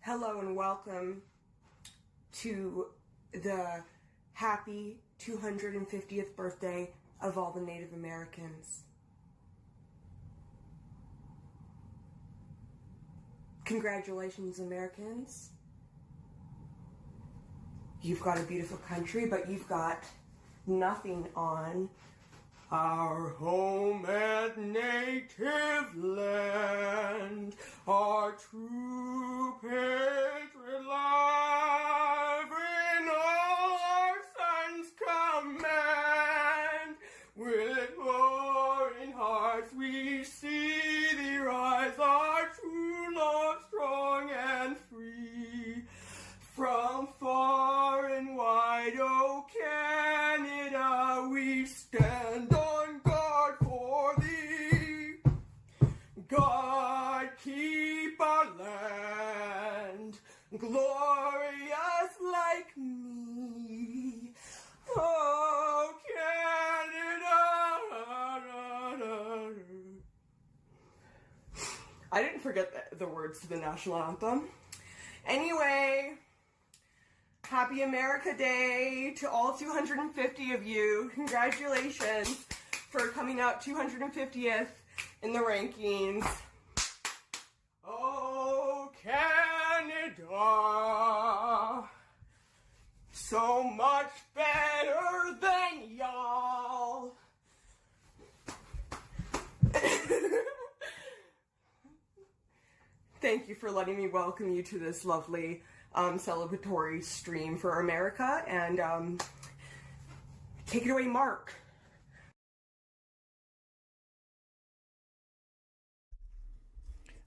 Hello and welcome to the happy 250th birthday of all the Native Americans. Congratulations, Americans. You've got a beautiful country, but you've got nothing on our home and native land, our true patriot life in all our sons command. With roaring hearts we see thee rise, our true love strong and free. From far and wide, oh Canada, we stand on guard for thee. God keep our land glorious like me. Oh Canada. I didn't forget the words to the national anthem. Anyway, Happy America Day to all 250 of you. Congratulations for coming out 250th in the rankings. Oh, Canada, so much better than y'all. Thank you for letting me welcome you to this lovely celebratory stream for America, and take it away, Mark.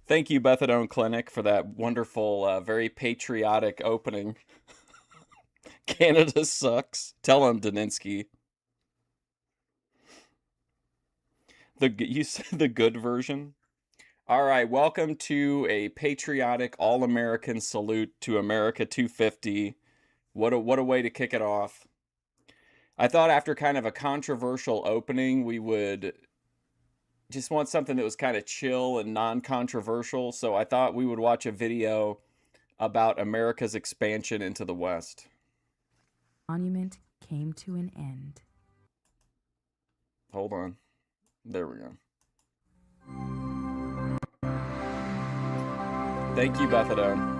Thank you, Methadone Clinic, for that wonderful, very patriotic opening. Canada sucks. Tell him, Daninsky. You said the good version? All right, welcome to a patriotic all-American salute to America 250. What a way to kick it off. I thought after kind of a controversial opening, we would just want something that was kind of chill and non-controversial, so I thought we would watch a video about America's expansion into the West. Monument came to an end. Hold on. There we go. Thank you, Methadone.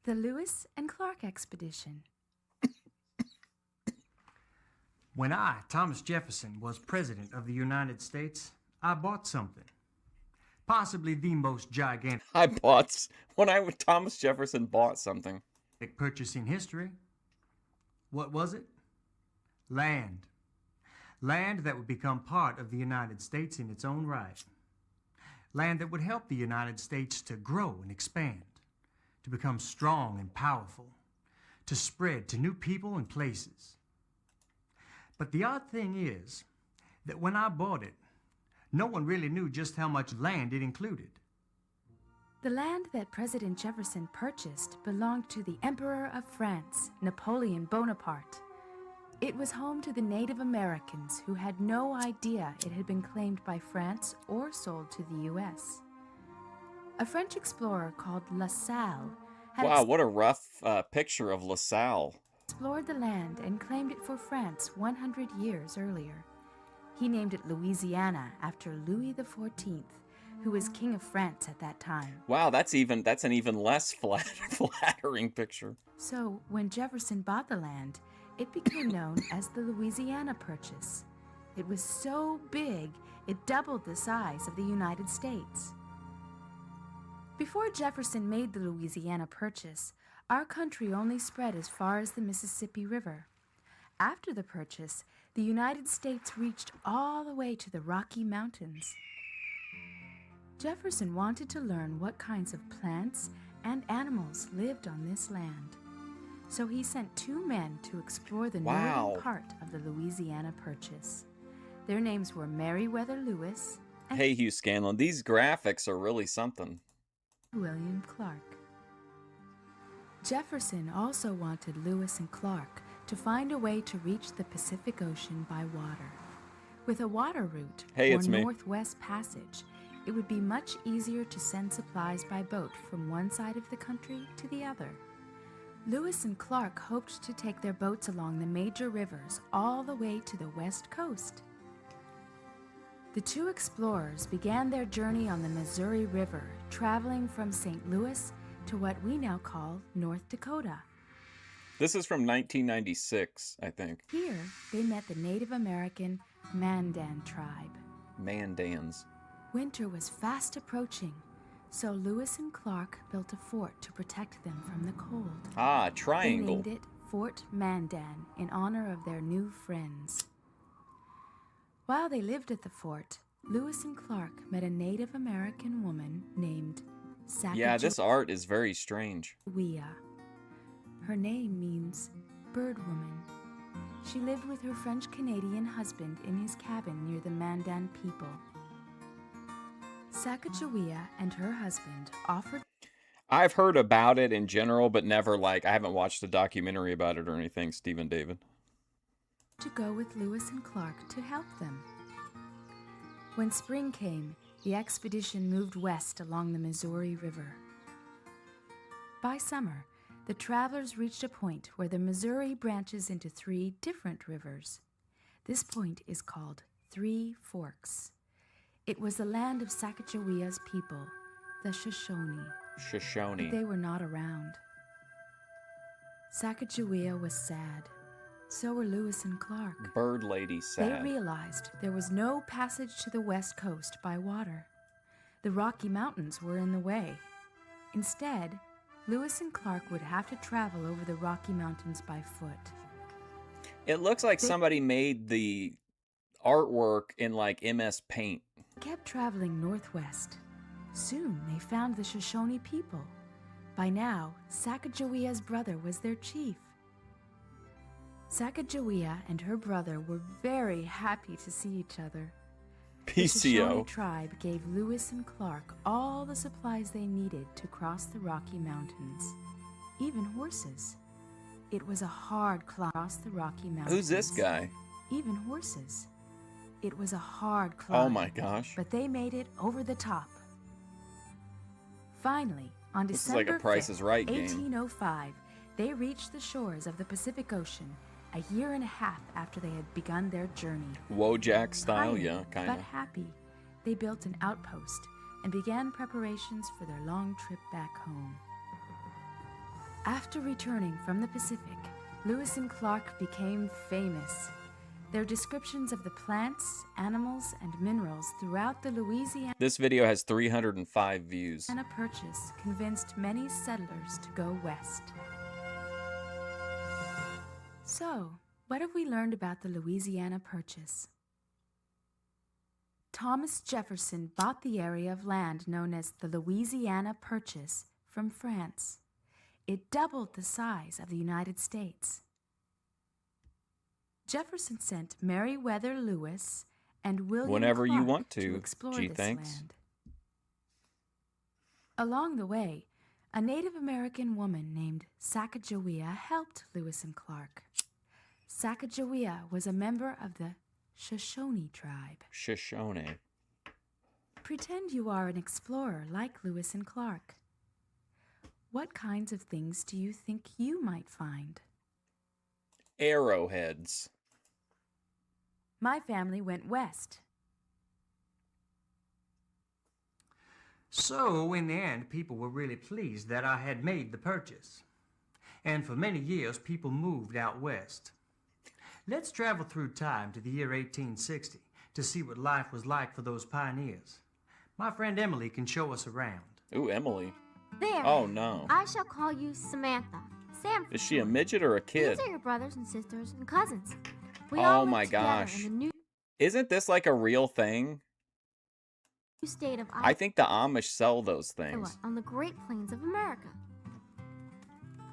The Lewis and Clark Expedition. When I, Thomas Jefferson, was President of the United States, I bought something. Possibly the most gigantic Thomas Jefferson bought something. purchase in history. What was it? Land. Land that would become part of the United States in its own right. Land that would help the United States to grow and expand, to become strong and powerful, to spread to new people and places. But the odd thing is that when I bought it, no one really knew just how much land it included. The land that President Jefferson purchased belonged to the Emperor of France, Napoleon Bonaparte. It was home to the Native Americans who had no idea it had been claimed by France or sold to the U.S. A French explorer called La Salle Wow, what a rough picture of La Salle. explored the land and claimed it for France 100 years earlier. He named it Louisiana after Louis XIV, who was king of France at that time. Wow, that's an even less flattering picture. So when Jefferson bought the land, It became known as the Louisiana Purchase. It was so big, it doubled the size of the United States. Before Jefferson made the Louisiana Purchase, our country only spread as far as the Mississippi River. After the purchase, the United States reached all the way to the Rocky Mountains. Jefferson wanted to learn what kinds of plants and animals lived on this land. So he sent 2 men to explore the northern part of the Louisiana Purchase. Their names were Meriwether Lewis and Hey, Hugh Scanlon, these graphics are really something. William Clark. Jefferson also wanted Lewis and Clark to find a way to reach the Pacific Ocean by water. With a water route or Northwest Passage, it would be much easier to send supplies by boat from one side of the country to the other. Lewis and Clark hoped to take their boats along the major rivers all the way to the west coast. The 2 explorers began their journey on the Missouri River, traveling from St. Louis to what we now call North Dakota. This is from 1996, I think. Here, they met the Native American Mandan tribe. Mandans. Winter was fast approaching, so Lewis and Clark built a fort to protect them from the cold. Ah, triangle. They named it Fort Mandan in honor of their new friends. While they lived at the fort, Lewis and Clark met a Native American woman named Sacagawea. Yeah, this art is very strange. Her name means bird woman. She lived with her French-Canadian husband in his cabin near the Mandan people. Sacagawea and her husband offered... I've heard about it in general, but never I haven't watched a documentary about it or anything, Stephen David. ...to go with Lewis and Clark to help them. When spring came, the expedition moved west along the Missouri River. By summer, the travelers reached a point where the Missouri branches into 3 different rivers. This point is called Three Forks. It was the land of Sacagawea's people, the Shoshone. But they were not around. Sacagawea was sad. So were Lewis and Clark. Bird lady sad. They realized there was no passage to the west coast by water. The Rocky Mountains were in the way. Instead, Lewis and Clark would have to travel over the Rocky Mountains by foot. It looks like somebody made the artwork in MS Paint. They kept traveling northwest. Soon they found the Shoshone people. By now, Sacagawea's brother was their chief. Sacagawea and her brother were very happy to see each other. The Shoshone tribe gave Lewis and Clark all the supplies they needed to cross the Rocky Mountains, even horses. It was a hard climb across the Rocky Mountains. Who's this guy? Even horses. It was a hard climb. Oh my gosh. But they made it over the top. Finally, on December 5th, 1805, they reached the shores of the Pacific Ocean a year and a half after they had begun their journey. Wojak style, Tired, yeah, kind of. But happy, they built an outpost and began preparations for their long trip back home. After returning from the Pacific, Lewis and Clark became famous. Their descriptions of the plants, animals, and minerals throughout the Louisiana This video has 305 views. Purchase convinced many settlers to go west. So, what have we learned about the Louisiana Purchase? Thomas Jefferson bought the area of land known as the Louisiana Purchase from France. It doubled the size of the United States. Jefferson sent Meriwether Lewis and William Clark to explore this land. Along the way, a Native American woman named Sacagawea helped Lewis and Clark. Sacagawea was a member of the Shoshone tribe. Shoshone. Pretend you are an explorer like Lewis and Clark. What kinds of things do you think you might find? Arrowheads. My family went west. So, in the end, people were really pleased that I had made the purchase. And for many years, people moved out west. Let's travel through time to the year 1860 to see what life was like for those pioneers. My friend Emily can show us around. Ooh, Emily. There. Oh, no. I shall call you Samantha. Sam. Is she a midget or a kid? These are your brothers and sisters and cousins. We Oh all live my together gosh. in the new Isn't this like a real thing? state of I think the Amish sell those Iowa things. on the Great Plains of America.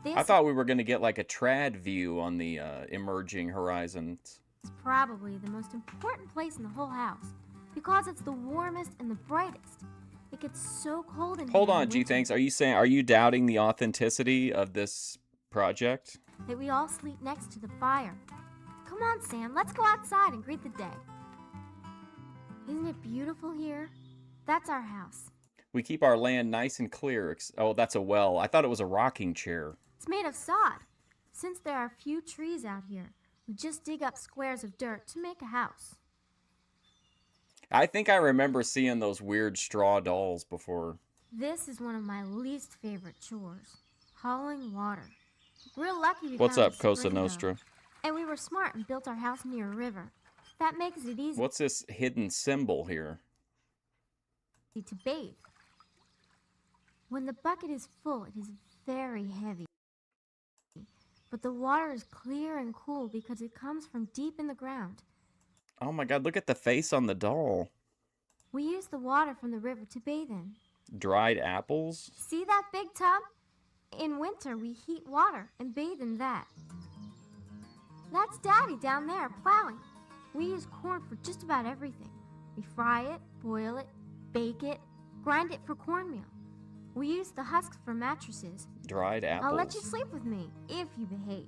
This I thought we were going to get like a trad view on the emerging horizons. is probably the most important place in the whole house because it's the warmest and the brightest. It gets so cold in Hold here in on, G. winter Thanks. Are you doubting the authenticity of this project? that we all sleep next to the fire. Come on, Sam, let's go outside and greet the day. Isn't it beautiful here? That's our house. We keep our land nice and clear. Oh, that's a well. I thought it was a rocking chair. It's made of sod. Since there are few trees out here, we just dig up squares of dirt to make a house. I think I remember seeing those weird straw dolls before. This is one of my least favorite chores, hauling water. We're lucky we What's found up, a Cosa spring, though. Nostra? And we were smart and built our house near a river. That makes it easy What's this hidden symbol here? to bathe. When the bucket is full, it is very heavy. But the water is clear and cool because it comes from deep in the ground. Oh my god, look at the face on the doll. We use the water from the river to bathe in. Dried apples? See that big tub? In winter, we heat water and bathe in that. That's Daddy down there plowing. We use corn for just about everything. We fry it, boil it, bake it, grind it for cornmeal. We use the husks for mattresses. Dried apples? I'll let you sleep with me if you behave.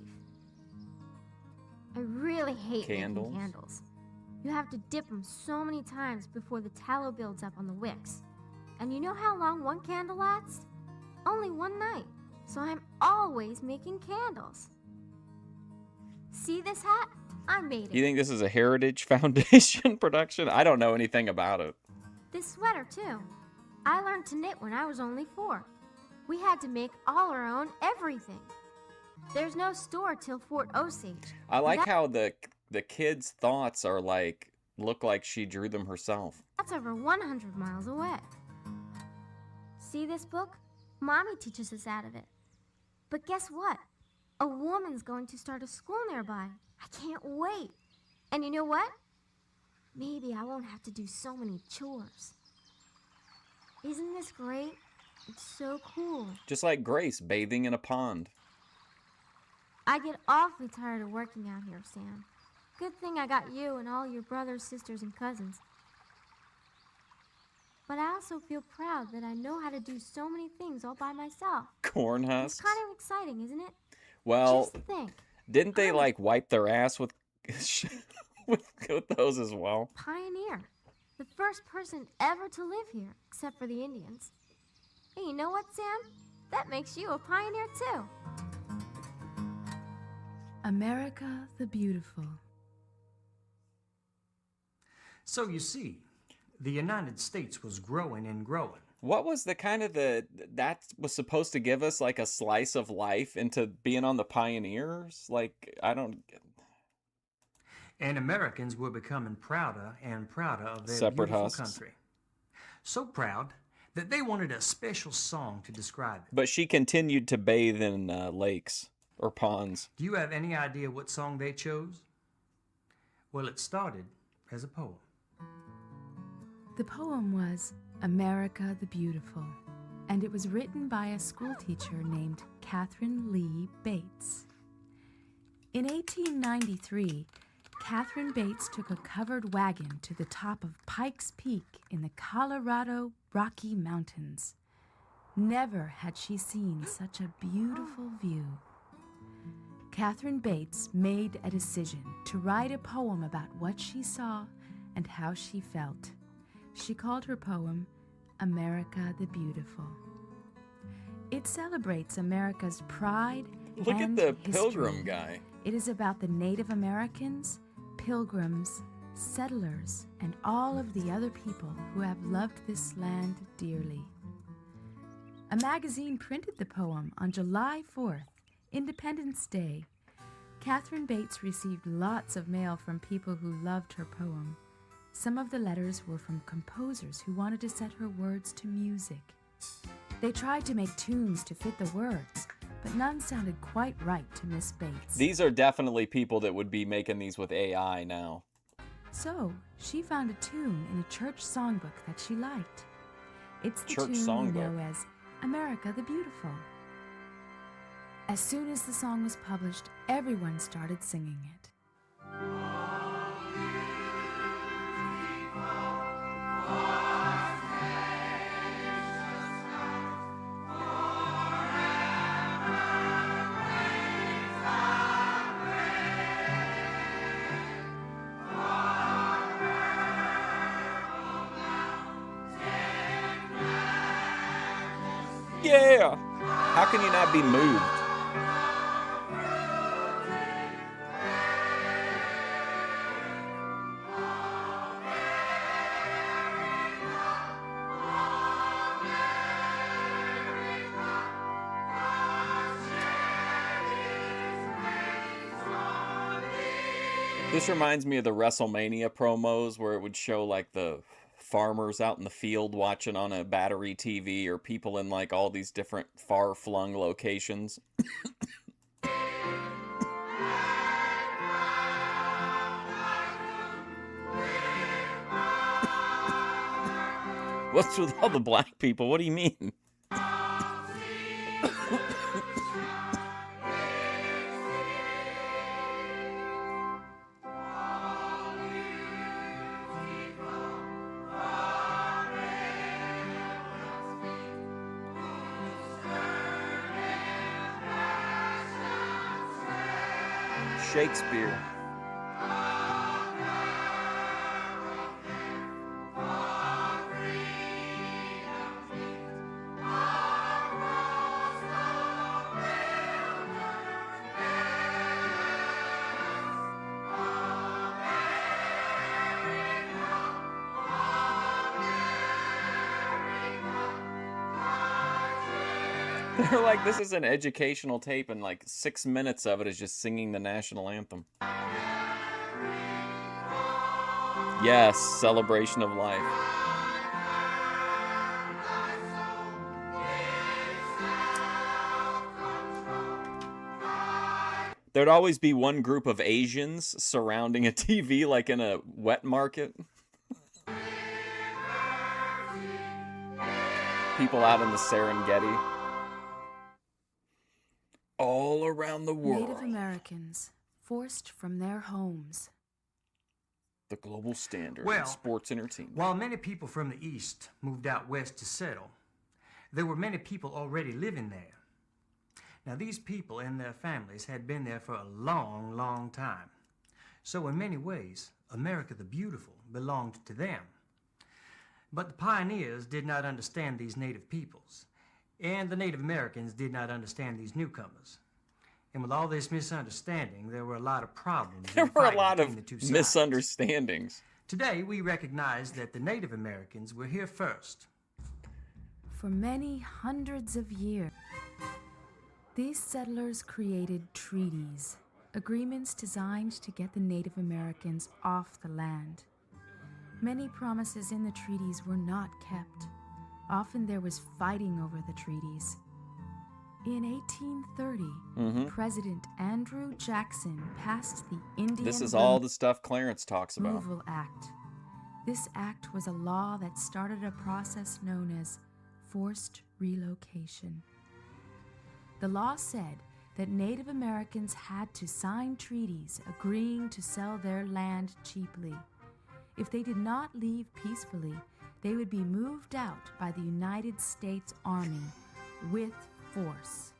I really hate Candles? making candles. You have to dip them so many times before the tallow builds up on the wicks. And you know how long one candle lasts? Only one night. So I'm always making candles. See this hat? I made it. You think this is a Heritage Foundation production? I don't know anything about it. This sweater, too. I learned to knit when I was only 4. We had to make all our own everything. There's no store till Fort Osage. I like how the kid's thoughts are like, look like she drew them herself. That's over 100 miles away. See this book? Mommy teaches us out of it. But guess what? A woman's going to start a school nearby. I can't wait. And you know what? Maybe I won't have to do so many chores. Isn't this great? It's so cool. Just like Grace bathing in a pond. I get awfully tired of working out here, Sam. Good thing I got you and all your brothers, sisters, and cousins. But I also feel proud that I know how to do so many things all by myself. Corn It's husks? kind of exciting, isn't it? Well, Just think. didn't they I'm- like wipe their ass with with those as well? Pioneer. The first person ever to live here, except for the Indians. Hey, you know what, Sam? That makes you a pioneer, too. America the Beautiful. So you see, the United States was growing and growing. What was the kind of that was supposed to give us like a slice of life into being on the pioneers? Like, I don't. And Americans were becoming prouder and prouder of their Separate beautiful husks. country. So proud that they wanted a special song to describe it. But she continued to bathe in lakes or ponds. Do you have any idea what song they chose? Well, it started as a poem. The poem was America the Beautiful, and it was written by a schoolteacher named Catherine Lee Bates. In 1893, Catherine Bates took a covered wagon to the top of Pikes Peak in the Colorado Rocky Mountains. Never had she seen such a beautiful view. Catherine Bates made a decision to write a poem about what she saw and how she felt. She called her poem America the Beautiful. It celebrates America's pride Look at and the history. pilgrim guy. It is about the Native Americans, pilgrims, settlers, and all of the other people who have loved this land dearly. A magazine printed the poem on July 4th, Independence Day. Catherine Bates received lots of mail from people who loved her poem. Some of the letters were from composers who wanted to set her words to music. They tried to make tunes to fit the words, but none sounded quite right to Miss Bates. These are definitely people that would be making these with AI now. So, she found a tune in a church songbook that she liked. It's the Church tune songbook. we know as America the Beautiful. As soon as the song was published, everyone started singing it. Yeah! How can you not be moved? This reminds me of the WrestleMania promos where it would show like the farmers out in the field watching on a battery TV, or people in like all these different far-flung locations. What's with all the black people? What do you mean? Shakespeare. They're like, this is an educational tape, and like 6 minutes of it is just singing the national anthem. Yes, celebration of life. There'd always be one group of Asians surrounding a TV like in a wet market. People out in the Serengeti. All around the world. Native Americans forced from their homes. The global standard Well, in sports entertainment. While many people from the East moved out west to settle, there were many people already living there. Now, these people and their families had been there for a long, long time. So in many ways, America the Beautiful belonged to them. But the pioneers did not understand these native peoples, and the Native Americans did not understand these newcomers. And with all this misunderstanding, there were a lot of problems. There and were a fighting lot between of the two sides. misunderstandings. Today, we recognize that the Native Americans were here first. For many hundreds of years, these settlers created treaties, agreements designed to get the Native Americans off the land. Many promises in the treaties were not kept. Often there was fighting over the treaties. In 1830, President Andrew Jackson passed the Indian This is all the stuff Clarence talks about. Removal Act. This act was a law that started a process known as forced relocation. The law said that Native Americans had to sign treaties agreeing to sell their land cheaply. If they did not leave peacefully, they would be moved out by the United States Army with force.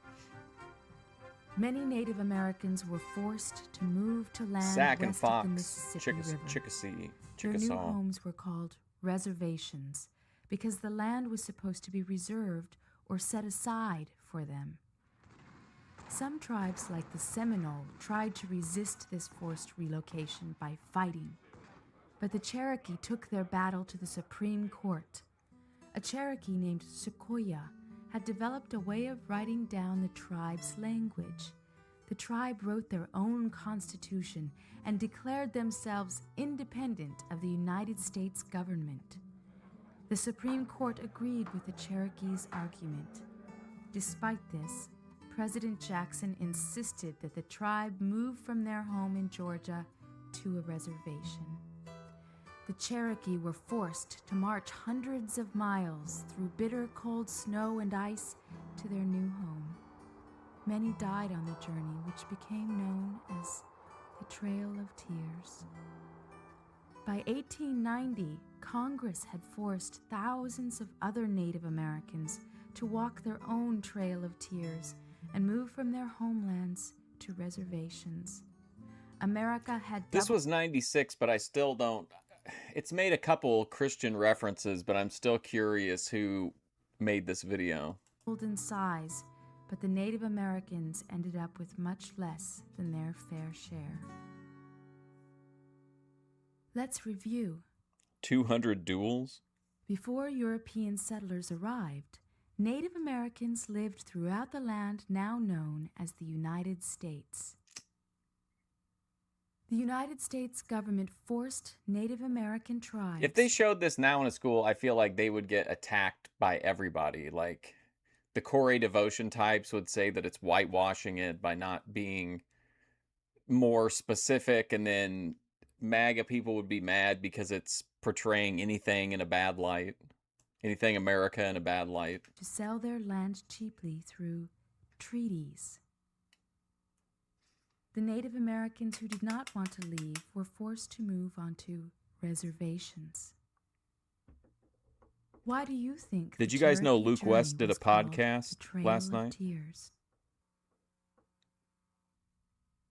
Many Native Americans were forced to move to land Sac and west of the Fox, Mississippi River. Chickasee, Their new Chickasaw. homes were called reservations because the land was supposed to be reserved or set aside for them. Some tribes, like the Seminole, tried to resist this forced relocation by fighting. But the Cherokee took their battle to the Supreme Court. A Cherokee named Sequoyah had developed a way of writing down the tribe's language. the tribe wrote their own constitution and declared themselves independent of the United States government. The Supreme Court agreed with the Cherokees' argument. Despite this, President Jackson insisted that the tribe move from their home in Georgia to a reservation. The Cherokee were forced to march hundreds of miles through bitter cold snow and ice to their new home. Many died on the journey, which became known as the Trail of Tears. By 1890, Congress had forced thousands of other Native Americans to walk their own Trail of Tears and move from their homelands to reservations. America had This was 96, but I still don't... It's made a couple Christian references, but I'm still curious who made this video. doubled in size, but the Native Americans ended up with much less than their fair share. Let's review. 200 duels? Before European settlers arrived, Native Americans lived throughout the land now known as the United States. The United States government forced Native American tribes. If they showed this now in a school, I feel like they would get attacked by everybody. Like, the Corey devotion types would say that it's whitewashing it by not being more specific, and then MAGA people would be mad because it's portraying anything in a bad light, anything America in a bad light. To sell their land cheaply through treaties. The Native Americans who did not want to leave were forced to move onto reservations. Why do you think? Did the you guys know Cherokee Luke journey West did a was called podcast the Trail last of night? Tears?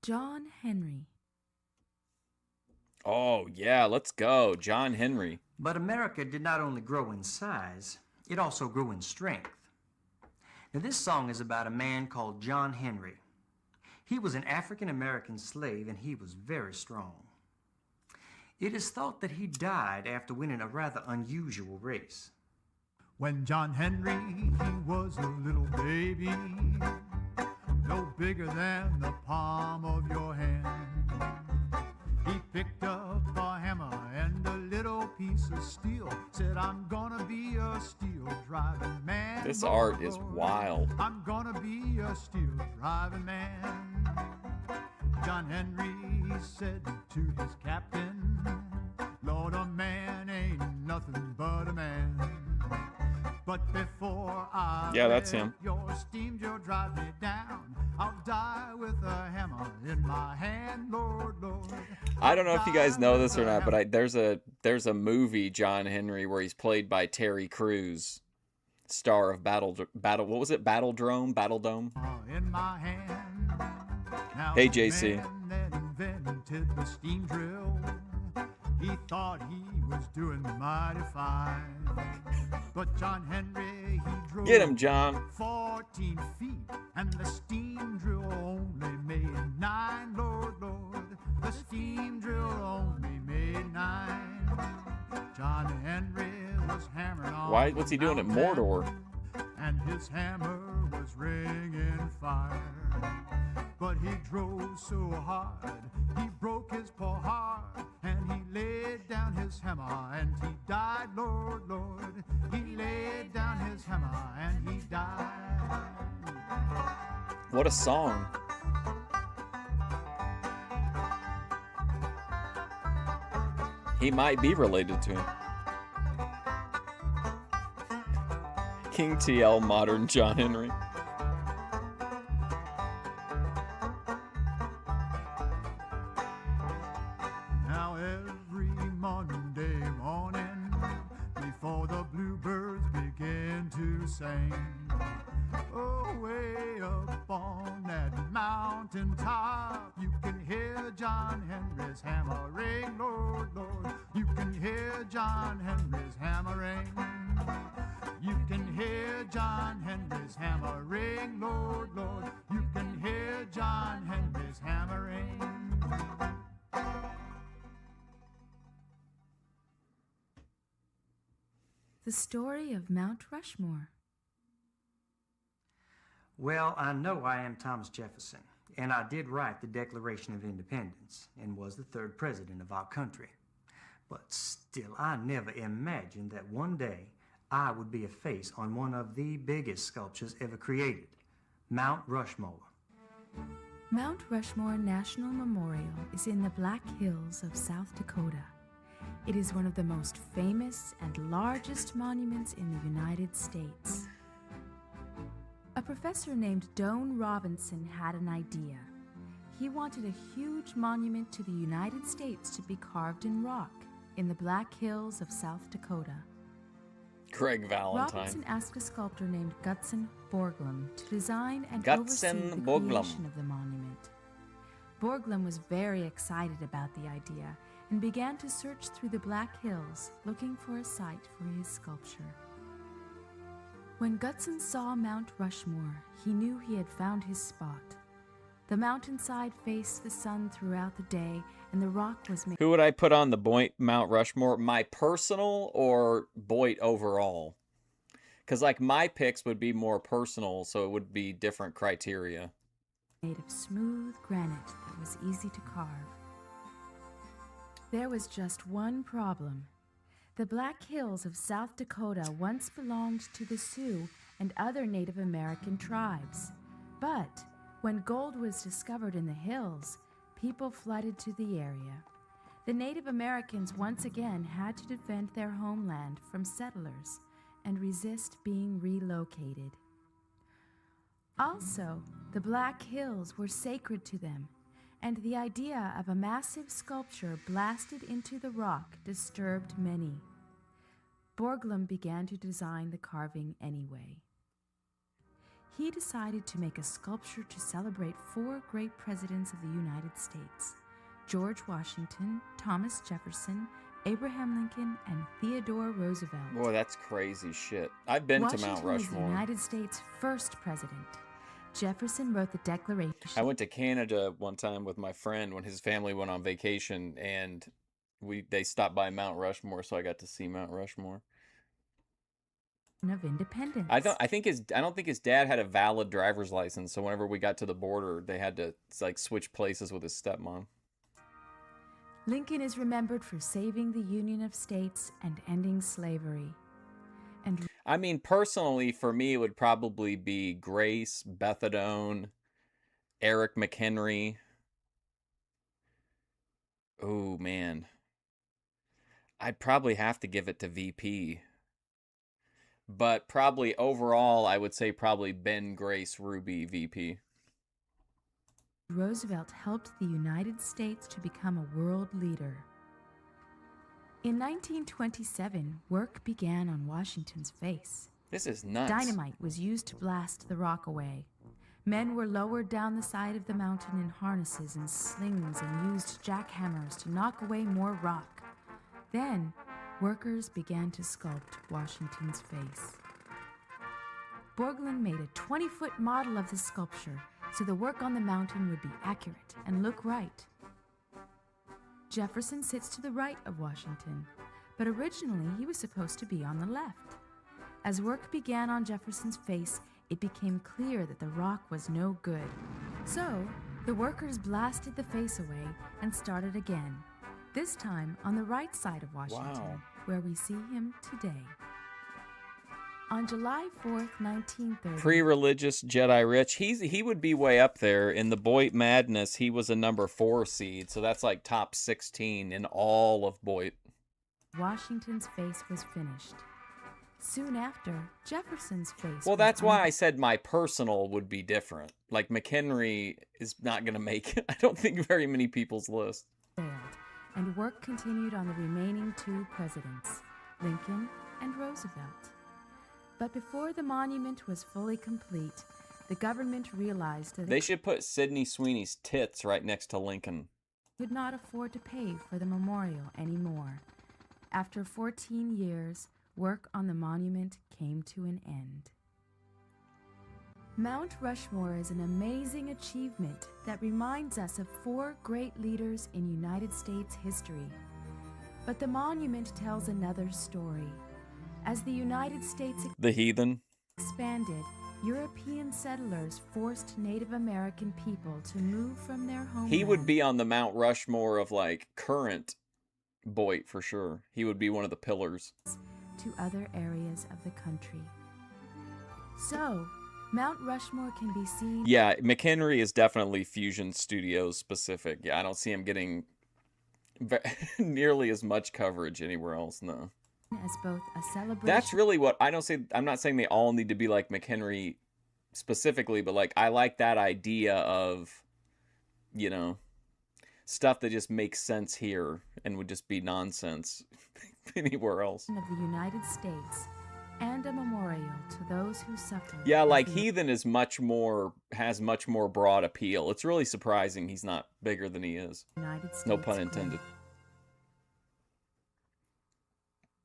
John Henry. Oh, yeah, let's go. John Henry. But America did not only grow in size, it also grew in strength. Now, this song is about a man called John Henry. He was an African-American slave, and he was very strong. It is thought that he died after winning a rather unusual race. When John Henry, he was a little baby, no bigger than the palm of your hand. He picked up a hammer and a little piece of steel, said, I'm gonna be a steel driving man. This Lord, art is Lord, wild. I'm gonna be a steel driving man. John Henry said to his captain, Lord, a man ain't nothing but a man. But before I Yeah, that's let him. your steam drill drive me down, I'll die with a hammer in my hand, Lord, Lord. I don't know if you guys know this or not, but there's a movie, John Henry, where he's played by Terry Crews, star of Battle. What was it? Battledome. In my hand. Now, Hey, the JC. man that invented the steam drill, he thought he was doing mighty fine. But John Henry, he drove Get him, John. 14 feet, and the steam drill only made 9, Lord, Lord. The steam drill only made 9. John Henry was hammering on What's he doing at mountain, Mordor? and his hammer was ringing fire. But he drove so hard, he broke his poor heart, and he laid down his hammer, and he died, Lord, Lord. He laid down his hammer, and he died. What a song. He might be related to him. King TL modern John Henry. Now every Monday morning, before the bluebirds begin to sing, oh, way up on that mountain top, you can hear John Henry's hammer ring, Lord, Lord. You can hear John Henry's hammer ring. You can hear John Henry's hammer ring, Lord, Lord. You can hear John Henry's hammer ring. The story of Mount Rushmore. Well, I know I am Thomas Jefferson, And I did write the Declaration of Independence and was the third president of our country. But still, I never imagined that one day I would be a face on one of the biggest sculptures ever created, Mount Rushmore. Mount Rushmore National Memorial is in the Black Hills of South Dakota. It is one of the most famous and largest monuments in the United States. A professor named Doane Robinson had an idea. He wanted a huge monument to the United States to be carved in rock in the Black Hills of South Dakota. Greg Valentine. Robinson asked a sculptor named Gutzon Borglum to design and Gutzon oversee the Borglum. creation of the monument. Borglum was very excited about the idea and began to search through the Black Hills looking for a site for his sculpture. When Gutzon saw Mount Rushmore, he knew he had found his spot. The mountainside faced the sun throughout the day, and the rock was made. Who would I put on the Boyd Mount Rushmore? My personal or Boyd overall? Because like my picks would be more personal, so it would be different criteria. Made of smooth granite that was easy to carve. There was just one problem. The Black Hills of South Dakota once belonged to the Sioux and other Native American tribes. But when gold was discovered in the hills, people flooded to the area. The Native Americans once again had to defend their homeland from settlers and resist being relocated. Also, the Black Hills were sacred to them, and the idea of a massive sculpture blasted into the rock disturbed many. Borglum began to design the carving anyway. He decided to make a sculpture to celebrate 4 great presidents of the United States: George Washington, Thomas Jefferson, Abraham Lincoln, and Theodore Roosevelt. Boy, that's crazy shit. I've been to Mount Washington was the Rushmore. United States' first president. Jefferson wrote the Declaration. I went to Canada one time with my friend when his family went on vacation, and they stopped by Mount Rushmore, so I got to see Mount Rushmore. Of Independence. I don't think his dad had a valid driver's license, so whenever we got to the border, they had to like switch places with his stepmom. Lincoln is remembered for saving the Union of States and ending slavery. And I mean, personally, for me, it would probably be Grace, Bethadone, Eric McHenry. Oh, man. I'd probably have to give it to VP. But probably overall, I would say probably Ben, Grace, Ruby, VP. Roosevelt helped the United States to become a world leader. In 1927, work began on Washington's face. This is nuts. Dynamite was used to blast the rock away. Men were lowered down the side of the mountain in harnesses and slings and used jackhammers to knock away more rock. Then, workers began to sculpt Washington's face. Borglum made a 20-foot model of the sculpture so the work on the mountain would be accurate and look right. Jefferson sits to the right of Washington, but originally he was supposed to be on the left. As work began on Jefferson's face, it became clear that the rock was no good. So, the workers blasted the face away and started again, this time on the right side of Washington, Wow. where we see him today. On July 4th, 1930... Pre-religious Jedi Rich. He would be way up there. In the Boyd Madness, he was a number 4 seed, so that's like top 16 in all of Boyd. Washington's face was finished. Soon after, Jefferson's face Well, was that's why I said my personal would be different. Like, McHenry is not going to make it. I don't think very many people's list. unveiled, and work continued on the remaining 2 presidents, Lincoln and Roosevelt. But before the monument was fully complete, the government realized that They should put Sydney Sweeney's tits right next to Lincoln. could not afford to pay for the memorial anymore. After 14 years, work on the monument came to an end. Mount Rushmore is an amazing achievement that reminds us of 4 great leaders in United States history. But the monument tells another story. As the United States The heathen. expanded, European settlers forced Native American people to move from their homeland. He would be on the Mount Rushmore of like current Boyd for sure. He would be one of the pillars. To other areas of the country. So, Mount Rushmore can be seen. Yeah, McHenry is definitely Fusion Studios specific. Yeah, I don't see him getting nearly as much coverage anywhere else. No. As both a celebration. That's really what I don't say. I'm not saying they all need to be like McHenry specifically, but like I like that idea of, you know, stuff that just makes sense here and would just be nonsense anywhere else. Of the United States and a memorial to those who suffered. Yeah, like Heathen is has much more broad appeal. It's really surprising he's not bigger than he is. United States. No pun intended.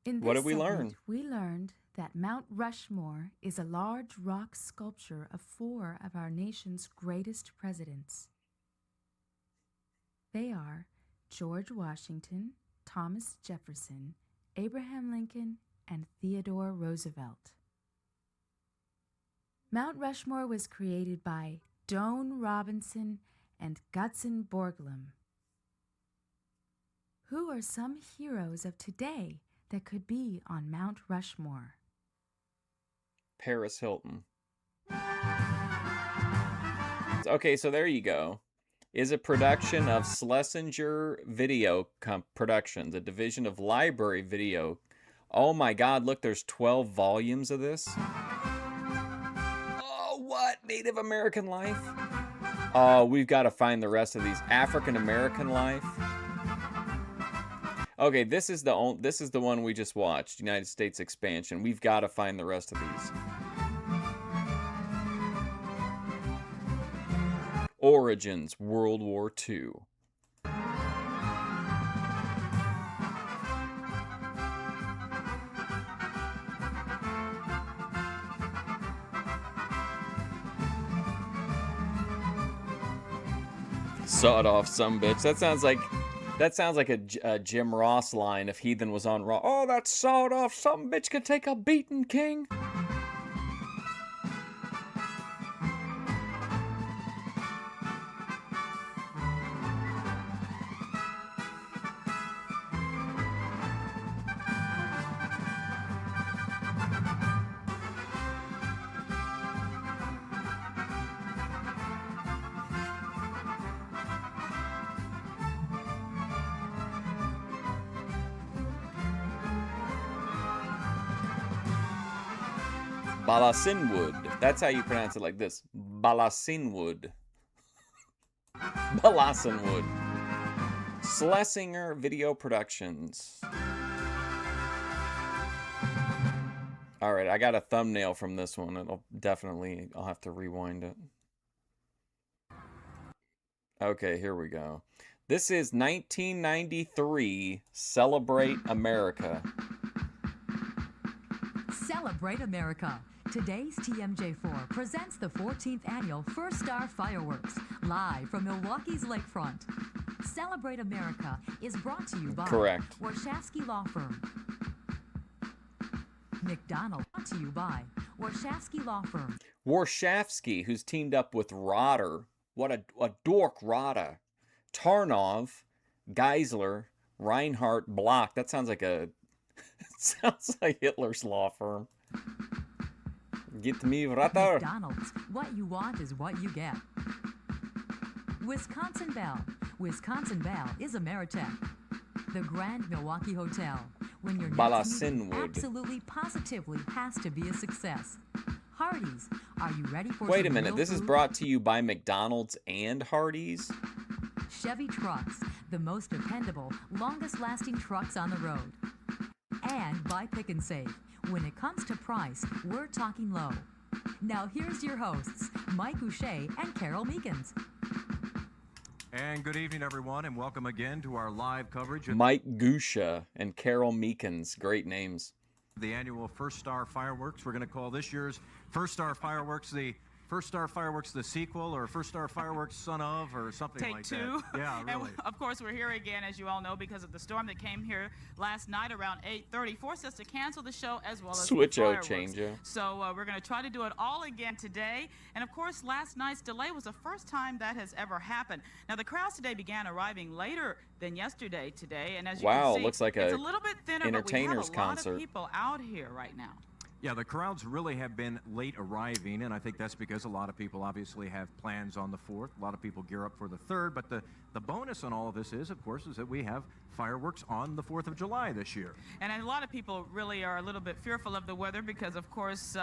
In this What did we segment, learn? We learned that Mount Rushmore is a large rock sculpture of 4 of our nation's greatest presidents. They are George Washington, Thomas Jefferson, Abraham Lincoln, and Theodore Roosevelt. Mount Rushmore was created by Doane Robinson and Gutzon Borglum. Who are some heroes of today that could be on Mount Rushmore? Paris Hilton. Okay, so there you go. Is a production of Schlesinger Video Productions, a division of Library Video. Oh my God, look, there's 12 volumes of this. Oh, what? Native American Life? Oh, we've got to find the rest of these. African American Life. Okay, this is the one we just watched, United States Expansion. We've got to find the rest of these. Origins, World War II. Sawed off sumbitch. That sounds like a Jim Ross line if Heathen was on Raw. Oh, that sawed off sumbitch could take a beating, King. Balasinwood. That's how you pronounce it, like this. Balasinwood. Balasinwood. Schlesinger Video Productions. Alright, I got a thumbnail from this one. I'll have to rewind it. Okay, here we go. This is 1993 Celebrate America. Celebrate America. Today's TMJ4 presents the 14th annual First Star Fireworks, live from Milwaukee's lakefront. Celebrate America is brought to you by Correct. Warshawski Law Firm. McDonald, brought to you by Warshawski Law Firm. Warshawski, who's teamed up with Rotter. What a dork, Rotter. Tarnov, Geisler, Reinhardt, Block. That sounds like it sounds like Hitler's law firm. Get me, Rotter. McDonald's, what you want is what you get. Wisconsin Bell. Wisconsin Bell is Ameritech. The Grand Milwaukee Hotel. When your next meeting absolutely positively has to be a success. Hardee's, are you ready for Wait a some minute, real this is food? brought to you by McDonald's and Hardee's? Chevy Trucks, the most dependable, longest-lasting trucks on the road. And by Pick and Save. When it comes to price, we're talking low. Now here's your hosts, Mike Goucher and Carol Meekins. And good evening, everyone, and welcome again to our live coverage of Mike Gusha and Carol Meekins. Great names. the annual First Star Fireworks. We're going to call this year's First Star Fireworks the First Star Fireworks, the sequel, or First Star Fireworks, Son of, or something Take like two. that. Yeah, really. And of course, we're here again, as you all know, because of the storm that came here last night around 8:30, forced us to cancel the show as well as the Switch-o, fireworks. change-o. So we're going to try to do it all again today. And of course, last night's delay was the first time that has ever happened. Now, the crowds today began arriving later than yesterday today, and as you Wow, can see, looks like it's a a little bit thinner, entertainers but we have a lot concert. of people out here right now. Yeah, the crowds really have been late arriving, and I think that's because a lot of people obviously have plans on the 4th. A lot of people gear up for the 3rd, but the bonus on all of this is, of course, is that we have fireworks on the 4th of July this year. And a lot of people really are a little bit fearful of the weather because, of course,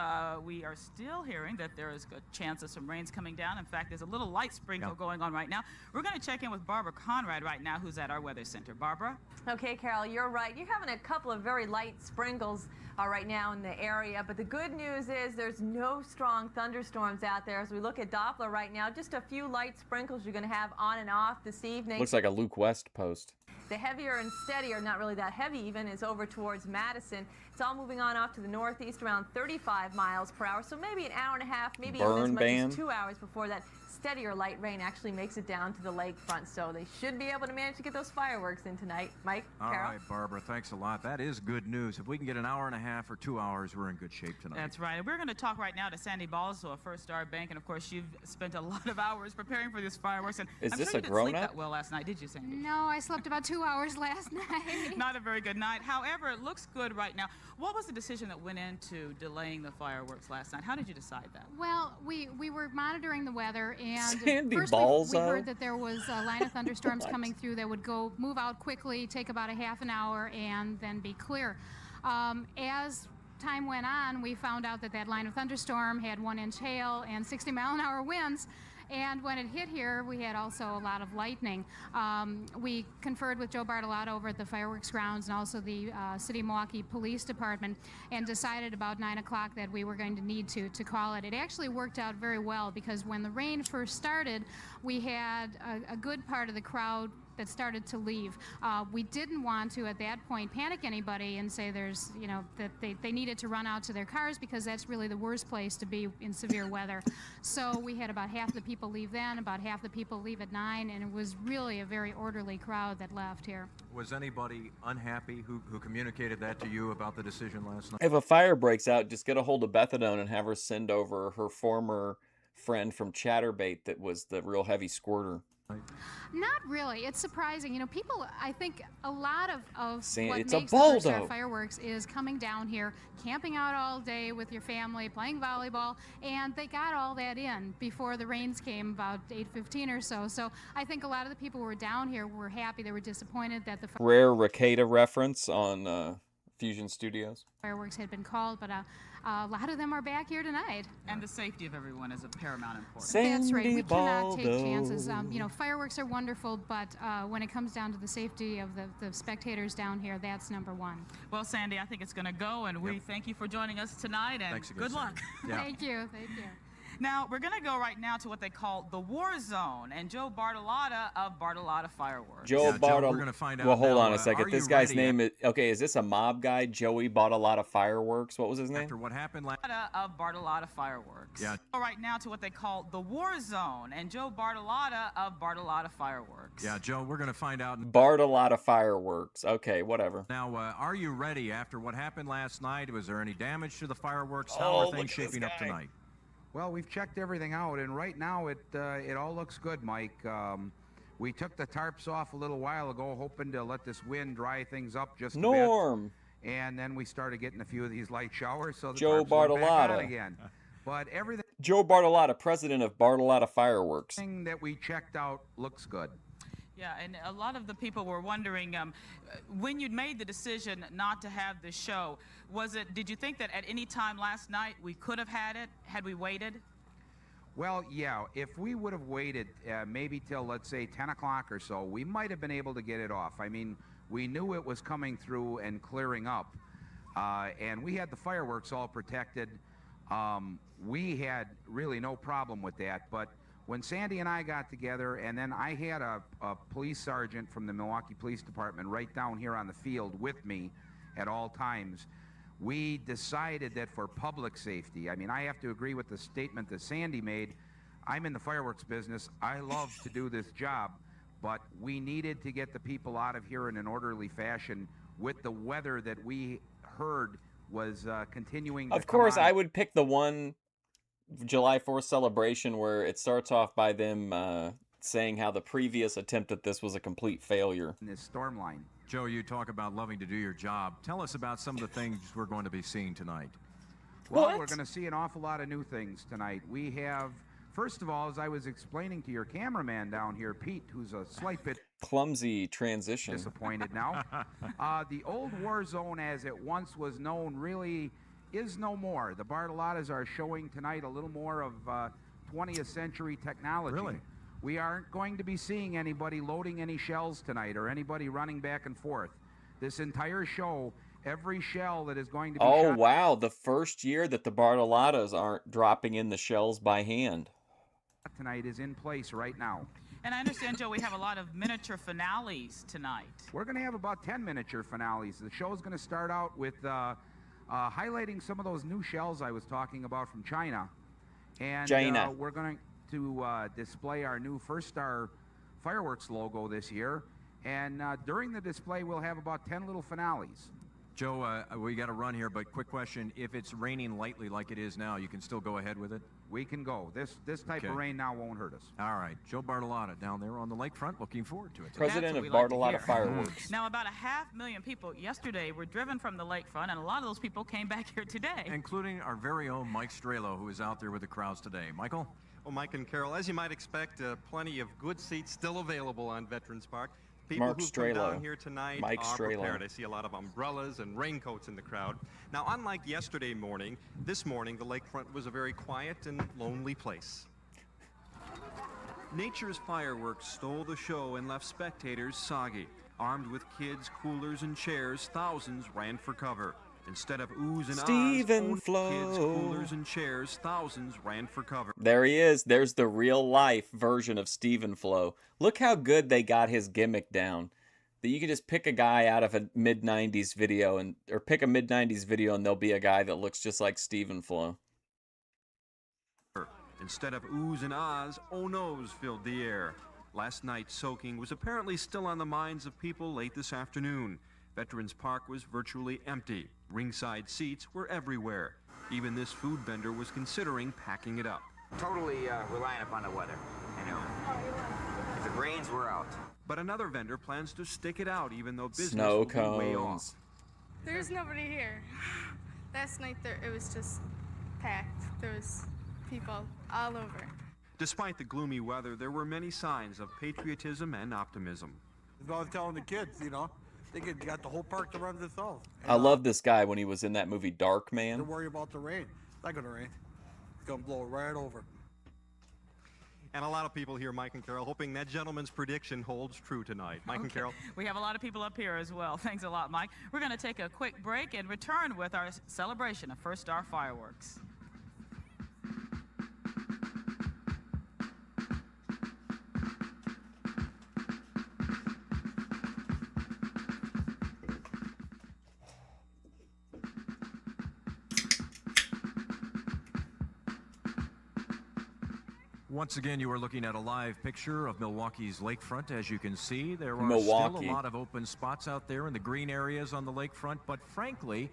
we are still hearing that there is a chance of some rains coming down. In fact, there's a little light sprinkle going on right now. We're going to check in with Barbara Conrad right now, who's at our weather center. Barbara? Okay, Carol, you're right. You're having a couple of very light sprinkles right now in the area, but the good news is there's no strong thunderstorms out there. As we look at Doppler right now, just a few light sprinkles you're going to have on and off this evening. Looks like a Luke West post. The heavier and steadier, not really that heavy even, is over towards Madison. It's all moving on off to the northeast around 35 miles per hour, so maybe an hour and a half, maybe even as much as 2 hours before that steadier light rain actually makes it down to the lakefront. So they should be able to manage to get those fireworks in tonight. Mike, All Carol? right, Barbara, thanks a lot. That is good news. If we can get an hour and a half or 2 hours, we're in good shape tonight. That's right. We're going to talk right now to Sandy Balso of First Star Bank, and of course, you've spent a lot of hours preparing for these fireworks. And Is I'm this sure a you didn't sleep grown-up? that well last night, did you, Sandy? No, I slept about 2 hours last night. Not a very good night. However, it looks good right now. What was the decision that went into delaying the fireworks last night? How did you decide that? Well, we were monitoring the weather, and Sandy first Balso? we heard that there was a line of thunderstorms coming through that would move out quickly, take about a half an hour, and then be clear. As time went on, we found out that that line of thunderstorm had 1-inch hail and 60-mile-an-hour winds. And when it hit here, we had also a lot of lightning. We conferred with Joe Bartolotta over at the fireworks grounds and also the City of Milwaukee Police Department and decided about 9 o'clock that we were going to need to call it. It actually worked out very well because when the rain first started, we had a good part of the crowd that started to leave. We didn't want to, at that point, panic anybody and say there's, that they needed to run out to their cars because that's really the worst place to be in severe weather. So we had about half the people leave then, about half the people leave at 9, and it was really a very orderly crowd that left here. Was anybody unhappy who communicated that to you about the decision last night? If a fire breaks out, just get a hold of Bethadone and have her send over her former friend from Chatterbait that was the real heavy squirter. Not really. It's surprising. People, I think a lot of what it's a makes the First Star Baldo. Fireworks is coming down here, camping out all day with your family, playing volleyball, and they got all that in before the rains came about 8:15 or so. So I think a lot of the people who were down here were happy. They were disappointed that the Rare Ricada reference on Fusion Studios. fireworks had been called, but a lot of them are back here tonight. And the safety of everyone is of paramount importance. That's right. We Sandy cannot take Baldo. chances. Fireworks are wonderful, but when it comes down to the safety of the spectators down here, that's number one. Well, Sandy, I think it's going to go, and we thank you for joining us tonight, and Thanks again, good Sandy. luck. Yeah. Thank you. Thank you. Now, we're going to go right now to what they call the War Zone, and Joe Bartolotta of Bartolotta Fireworks. Joe Yeah, Joe, Bartolotta. we're gonna find out Well, hold now, on a second. are This you guy's ready? name is okay. Is this a mob guy? Joey bought a lot of fireworks. What was his name? After what happened last Of Bartolotta Fireworks. Yeah. Go right now to what they call the War Zone, and Joe Bartolotta of Bartolotta Fireworks. Yeah, Joe, we're going to find out Bought a lot of fireworks. Okay, whatever. now. Are you ready after what happened last night? Was there any damage to the fireworks? How Oh, are look things at this shaping up guy. tonight? Well, we've checked everything out, and right now it all looks good, Mike. We took the tarps off a little while ago, hoping to let this wind dry things up just a bit. Norm. And then we started getting a few of these light showers, so the Joe tarps went back Bartolotta. on again. But everything Joe Bartolotta, president of Bartolotta Fireworks. that we checked out looks good. Yeah, and a lot of the people were wondering when you'd made the decision not to have the show. Did you think that at any time last night we could have had it had we waited? Well, yeah, if we would have waited maybe till, let's say, 10 o'clock or so, we might have been able to get it off. I mean, we knew it was coming through and clearing up, and we had the fireworks all protected. We had really no problem with that, but when Sandy and I got together, and then I had a police sergeant from the Milwaukee Police Department right down here on the field with me at all times, we decided that for public safety, I mean, I have to agree with the statement that Sandy made. I'm in the fireworks business. I love to do this job, but we needed to get the people out of here in an orderly fashion with the weather that we heard was continuing to Of course, come on. I would pick the one July 4th celebration where it starts off by them saying how the previous attempt at this was a complete failure. In this storm line. Joe, you talk about loving to do your job. Tell us about some of the things we're going to be seeing tonight. Well, What? we're going to see an awful lot of new things tonight. We have, first of all, as I was explaining to your cameraman down here, Pete, who's a slight bit Clumsy transition. disappointed now, the old war zone as it once was known really is no more. The Bartolotas are showing tonight a little more of 20th century technology. Really? We aren't going to be seeing anybody loading any shells tonight or anybody running back and forth. This entire show, every shell that is going to be Oh, shot wow. The first year that the Bartolotas aren't dropping in the shells by hand. tonight is in place right now. And I understand, Joe, we have a lot of miniature finales tonight. We're going to have about 10 miniature finales. The show is going to start out with highlighting some of those new shells I was talking about from China. And China. We're going to display our new First Star fireworks logo this year. And during the display, we'll have about 10 little finales. Joe, we got to run here, but quick question. If it's raining lightly like it is now, you can still go ahead with it? We can go. This type Okay. of rain now won't hurt us. All right. Joe Bartolotta down there on the lakefront. Looking forward to it. President of That's what we Bartolotta like to hear. Fireworks. Now, about 500,000 people yesterday were driven from the lakefront, and a lot of those people came back here today. Including our very own Mike Strelo, who is out there with the crowds today. Michael? Well, Mike and Carol, as you might expect, plenty of good seats still available on Veterans Park. People Mark who've come Strelo. down here tonight Mike are Strelo. prepared. I see a lot of umbrellas and raincoats in the crowd. Now, unlike yesterday morning, this morning the lakefront was a very quiet and lonely place. Nature's fireworks stole the show and left spectators soggy. Armed with kids, coolers, and chairs, thousands ran for cover. Instead of oohs and ahs, Stephen only kids, Flo. coolers, and chairs, thousands ran for cover. There he is. There's the real life version of Stephen Flo. Look how good they got his gimmick down. That you can just pick a guy out of a mid-90s video or pick a mid-90s video and there'll be a guy that looks just like Stephen Flo. Instead of oohs and ahs, oh no's filled the air. Last night, soaking was apparently still on the minds of people late this afternoon. Veterans Park was virtually empty. Ringside seats were everywhere. Even this food vendor was considering packing it up. Totally relying upon the weather, you know. If it rains, we're out. But another vendor plans to stick it out even though business Snow will be way off. cones. There's nobody here. Last night it was just packed. There was people all over. Despite the gloomy weather, there were many signs of patriotism and optimism. I was telling the kids, you know, they got the whole park to run themselves. I love this guy when he was in that movie Dark Man. Don't worry about the rain. It's not going to rain. It's going to blow right over. And a lot of people here, Mike and Carol, hoping that gentleman's prediction holds true tonight. Mike and Carol. We have a lot of people up here as well. Thanks a lot, Mike. We're going to take a quick break and return with our celebration of First Star Fireworks. Once again, you are looking at a live picture of Milwaukee's lakefront. As you can see, there are Milwaukee. still a lot of open spots out there in the green areas on the lakefront, but frankly,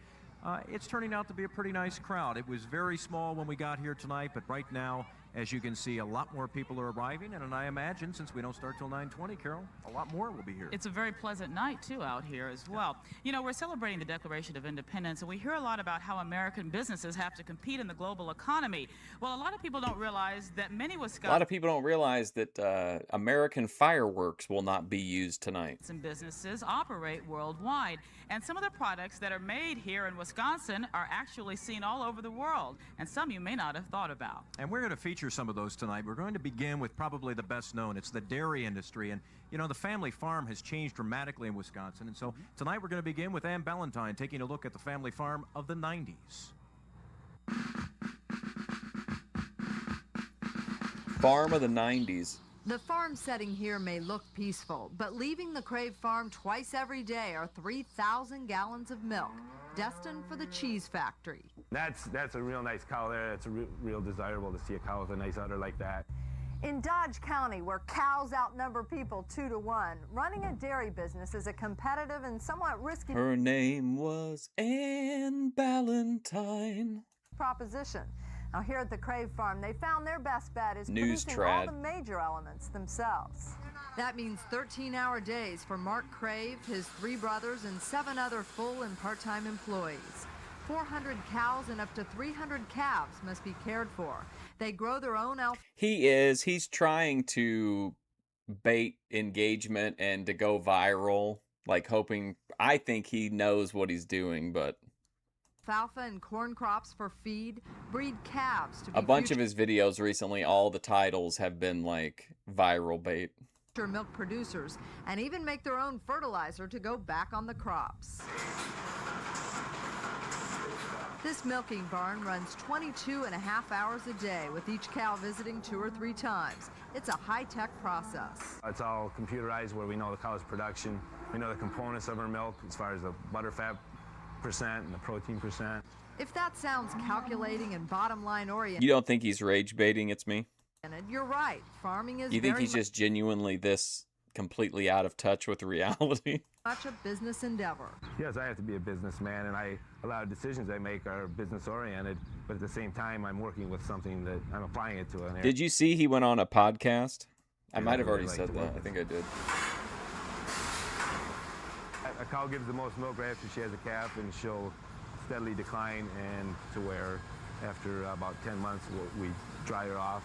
it's turning out to be a pretty nice crowd. It was very small when we got here tonight, but right now, as you can see, a lot more people are arriving, and I imagine, since we don't start till 9:20, Carol, a lot more will be here. It's a very pleasant night, too, out here as well. You know, we're celebrating the Declaration of Independence, and we hear a lot about how American businesses have to compete in the global economy. Well, a lot of people don't realize that many A Wisconsin lot of people don't realize that American fireworks will not be used tonight. businesses operate worldwide, and some of the products that are made here in Wisconsin are actually seen all over the world, and some you may not have thought about. And we're going to feature some of those tonight. We're going to begin with probably the best known. It's the dairy industry. And, you know, the family farm has changed dramatically in Wisconsin. And so tonight we're going to begin with Ann Ballantyne taking a look at the family farm of the 90s. Farm of the 90s. The farm setting here may look peaceful, but leaving the Crave farm twice every day are 3,000 gallons of milk. destined for the cheese factory. That's a real nice cow there. It's real desirable to see a cow with a nice udder like that. In Dodge County, where cows outnumber people 2 to 1, running a dairy business is a competitive and somewhat risky Her name was Anne Ballantyne. proposition. Now here at the Crave Farm, they found their best bet is News producing trad. all the major elements themselves. That means 13-hour days for Mark Crave, his 3 brothers, and 7 other full and part-time employees. 400 cows and up to 300 calves must be cared for. They grow their own He's trying to bait engagement and to go viral, like hoping, I think he knows what he's doing, but alfalfa and corn crops for feed, breed calves to be a bunch of his videos recently, all the titles have been like viral bait. future milk producers, and even make their own fertilizer to go back on the crops. This milking barn runs 22.5 hours a day, with each cow visiting 2 or 3 times. It's a high-tech process. It's all computerized where we know the cow's production. We know the components of her milk as far as the butterfat percent and the protein percent. If that sounds calculating and bottom-line oriented, You don't think he's rage baiting It's Me? you're right. Farming is You think very he's just genuinely this completely out of touch with reality? much a business endeavor. Yes, I have to be a businessman, and a lot of decisions I make are business-oriented, but at the same time, I'm working with something that I'm applying it to an area. Did you see he went on a podcast? I Yeah, might have I already like said to that. work I with think I did. A cow gives the most milk right after she has a calf, and she'll steadily decline, and to where after about 10 months we dry her off.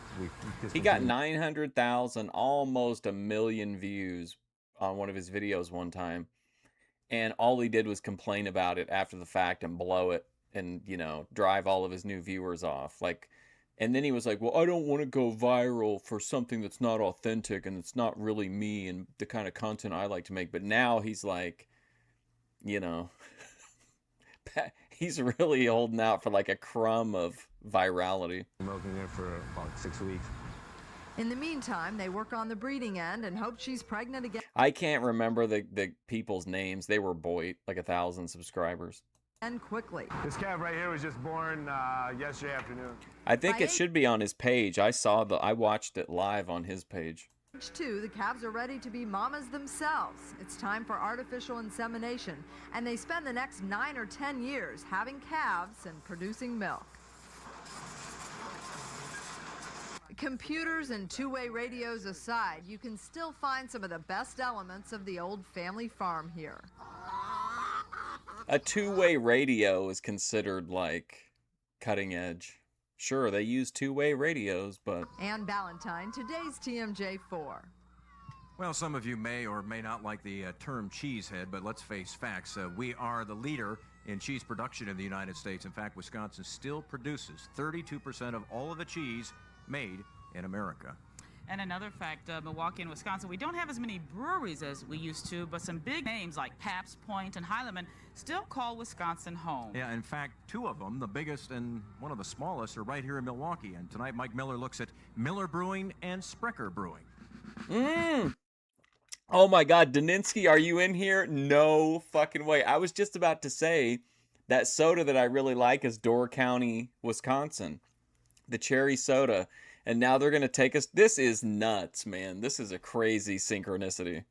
He got 900,000, almost 1 million views on one of his videos one time, and all he did was complain about it after the fact and blow it and, you know, drive all of his new viewers off. Like, and then he was like, well, I don't want to go viral for something that's not authentic and it's not really me and the kind of content I like to make. But now he's like, you know, he's really holding out for like a crumb of virality. Milking her for about 6 weeks. In the meantime, they work on the breeding end and hope she's pregnant again I can't remember the people's names. They were like 1,000 subscribers. quickly. This calf right here was just born yesterday afternoon. I think it should be on his page. I watched it live on his page. Age 2, the calves are ready to be mamas themselves. It's time for artificial insemination, and they spend the next 9 or 10 years having calves and producing milk. Computers and two-way radios aside, you can still find some of the best elements of the old family farm here. A two-way radio is considered like cutting edge. Sure, they use two-way radios, but Ann Ballantyne, today's TMJ4. Well, some of you may or may not like the term cheesehead, but let's face facts. We are the leader in cheese production in the United States. In fact, Wisconsin still produces 32% of all of the cheese made in America. And another fact, Milwaukee and Wisconsin, we don't have as many breweries as we used to, but some big names like Pabst, Point, and Heilemann still call Wisconsin home. Yeah, in fact, 2 of them, the biggest and one of the smallest, are right here in Milwaukee. And tonight, Mike Miller looks at Miller Brewing and Sprecher Brewing. Oh my God, Daninsky, are you in here? No fucking way. I was just about to say that soda that I really like is Door County, Wisconsin. The cherry soda. And now they're going to take us. This is nuts, man. This is a crazy synchronicity.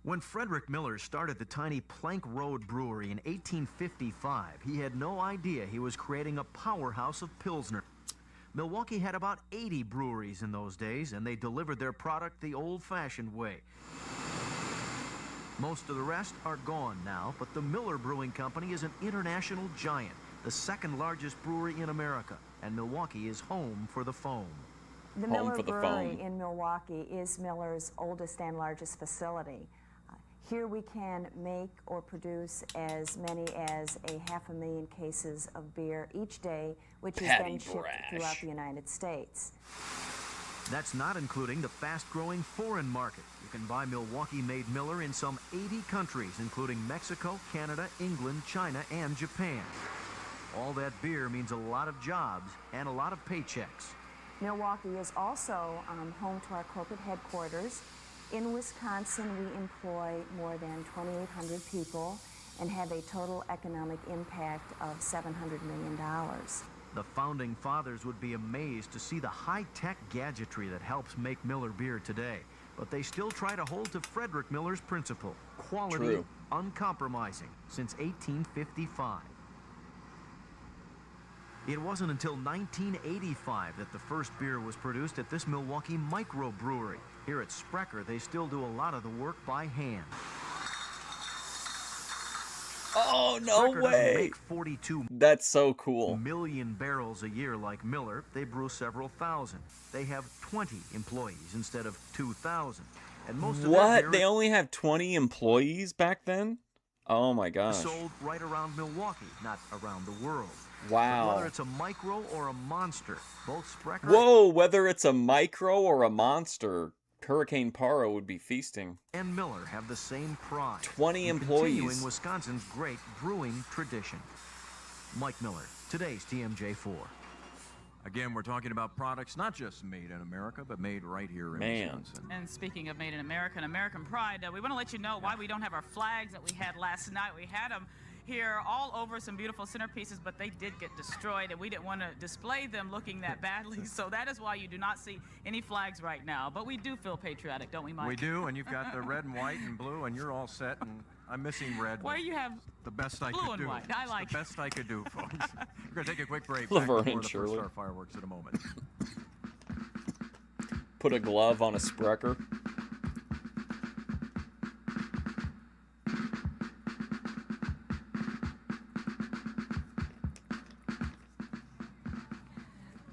When Frederick Miller started the tiny Plank Road Brewery in 1855, he had no idea he was creating a powerhouse of Pilsner. Milwaukee had about 80 breweries in those days, and they delivered their product the old-fashioned way. Most of the rest are gone now, but the Miller Brewing Company is an international giant, the second largest brewery in America, and Milwaukee is home for the foam. The Miller Brewery in Milwaukee is Miller's oldest and largest facility. Here we can make or produce as many as 500,000 cases of beer each day, which is then shipped throughout the United States. That's not including the fast-growing foreign market. You can buy Milwaukee-made Miller in some 80 countries, including Mexico, Canada, England, China, and Japan. All that beer means a lot of jobs and a lot of paychecks. Milwaukee is also home to our corporate headquarters. In Wisconsin, we employ more than 2,800 people, and have a total economic impact of $700 million. The founding fathers would be amazed to see the high-tech gadgetry that helps make Miller beer today. But they still try to hold to Frederick Miller's principle: quality, True. uncompromising, since 1855. It wasn't until 1985 that the first beer was produced at this Milwaukee microbrewery. Here at Sprecher, they still do a lot of the work by hand. Oh, no Sprecher doesn't way. make 42 That's so cool. million barrels a year like Miller. They brew several thousand. They have 20 employees instead of 2,000. And most of their What? beer They only have 20 employees back then? Oh my is gosh. sold right around Milwaukee, not around the world. Wow. But whether it's a micro or a monster, both Sprecher Whoa, whether it's a micro or a monster, Hurricane Paro would be feasting. and Miller have the same pride. 20 in employees. Continuing Wisconsin's great brewing tradition. Mike Miller, today's TMJ4. Again, we're talking about products not just made in America, but made right here in Man. Wisconsin. And speaking of Made in America and American Pride, we want to let you know why we don't have our flags that we had last night. We had them here all over, some beautiful centerpieces, but they did get destroyed, and we didn't want to display them looking that badly. So that is why you do not see any flags right now. But we do feel patriotic, don't we, Mike? We do, and you've got the red and white and blue, and you're all set, and I'm missing red. Where but you have the best I blue could and do. white. I It's like the it. best I could do, folks. We're going to take a quick break. Laverne Back before and the Shirley. First Star Fireworks in a moment. Put a glove on a Sprecher.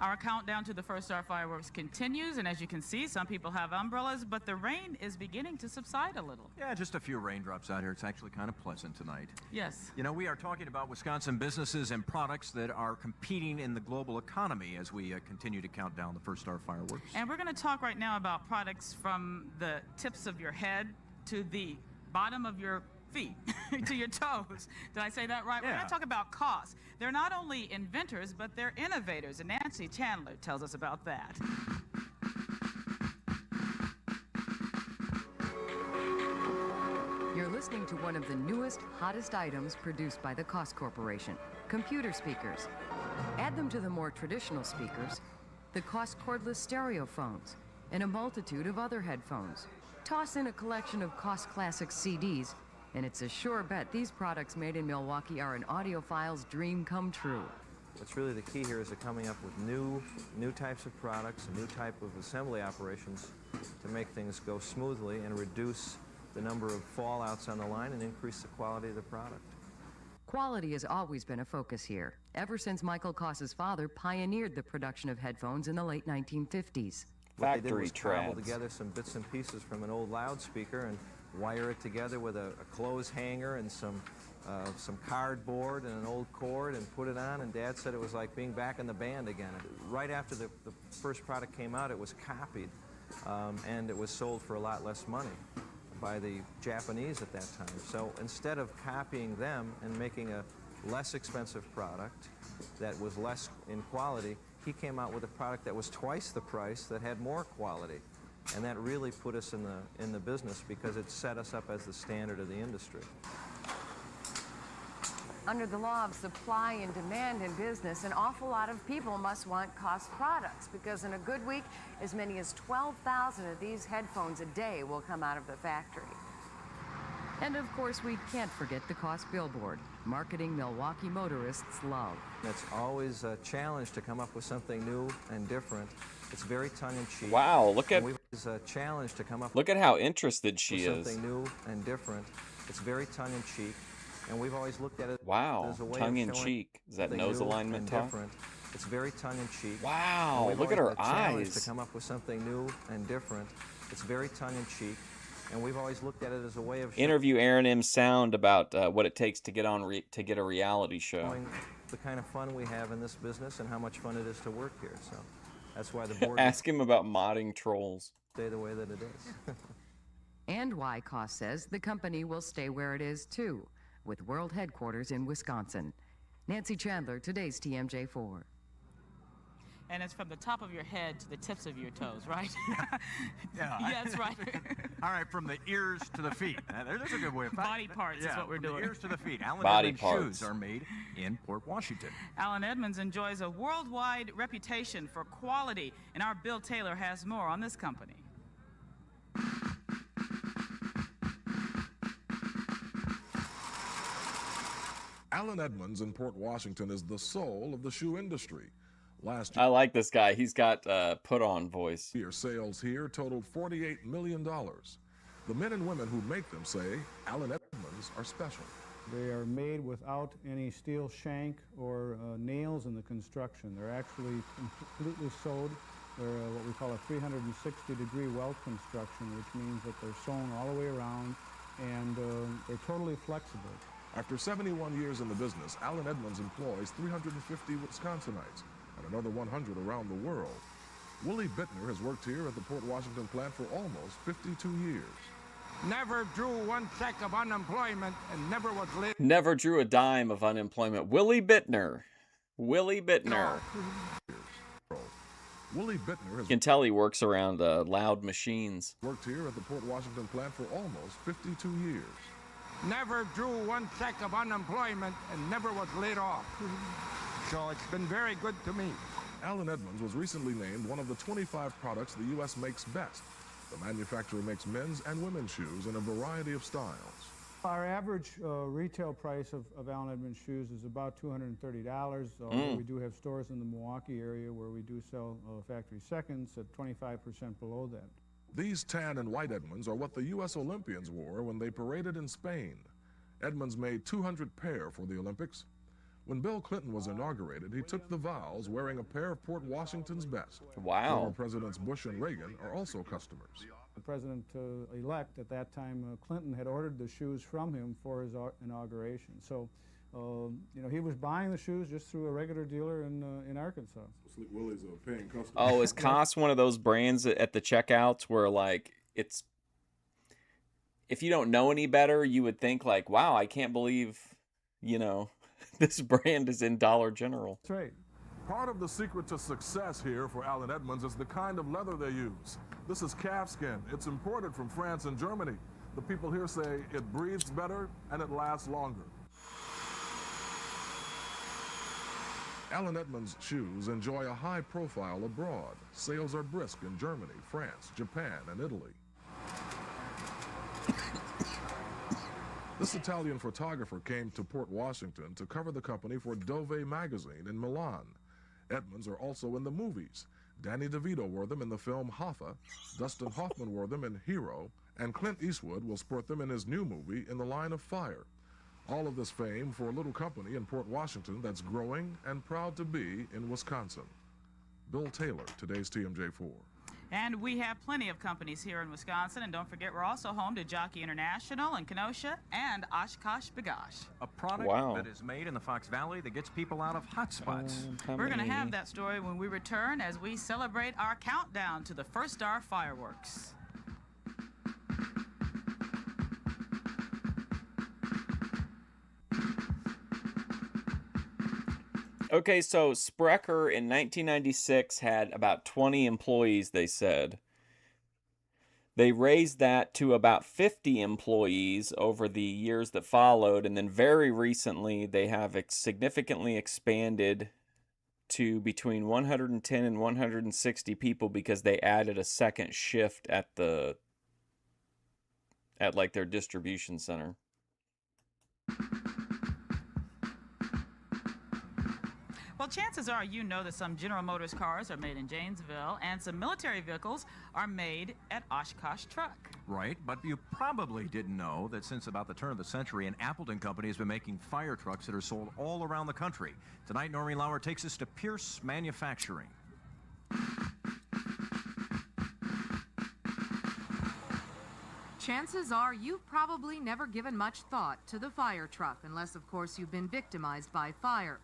Our countdown to the First Star Fireworks continues, and as you can see, some people have umbrellas, but the rain is beginning to subside a little. Yeah, just a few raindrops out here. It's actually kind of pleasant tonight. Yes. You know, we are talking about Wisconsin businesses and products that are competing in the global economy as we continue to count down the First Star Fireworks. And we're going to talk right now about products from the tips of your head to the bottom of your feet, to your toes. Did I say that right? We're going to talk about cost. They're not only inventors, but they're innovators, and Nancy Chandler tells us about that. You're listening to one of the newest, hottest items produced by the Koss Corporation, computer speakers. Add them to the more traditional speakers, the Koss cordless stereo phones, and a multitude of other headphones. Toss in a collection of Koss Classic CDs, and it's a sure bet these products made in Milwaukee are an audiophile's dream come true. What's really the key here is coming up with new types of products, a new type of assembly operations to make things go smoothly and reduce the number of fallouts on the line and increase the quality of the product. Quality has always been a focus here, ever since Michael Koss's father pioneered the production of headphones in the late 1950s. What they did was Factory cobble trads. together some bits and pieces from an old loudspeaker and wire it together with a clothes hanger and some cardboard and an old cord and put it on, and Dad said it was like being back in the band again. Right after the first product came out, it was copied, and it was sold for a lot less money by the Japanese at that time. So instead of copying them and making a less expensive product that was less in quality, he came out with a product that was twice the price that had more quality. And that really put us in the business because it set us up as the standard of the industry. Under the law of supply and demand in business, an awful lot of people must want Koss products because in a good week, as many as 12,000 of these headphones a day will come out of the factory. And of course, we can't forget the Koss billboard, marketing Milwaukee motorists love. It's always a challenge to come up with something new and different. It's very tongue-in-cheek. Wow, look at- It's a challenge to come up Look at how interested she with is. something new and different. It's very tongue-in-cheek, and we've always looked at it Wow, as a way tongue-in-cheek. of showing Is that something nose new alignment and talk? different. It's very tongue-in-cheek. Wow, And we've look at always her had a challenge eyes. to come up with something new and different. It's very tongue-in-cheek, and we've always looked at it as a way of Interview Aaron M. Sound about what it takes to get on to get a reality show. showing the kind of fun we have in this business and how much fun it is to work here. So that's why the board Ask him about modding trolls. stay the way that it is. And why Koss says the company will stay where it is, too, with world headquarters in Wisconsin. Nancy Chandler, today's TMJ4. And it's from the top of your head to the tips of your toes, right? Yeah. Yeah, that's right. All right, from the ears to the feet. There's a good way of Body parts is what we're from doing. The ears to the feet. Allen Body Edmonds parts. shoes are made in Port Washington. Allen Edmonds enjoys a worldwide reputation for quality, and our Bill Taylor has more on this company. Allen Edmonds in Port Washington is the soul of the shoe industry. Last I like this guy. He's got put on voice. year, sales here totaled $48 million. The men and women who make them say Allen Edmonds are special. They are made without any steel shank or nails in the construction. They're actually completely sewed. They're what we call a 360-degree welt construction, which means that they're sewn all the way around, and they're totally flexible. After 71 years in the business, Allen Edmonds employs 350 Wisconsinites and another 100 around the world. Willie Bittner has worked here at the Port Washington plant for almost 52 years. Never drew one check of unemployment and never was laid. Never drew a dime of unemployment. Willie Bittner. Willie Bittner. Willie Bittner You has can tell he works around loud machines. worked here at the Port Washington plant for almost 52 years. Never drew one check of unemployment and never was laid off. So it's been very good to me. Allen Edmonds was recently named one of the 25 products the U.S. makes best. The manufacturer makes men's and women's shoes in a variety of styles. Our average retail price of Allen Edmonds shoes is about $230, although we do have stores in the Milwaukee area where we do sell factory seconds at 25% below that. These tan and white Edmonds are what the U.S. Olympians wore when they paraded in Spain. Edmonds made 200 pair for the Olympics. When Bill Clinton was inaugurated, he took the vows wearing a pair of Port Washington's best. Wow. Former Presidents Bush and Reagan are also customers. The president-elect at that time, Clinton, had ordered the shoes from him for his inauguration. So, you know, he was buying the shoes just through a regular dealer in Arkansas. Sleep Willie's a paying customer. Oh, is Koss one of those brands at the checkouts where, like, it's... If you don't know any better, you would think, like, wow, I can't believe, you know, this brand is in Dollar General. That's right. Part of the secret to success here for Allen Edmonds is the kind of leather they use. This is calfskin. It's imported from France and Germany. The people here say it breathes better and it lasts longer. Allen Edmonds shoes enjoy a high profile abroad. Sales are brisk in Germany, France, Japan, and Italy. This Italian photographer came to Port Washington to cover the company for Dove magazine in Milan. Edmonds are also in the movies. Danny DeVito wore them in the film Hoffa, Dustin Hoffman wore them in Hero, and Clint Eastwood will sport them in his new movie In the Line of Fire. All of this fame for a little company in Port Washington that's growing and proud to be in Wisconsin. Bill Taylor, today's TMJ4. And we have plenty of companies here in Wisconsin. And don't forget, we're also home to Jockey International in Kenosha and Oshkosh B'gosh. A product that is made in the Fox Valley that gets people out of hot spots. We're going to have that story when we return as we celebrate our countdown to the First Star fireworks. Okay, so Sprecher in 1996 had about 20 employees, they said. They raised that to about 50 employees over the years that followed, and then very recently they have significantly expanded to between 110 and 160 people because they added a second shift at like their distribution center. Well, chances are you know that some General Motors cars are made in Janesville and some military vehicles are made at Oshkosh Truck. Right, but you probably didn't know that since about the turn of the century, an Appleton company has been making fire trucks that are sold all around the country. Tonight, Normie Lauer takes us to Pierce Manufacturing. Chances are you've probably never given much thought to the fire truck, unless, of course, you've been victimized by fire.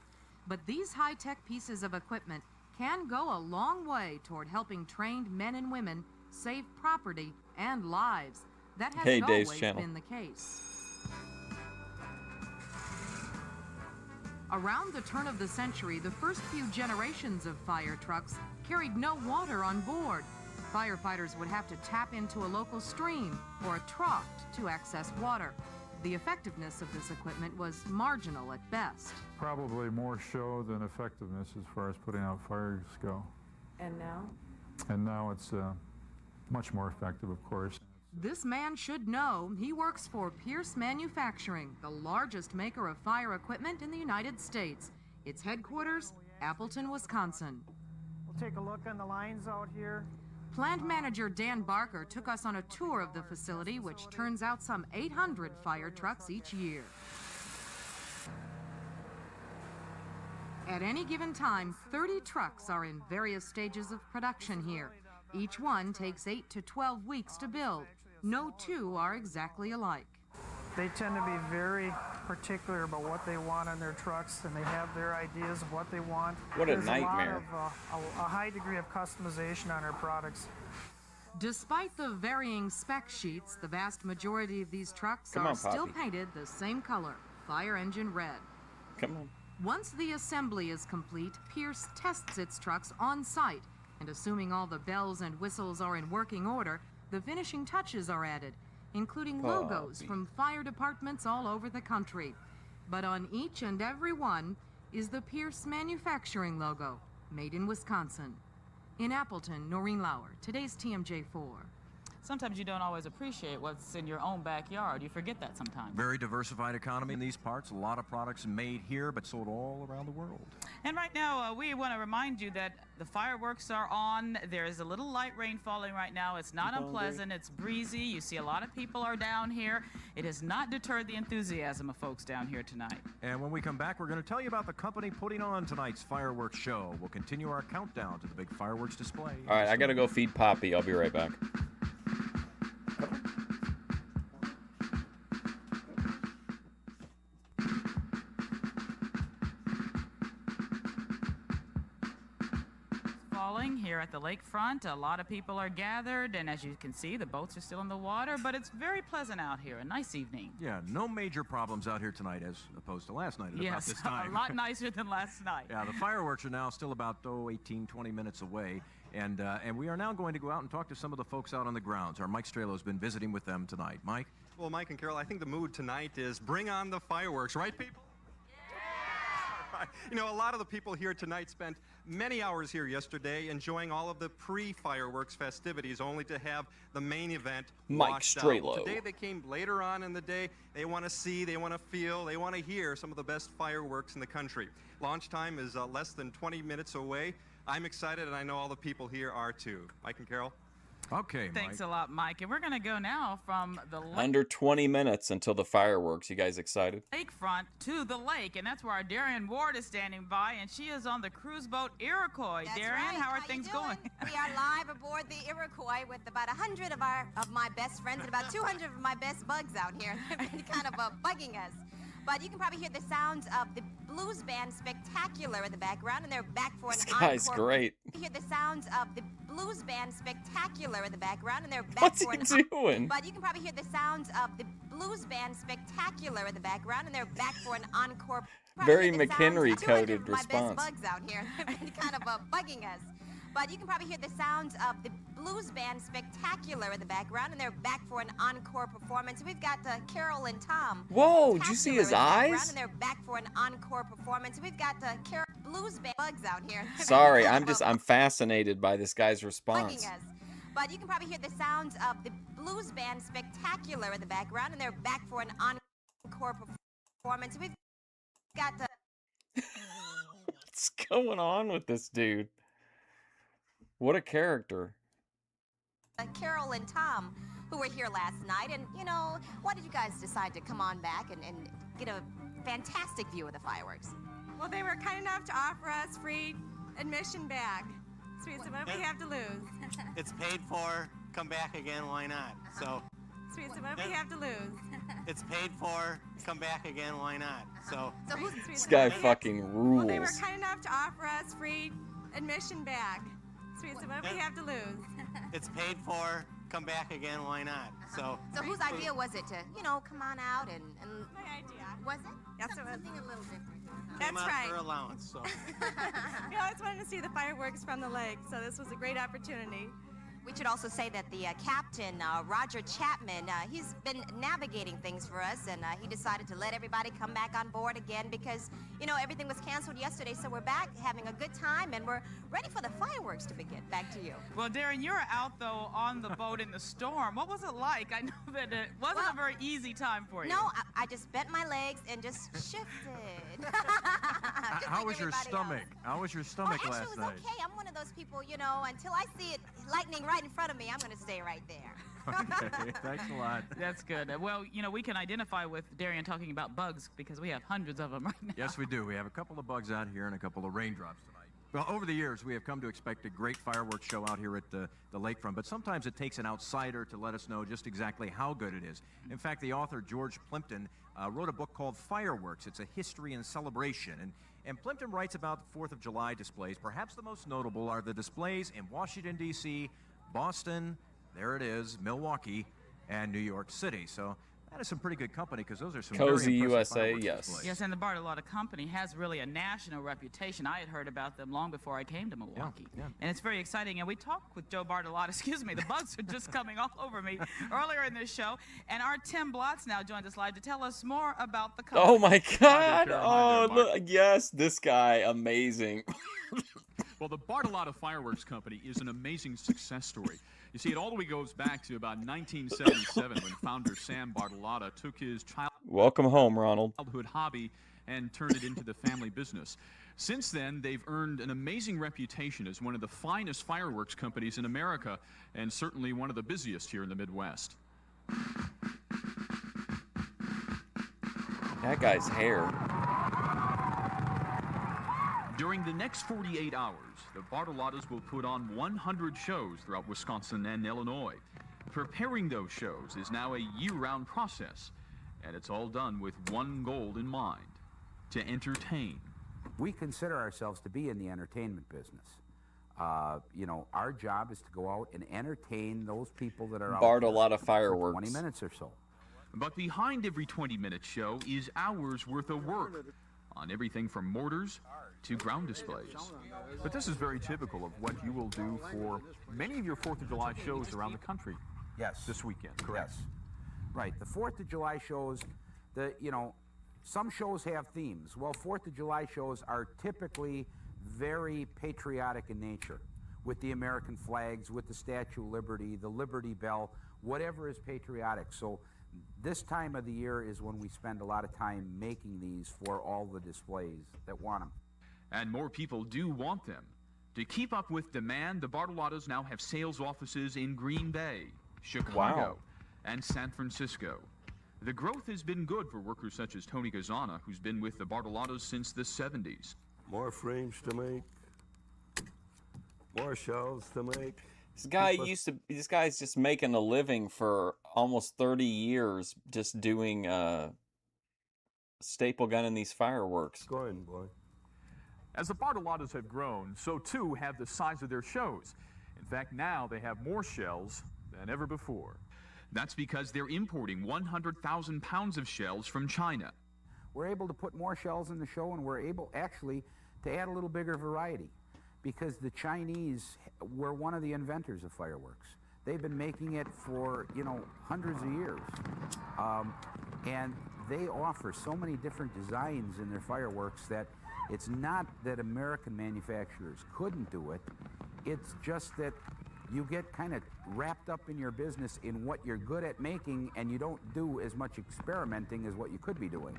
But these high-tech pieces of equipment can go a long way toward helping trained men and women save property and lives. That hasn't always been the case. Around the turn of the century, the first few generations of fire trucks carried no water on board. Firefighters would have to tap into a local stream or a trough to access water. The effectiveness of this equipment was marginal at best. Probably more show than effectiveness as far as putting out fires go. And now? And now it's much more effective, of course. This man should know. He works for Pierce Manufacturing, the largest maker of fire equipment in the United States. Its headquarters, Appleton, Wisconsin. We'll take a look on the lines out here. Plant manager Dan Barker took us on a tour of the facility, which turns out some 800 fire trucks each year. At any given time, 30 trucks are in various stages of production here. Each one takes 8 to 12 weeks to build. No two are exactly alike. They tend to be very particular about what they want on their trucks, and they have their ideas of what they want. What a nightmare. There's a lot of, a high degree of customization on our products. Despite the varying spec sheets, the vast majority of these trucks are still painted the same color, fire engine red. Come on. Once the assembly is complete, Pierce tests its trucks on site, and assuming all the bells and whistles are in working order, the finishing touches are added, including logos from fire departments all over the country. But on each and every one is the Pierce Manufacturing logo, made in Wisconsin. In Appleton, Noreen Lauer, today's TMJ4. Sometimes you don't always appreciate what's in your own backyard. You forget that sometimes. Very diversified economy in these parts. A lot of products made here, but sold all around the world. And right now, we want to remind you that the fireworks are on. There is a little light rain falling right now. It's not unpleasant. It's breezy. You see a lot of people are down here. It has not deterred the enthusiasm of folks down here tonight. And when we come back, we're going to tell you about the company putting on tonight's fireworks show. We'll continue our countdown to the big fireworks display. All right, I got to go feed Poppy. I'll be right back. Here at the lakefront, a lot of people are gathered, and as you can see, the boats are still in the water, but it's very pleasant out here. A nice evening. Yeah, no major problems out here tonight as opposed to last night at about this time. A lot nicer than last night. Yeah, the fireworks are now still about 18, 20 minutes away, and we are now going to go out and talk to some of the folks out on the grounds. Our Mike Strelo has been visiting with them tonight. Mike? Well, Mike and Carol, I think the mood tonight is bring on the fireworks, right, people? You know, a lot of the people here tonight spent many hours here yesterday enjoying all of the pre-fireworks festivities, only to have the main event Mike Strelo. Today they came later on in the day. They want to see, they want to feel, they want to hear some of the best fireworks in the country. Launch time is less than 20 minutes away. I'm excited, and I know all the people here are too. Mike and Carol? Okay, Mike. Thanks a lot, Mike. And we're going to go now from the Under 20 minutes until the fireworks. You guys excited? lakefront to the lake, and that's where our Darian Ward is standing by, and she is on the cruise boat Iroquois. That's Darian, right. how are things going? We are live aboard the Iroquois with about 100 of my best friends and about 200 of my best bugs out here. They've been kind of bugging us. But you can probably hear the sounds of the blues band Spectacular in the background, and they're back for an encore. This guy's great. You hear the sounds of the blues band Spectacular in the background, and they're back What's for he an doing? But you can probably hear the sounds of the blues band Spectacular in the background, and they're back for an encore. Very McHenry-coded response. My best response. bugs out here. They've been kind of bugging us. But you can probably hear the sounds of the blues band Spectacular in the background, and they're back for an encore performance. We've got Carol and Tom. Whoa, did you see his eyes? And they're back for an encore performance. We've got Carol blues band bugs out here. Sorry, I'm fascinated by this guy's response. Bugging us. But you can probably hear the sounds of the blues band Spectacular in the background, and they're back for an encore performance. We've got What's going on with this dude? What a character. Carol and Tom, who were here last night. And, you know, why did you guys decide to come on back and get a fantastic view of the fireworks? Well, they were kind enough to offer us free admission back. Sweet, so what do we have to lose? It's paid for. Come back again, why not? So. Sweet, so what do we have to lose? It's paid for. Come back again, why not? So. This guy fucking rules. Well, they were kind enough to offer us free admission back. Sweet, so what do we have to lose? It's paid for. Come back again, why not? So whose idea was it to, you know, come on out and My idea. Was it? That's something a little different. That's Came out right. for allowance, so. We always wanted to see the fireworks from the lake, so this was a great opportunity. We should also say that the captain, Roger Chapman, he's been navigating things for us, and he decided to let everybody come back on board again because, you know, everything was canceled yesterday, so we're back having a good time, and we're ready for the fireworks to begin. Back to you. Well, Darren, you were out, though, on the boat in the storm. What was it like? I know that it wasn't a very easy time for you. No, I just bent my legs and just shifted. How was your stomach? How was your stomach last Actually, it night? was okay. I'm one of those people, you know, until I see it lightning right in front of me, I'm going to stay right there. Okay, thanks a lot. That's good. Well, you know, we can identify with Darian talking about bugs because we have hundreds of them right now. Yes, we do. We have a couple of bugs out here and a couple of raindrops tonight. Well, over the years, we have come to expect a great fireworks show out here at the lakefront, but sometimes it takes an outsider to let us know just exactly how good it is. In fact, the author, George Plimpton, wrote a book called Fireworks. It's a history and celebration. And Plimpton writes about the 4th of July displays. Perhaps the most notable are the displays in Washington, D.C., Boston, there it is, Milwaukee, and New York City. So that is some pretty good company because those are some Cozy very impressive USA, fireworks yes. displays. Yes, and the Bartolotta Company has really a national reputation. I had heard about them long before I came to Milwaukee. Yeah. And it's very exciting. And we talked with Joe Bartolotta, excuse me, the bugs are just coming all over me earlier in this show. And our Tim Blotz now joined us live to tell us more about the company. Oh my God! Hi Oh, there, Mark. look, yes, this guy, amazing. Well, the Bartolotta Fireworks Company is an amazing success story. You see, it all the way goes back to about 1977 when founder Sam Bartolotta took his Welcome home, Ronald. childhood hobby and turned it into the family business. Since then, they've earned an amazing reputation as one of the finest fireworks companies in America and certainly one of the busiest here in the Midwest. That guy's hair. During the next 48 hours, the Bartolottas will put on 100 shows throughout Wisconsin and Illinois. Preparing those shows is now a year-round process, and it's all done with one goal in mind: to entertain. We consider ourselves to be in the entertainment business. You know, our job is to go out and entertain those people that are out Bartolotta there for fireworks. 20 minutes or so. But behind every 20-minute show is hours worth of work on everything from mortars to ground displays. But this is very typical of what you will do for many of your 4th of July shows around the country. Yes. This weekend, correct? Yes. Right. The 4th of July shows, you know, some shows have themes. Well, 4th of July shows are typically very patriotic in nature, with the American flags, with the Statue of Liberty, the Liberty Bell, whatever is patriotic. So this time of the year is when we spend a lot of time making these for all the displays that want them. And more people do want them. To keep up with demand, the Bartolottas now have sales offices in Green Bay, Chicago, Wow. and San Francisco. The growth has been good for workers such as Tony Gazzana, who's been with the Bartolottas since the 70s. More frames to make, more shelves to make. This guy's just making a living for almost 30 years just doing staple gunning these fireworks. Go ahead, boy. As the Bartolottas have grown, so too have the size of their shows. In fact, now they have more shells than ever before. That's because they're importing 100,000 pounds of shells from China. We're able to put more shells in the show, and we're able actually to add a little bigger variety, because the Chinese were one of the inventors of fireworks. They've been making it for, you know, hundreds of years. And they offer so many different designs in their fireworks that it's not that American manufacturers couldn't do it. It's just that you get kind of wrapped up in your business in what you're good at making, and you don't do as much experimenting as what you could be doing.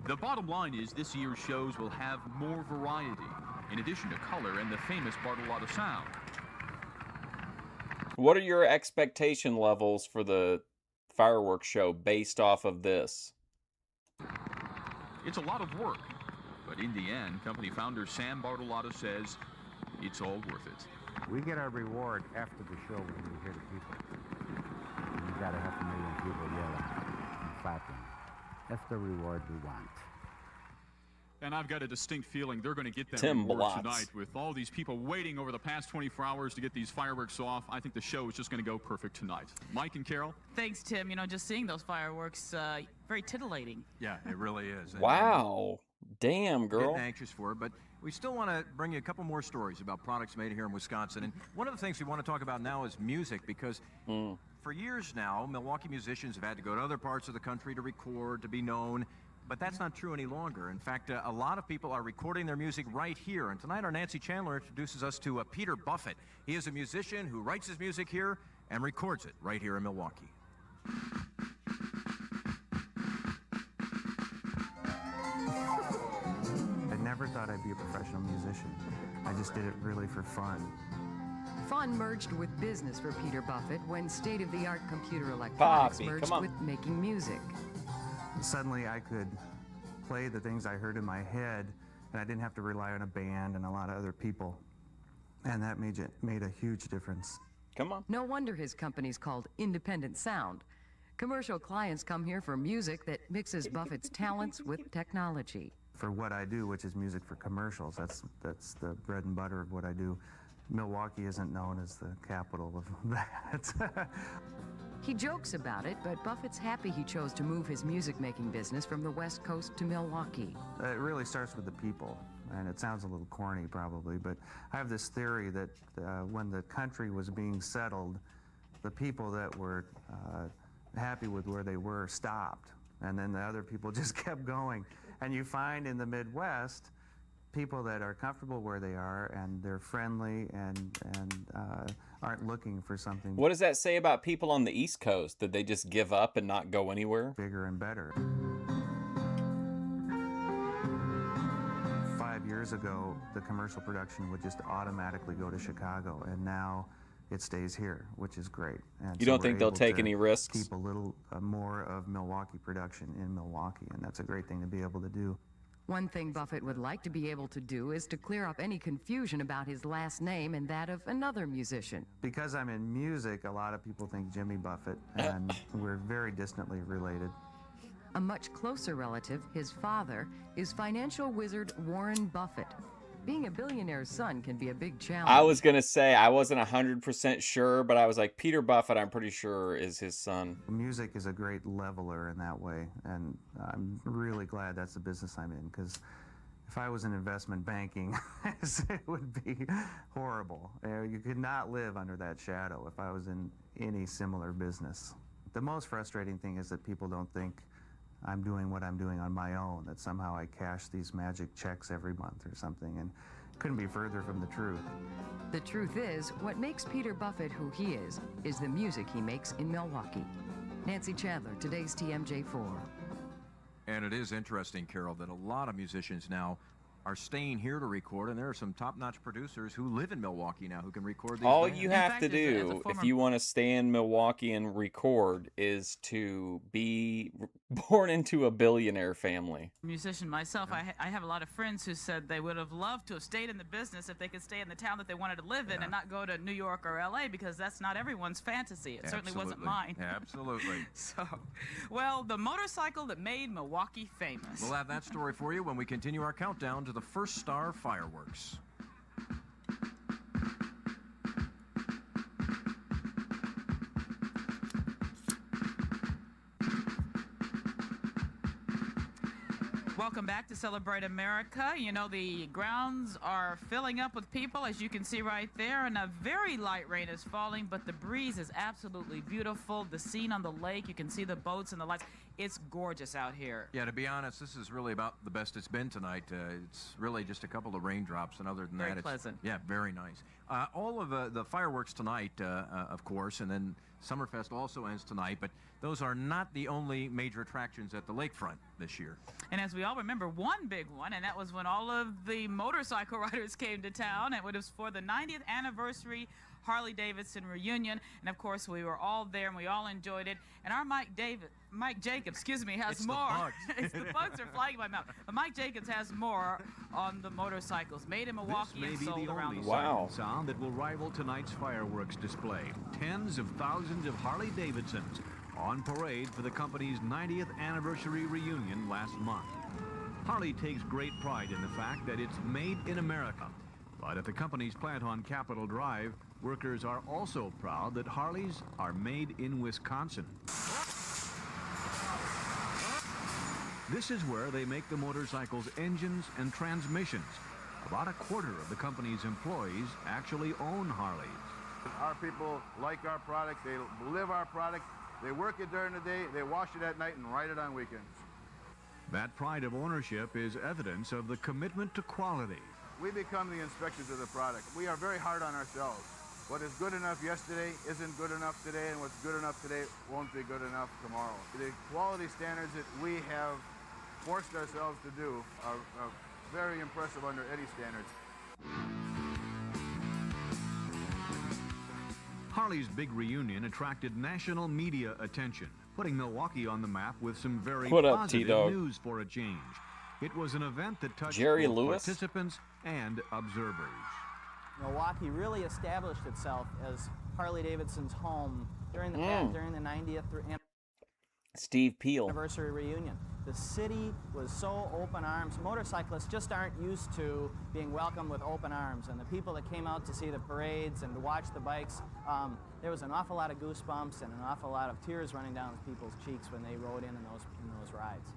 The bottom line is this year's shows will have more variety, in addition to color and the famous Bartolotta sound. What are your expectation levels for the fireworks show based off of this? It's a lot of work, but in the end, company founder Sam Bartolotta says it's all worth it. We get our reward after the show when we hear the people. We got 500,000 people yelling and clapping. That's the reward we want. And I've got a distinct feeling they're going to get that Tim reward Blotz. tonight. With all these people waiting over the past 24 hours to get these fireworks off, I think the show is just going to go perfect tonight. Mike and Carol? Thanks, Tim. You know, just seeing those fireworks, very titillating. Yeah, it really is. Wow. Damn, girl. Getting anxious for it, but we still want to bring you a couple more stories about products made here in Wisconsin. And one of the things we want to talk about now is music, because for years now, Milwaukee musicians have had to go to other parts of the country to record, to be known. But that's not true any longer. In fact, a lot of people are recording their music right here. And tonight, our Nancy Chandler introduces us to Peter Buffett. He is a musician who writes his music here and records it right here in Milwaukee. I never thought I'd be a professional musician. I just did it really for fun. Fun merged with business for Peter Buffett when state-of-the-art computer electronics Poppy, merged come on. with making music. Suddenly I could play the things I heard in my head, and I didn't have to rely on a band and a lot of other people. And that made a huge difference. Come on. No wonder his company's called Independent Sound. Commercial clients come here for music that mixes Buffett's talents with technology. For what I do, which is music for commercials, that's the bread and butter of what I do. Milwaukee isn't known as the capital of that. He jokes about it, but Buffett's happy he chose to move his music-making business from the West Coast to Milwaukee. It really starts with the people, and it sounds a little corny probably, but I have this theory that when the country was being settled, the people that were happy with where they were stopped, and then the other people just kept going. And you find in the Midwest, people that are comfortable where they are, and they're friendly and aren't looking for something. What does that say about people on the East Coast? Did they just give up and not go anywhere? Bigger and better. 5 years ago, the commercial production would just automatically go to Chicago, and now it stays here, which is great. And You so don't we're think they'll able take to any risks? Keep a little more of Milwaukee production in Milwaukee, and that's a great thing to be able to do. One thing Buffett would like to be able to do is to clear up any confusion about his last name and that of another musician. Because I'm in music, a lot of people think Jimmy Buffett, and we're very distantly related. A much closer relative, his father, is financial wizard Warren Buffett. Being a billionaire's son can be a big challenge. I was going to say, I wasn't 100% sure, but I was like, Peter Buffett, I'm pretty sure is his son. Music is a great leveler in that way, and I'm really glad that's the business I'm in, because if I was in investment banking, it would be horrible. You could not live under that shadow if I was in any similar business. The most frustrating thing is that people don't think I'm doing what I'm doing on my own, that somehow I cash these magic checks every month or something, and couldn't be further from the truth. The truth is, what makes Peter Buffett who he is the music he makes in Milwaukee. Nancy Chandler, today's TMJ4. And it is interesting, Carol, that a lot of musicians now are staying here to record, and there are some top-notch producers who live in Milwaukee now who can record these All bands. you have to do if you want to stay in Milwaukee and record is to be born into a billionaire family. Musician myself, I have a lot of friends who said they would have loved to have stayed in the business if they could stay in the town that they wanted to live in and not go to New York or LA, because that's not everyone's fantasy. It certainly wasn't mine. Absolutely. So, well, the motorcycle that made Milwaukee famous. We'll have that story for you when we continue our countdown to the first star fireworks. Welcome back to Celebrate America. You know, the grounds are filling up with people, as you can see right there, and a very light rain is falling, but the breeze is absolutely beautiful. The scene on the lake, you can see the boats and the lights. It's gorgeous out here. Yeah, to be honest, this is really about the best it's been tonight. It's really just a couple of raindrops, and other than Very that, pleasant. Yeah, very nice. All of the fireworks tonight, of course, and then Summerfest also ends tonight, but those are not the only major attractions at the lakefront this year. And as we all remember, one big one, and that was when all of the motorcycle riders came to town. It was for the 90th anniversary Harley-Davidson reunion, and of course we were all there and we all enjoyed it. And our Mike Jacobs, excuse me, has more. It's the bugs are flying in my mouth. But Mike Jacobs has more on the motorcycles made in Milwaukee and sold around the world. Sound that will rival tonight's fireworks display. Tens of thousands of Harley-Davidsons on parade for the company's 90th anniversary reunion last month. Harley takes great pride in the fact that it's made in America. But at the company's plant on Capitol Drive, workers are also proud that Harleys are made in Wisconsin. This is where they make the motorcycle's engines and transmissions. About a quarter of the company's employees actually own Harleys. Our people like our product, they live our product, they work it during the day, they wash it at night and ride it on weekends. That pride of ownership is evidence of the commitment to quality. We become the inspectors of the product. We are very hard on ourselves. What is good enough yesterday isn't good enough today, and what's good enough today won't be good enough tomorrow. The quality standards that we have forced ourselves to do are very impressive under any standards. Harley's big reunion attracted national media attention, putting Milwaukee on the map with some very positive news for a change. It was an event that touched both participants and observers. Milwaukee really established itself as Harley-Davidson's home during the 90th Steve Peel anniversary reunion. The city was so open arms. Motorcyclists just aren't used to being welcomed with open arms, and the people that came out to see the parades and to watch the bikes, there was an awful lot of goosebumps and an awful lot of tears running down people's cheeks when they rode in those rides.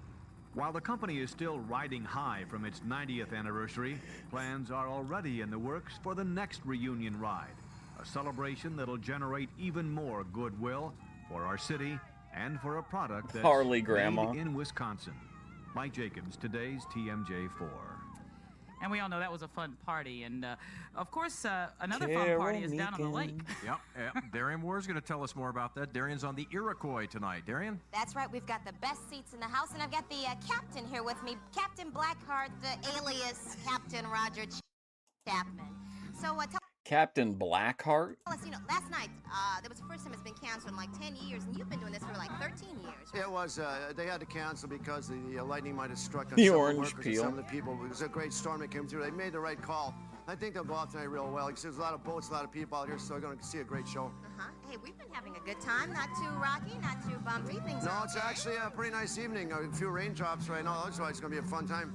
While the company is still riding high from its 90th anniversary, plans are already in the works for the next reunion ride, a celebration that'll generate even more goodwill for our city and for a product that's Harley Grandma made in Wisconsin. Mike Jacobs, today's TMJ4. And we all know that was a fun party. And, of course, another fun party is down on the lake. Yep. Darian Moore's going to tell us more about that. Darian's on the Iroquois tonight. Darian? That's right. We've got the best seats in the house, and I've got the captain here with me, Captain Blackheart, alias Captain Roger Chapman. So Captain Blackheart? tell us, last night, that was the first time it's been canceled in like 10 years, and you've been doing this for like 13 years, right? It was. They had to cancel because the lightning might have struck on The some orange of the workers and peel. some of the people. It was a great storm that came through. They made the right call. I think they'll go off tonight real well. There's a lot of boats, a lot of people out here, so we're going to see a great show. Hey, we've been having a good time. Not too rocky, not too bumpy. Things No, are it's okay. actually a pretty nice evening. A few raindrops right now. That's why it's going to be a fun time.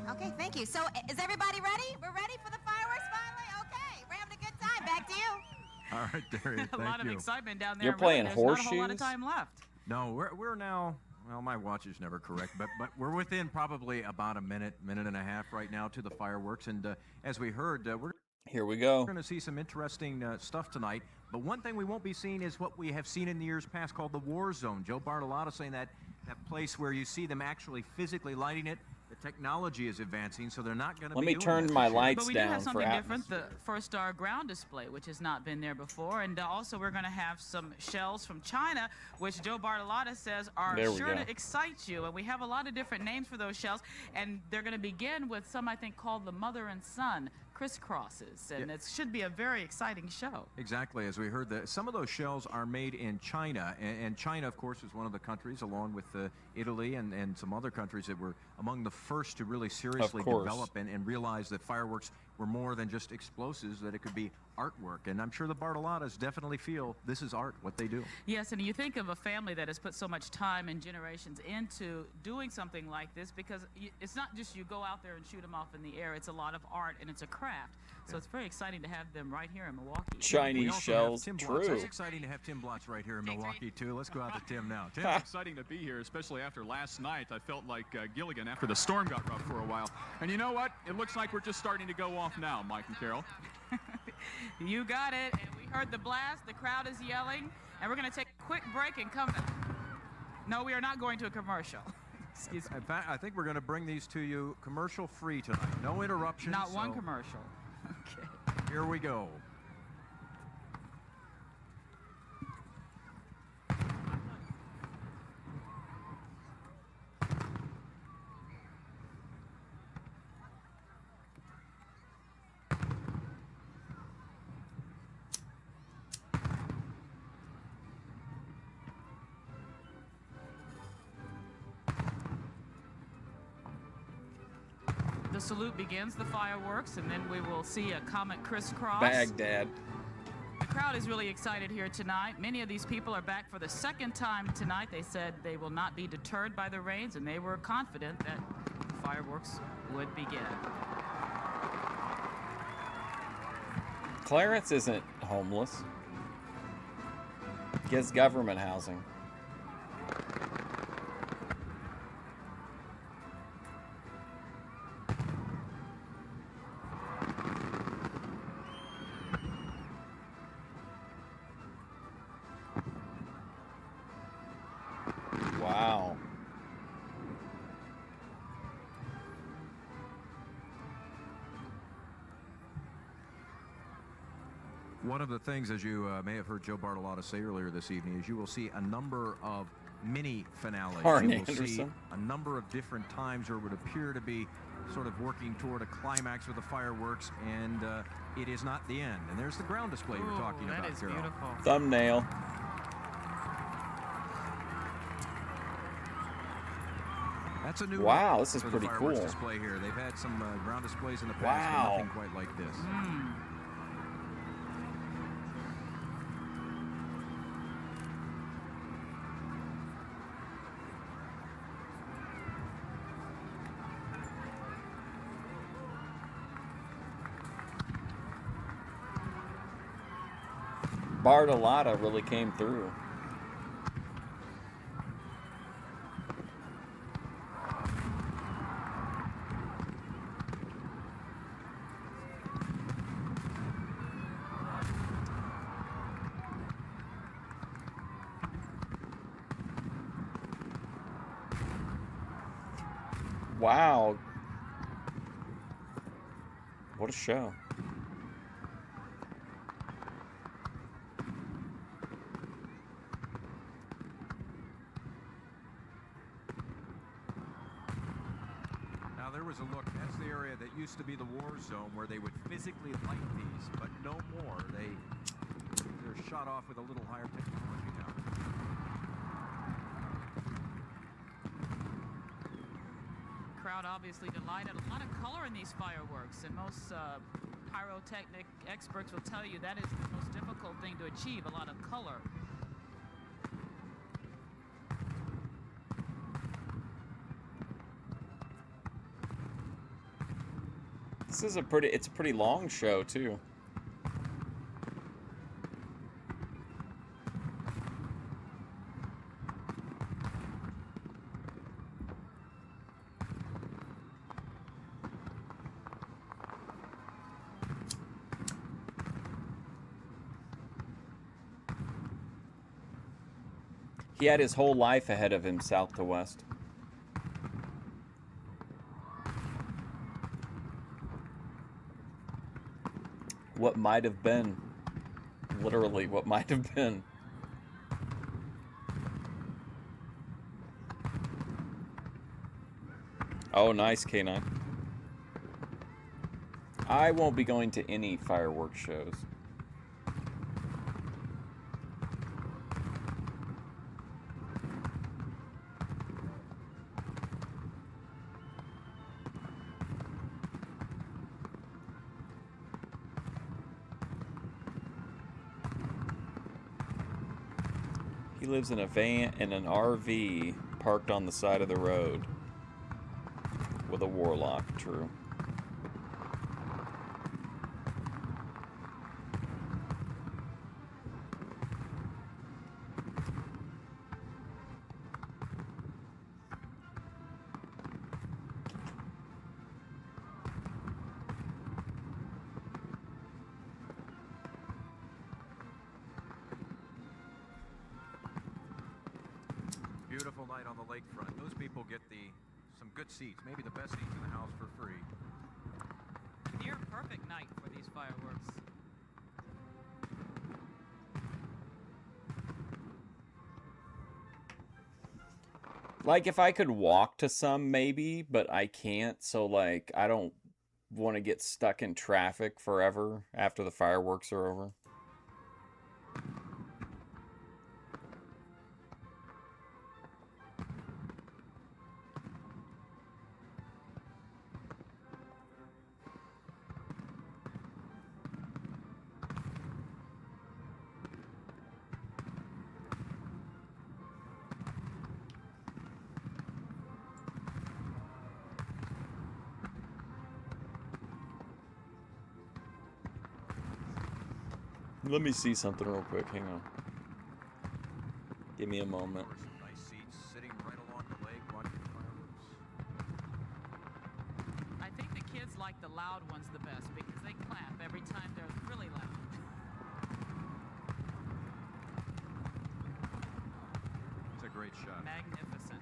Okay, thank you. So, is everybody ready? We're ready for the fireworks finally? Okay, we're having a good time. Back to you. All right, Darian, A thank lot of you. excitement down there. You're playing There's not a whole lot of horseshoes? time left. No, we're now, well, my watch is never correct, but we're within probably about a minute and a half right now to the fireworks. And as we heard, Here we go. we're going to see some interesting stuff tonight. But one thing we won't be seeing is what we have seen in the years past called the war zone. Joe Bartolotta saying that place where you see them actually physically lighting it. The technology is advancing, so they're not going to Let be me doing turn that my this year. lights But we do down have for something different, atmosphere. the First Star ground display, which has not been there before. And also we're going to have some shells from China, which Joe Bartolotta says are There we sure go. to excite you. And we have a lot of different names for those shells. And they're going to begin with some, I think, called the Mother and Son crisscrosses. And it should be a very exciting show. Exactly, as we heard, that some of those shells are made in China, and China, of course, is one of the countries, along with Italy and some other countries that were among the first to really seriously course. develop and realize that fireworks were more than just explosives, that it could be artwork. And I'm sure the Bartolottas definitely feel this is art, what they do. Yes, and you think of a family that has put so much time and generations into doing something like this, because it's not just you go out there and shoot them off in the air. It's a lot of art and it's a craft. So it's very exciting to have them right here in Milwaukee. We Chinese also have shells, Tim Blotz. true. It's exciting to have Tim Blotz right here in Milwaukee, too. Let's go out to Tim now. Tim? It's exciting to be here, especially after last night. I felt like Gilligan after the storm got rough for a while. And you know what? It looks like we're just starting to go off now, Mike and Carol. You got it. And we heard the blast. The crowd is yelling. And we're going to take a quick break and come back. No, we are not going to a commercial. Excuse me. In fact, I think we're going to bring these to you commercial-free tonight. No interruptions. Not one so commercial. Okay. Here we go. The salute begins, the fireworks, and then we will see a comet crisscross. Baghdad. The crowd is really excited here tonight. Many of these people are back for the second time tonight. They said they will not be deterred by the rains, and they were confident that fireworks would begin. Clarence isn't homeless. Gets government housing. Wow. One of the things, as you may have heard Joe Bartolotta say earlier this evening, is you will see a number of mini finales. Arn You will see Anderson. a number of different times where it would appear to be sort of working toward a climax with the fireworks, and it is not the end. And there's the ground display you're talking that about, is Carol. beautiful. Thumbnail. That's a new Wow, look this is for the pretty fireworks cool. display here. They've had some ground displays in the past, Wow. but nothing quite like this. Bartolotta really came through. Wow. What a show. Now there was a look, that's the area that used to be the war zone where they would physically light these, but no more. They're shot off with a little higher technology now. Crowd obviously delighted. A lot of color in these fireworks, and most pyrotechnic experts will tell you that is the most difficult thing to achieve, a lot of color. This is it's a pretty long show too. He had his whole life ahead of him, south to west. What might have been. Literally, what might have been. Oh, nice, K9. I won't be going to any fireworks shows. He lives in a van, in an RV, parked on the side of the road. With a warlock, true. Beautiful night on the lakefront. Those people get some good seats, maybe the best seats in the house for free. Near perfect night for these fireworks. Like, if I could walk to some, maybe, but I can't, so, like, I don't want to get stuck in traffic forever after the fireworks are over. Let me see something real quick. Hang on. Give me a moment. Nice seats, sitting right along the lake, watching fireworks. I think the kids like the loud ones the best because they clap every time they're really loud. It's a great shot. Magnificent.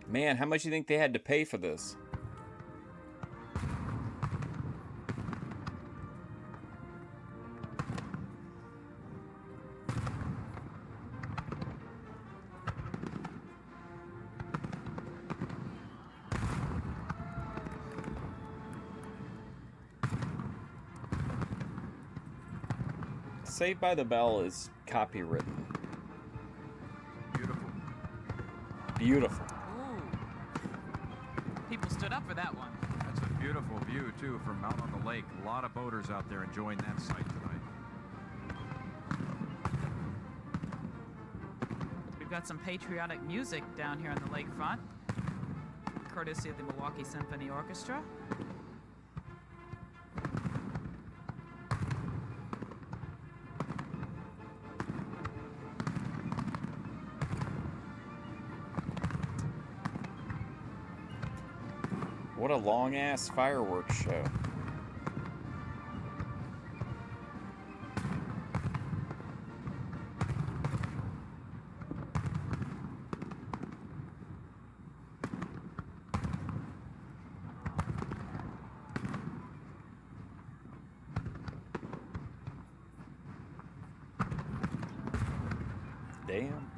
Man, how much do you think they had to pay for this? Saved by the Bell is copywritten. Beautiful. Beautiful. Ooh. People stood up for that one. That's a beautiful view, too, from out on the lake. A lot of boaters out there enjoying that sight tonight. We've got some patriotic music down here on the lakefront, courtesy of the Milwaukee Symphony Orchestra. What a long-ass fireworks show. Damn.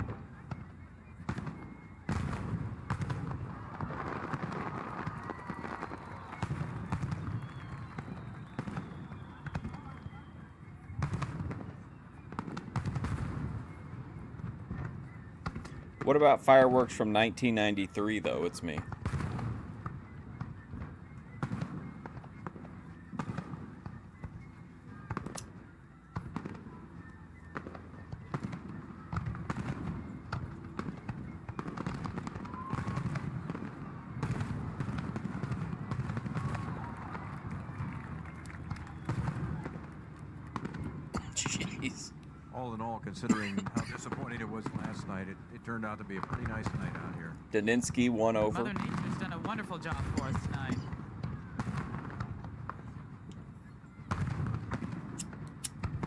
What about fireworks from 1993, though? It's me. Jeez. All in all, considering how disappointing it was last night, it turned out to be a pretty nice night out here. Daninsky won over. Mother Nature's done a wonderful job for us tonight. I'm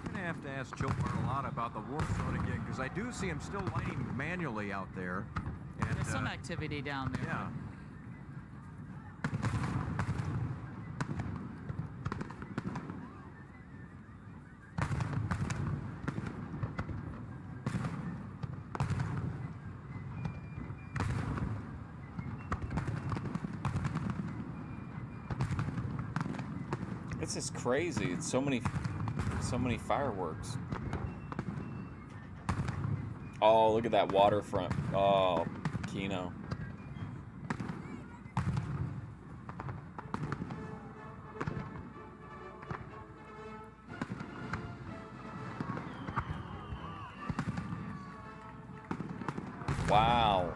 going to have to ask Chilpar a lot about the warp zone again, because I do see him still lighting manually out there. And, There's some activity down there. Yeah. This is crazy. It's so many fireworks. Oh, look at that waterfront. Oh, Keno. Wow.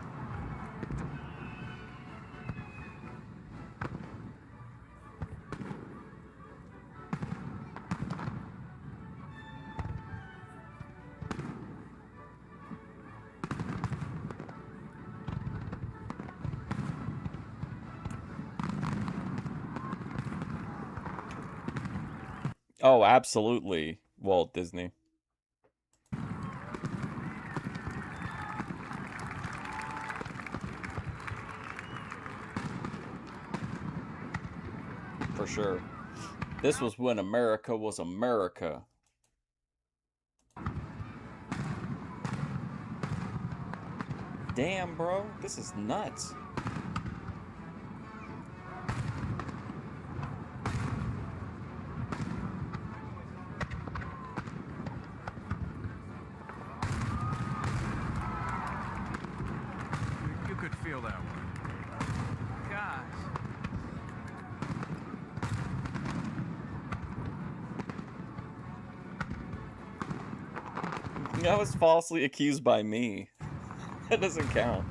Oh, absolutely, Walt Disney. For sure. This was when America was America. Damn, bro. This is nuts. You I was falsely accused by me. That doesn't count.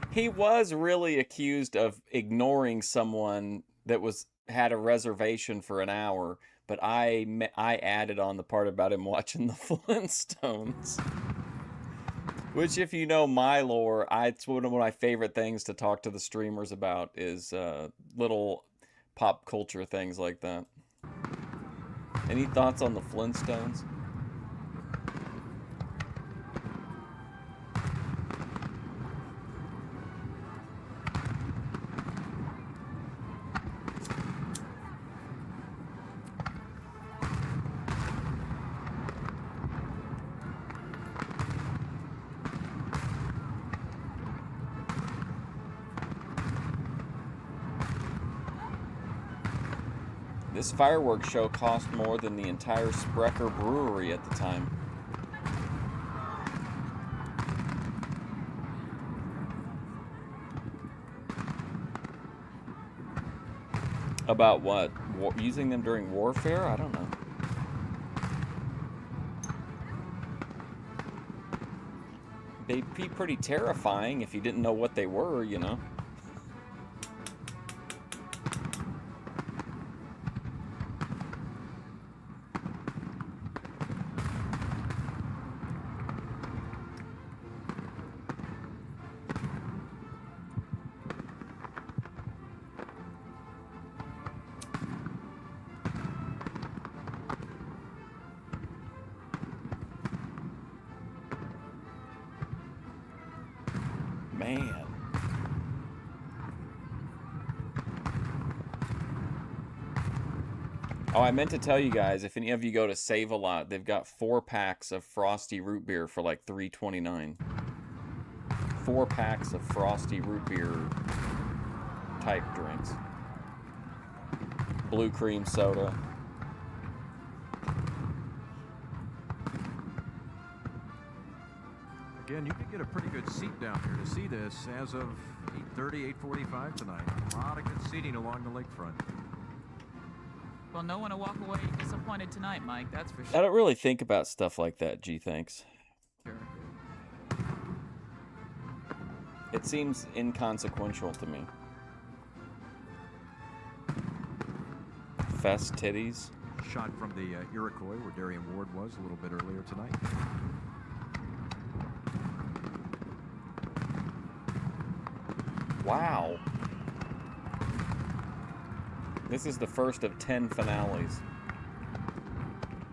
He was really accused of ignoring someone that had a reservation for an hour, but I added on the part about him watching the Flintstones. Which, if you know my lore, it's one of my favorite things to talk to the streamers about is little pop culture things like that. Any thoughts on the Flintstones? This fireworks show cost more than the entire Sprecher brewery at the time. About what? Using them during warfare? I don't know. They'd be pretty terrifying if you didn't know what they were, you know? Man. Oh, I meant to tell you guys, if any of you go to Save-A-Lot, they've got 4 packs of Frosty root beer for like $3.29. 4 packs of Frosty root beer type drinks. Blue cream soda. Again, you could get a pretty good seat down here to see this as of 8:30, 8:45 tonight. A lot of good seating along the lakefront. Well, no one will walk away disappointed tonight, Mike. That's for I sure. don't really think about stuff like that, gee, thanks. Sure. It seems inconsequential to me. Fest titties. Shot from the Iroquois, where Darian Ward was a little bit earlier tonight. Wow. This is the first of 10 finales.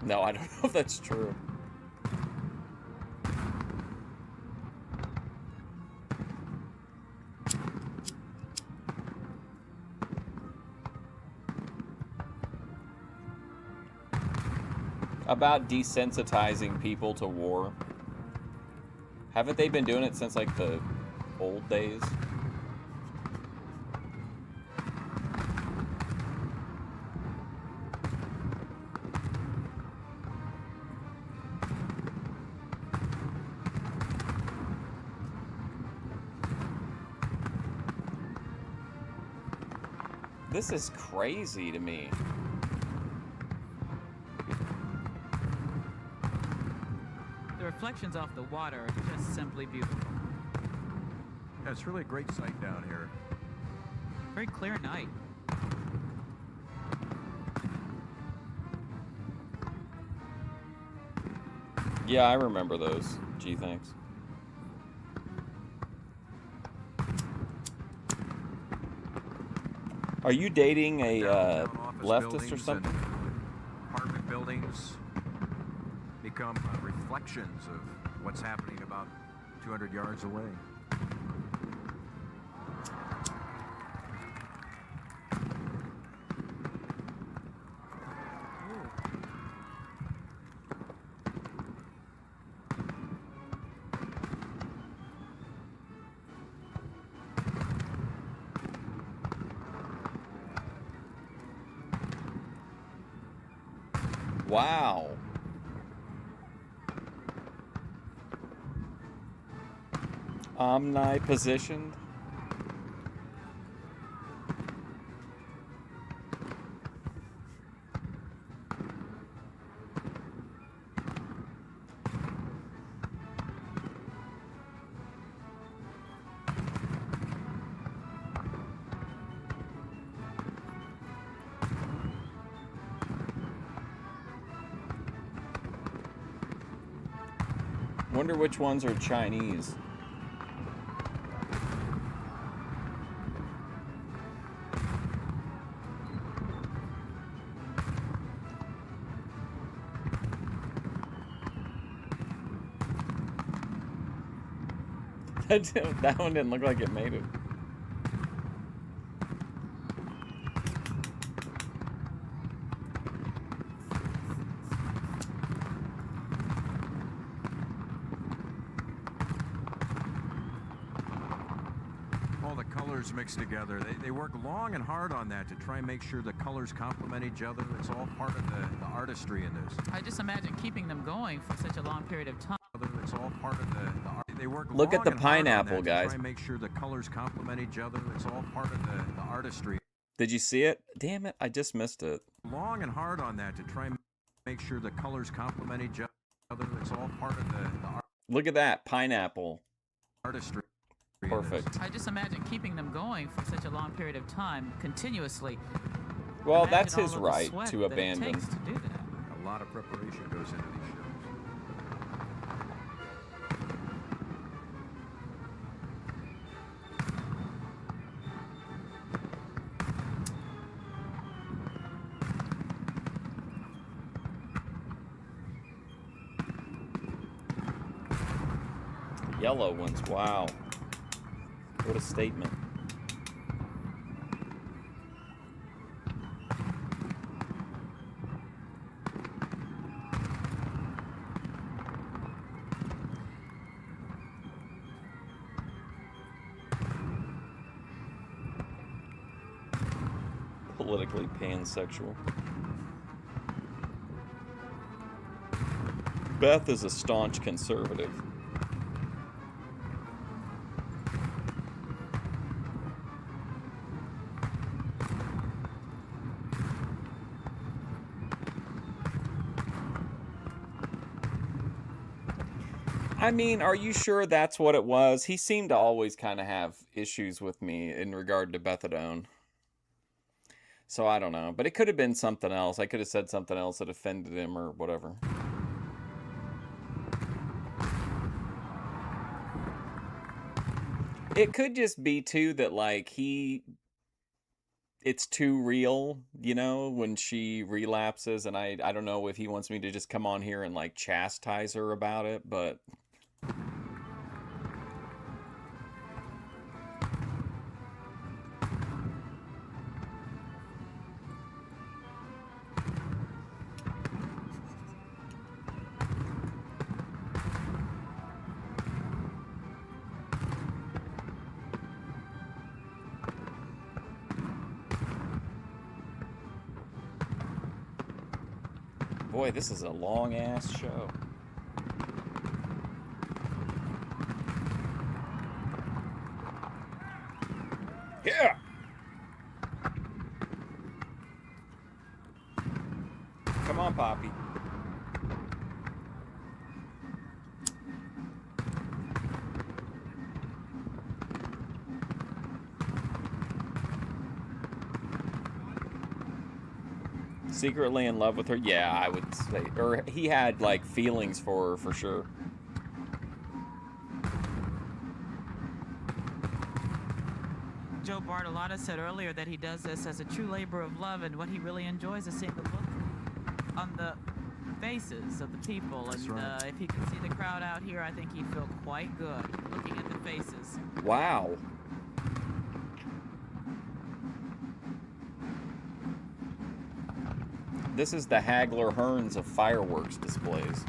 No, I don't know if that's true. About desensitizing people to war. Haven't they been doing it since like the old days? This is crazy to me. The reflections off the water are just simply beautiful. Yeah, it's really a great sight down here. Very clear night. Yeah, I remember those. Gee, thanks. Are you dating a leftist or something? Apartment buildings become reflections of what's happening about 200 yards away. Wow. Omni-positioned. Wonder which ones are Chinese. That one didn't look like it made it. All the colors mixed together. They work long and hard on that to try and make sure the colors complement each other. It's all part of the artistry in this. I just imagine keeping them going for such a long period of time. It's all part of they work Look at long the and hard on pineapple, that to guys. try and make sure the colors complement each other. It's all part of the artistry. Did you see it? Damn it, I just missed it. Long and hard on that to try and make sure the colors complement each other. It's all part of the Look at that, pineapple. artistry. Perfect. I just imagine keeping them going for such a long period of time, continuously. Well, Imagine that's all his of the right sweat to that it abandon. takes to do that. A lot of preparation goes into these shows. Yellow ones, wow. What a statement. Politically pansexual. Beth is a staunch conservative. I mean, are you sure that's what it was? He seemed to always kind of have issues with me in regard to Bethadone. So I don't know. But it could have been something else. I could have said something else that offended him or whatever. It could just be, too, that, like, it's too real, you know, when she relapses. And I don't know if he wants me to just come on here and, like, chastise her about it, but... Boy, this is a long-ass show. Yeah! Come on, Poppy. Secretly in love with her? Yeah, I would say. Or he had, like, feelings for her, for sure. Joe Bartolotta said earlier that he does this as a true labor of love, and what he really enjoys is seeing the look on the faces of the people. That's And right. if he could see the crowd out here, I think he'd feel quite good looking at the faces. Wow. This is the Hagler Hearns of fireworks displays.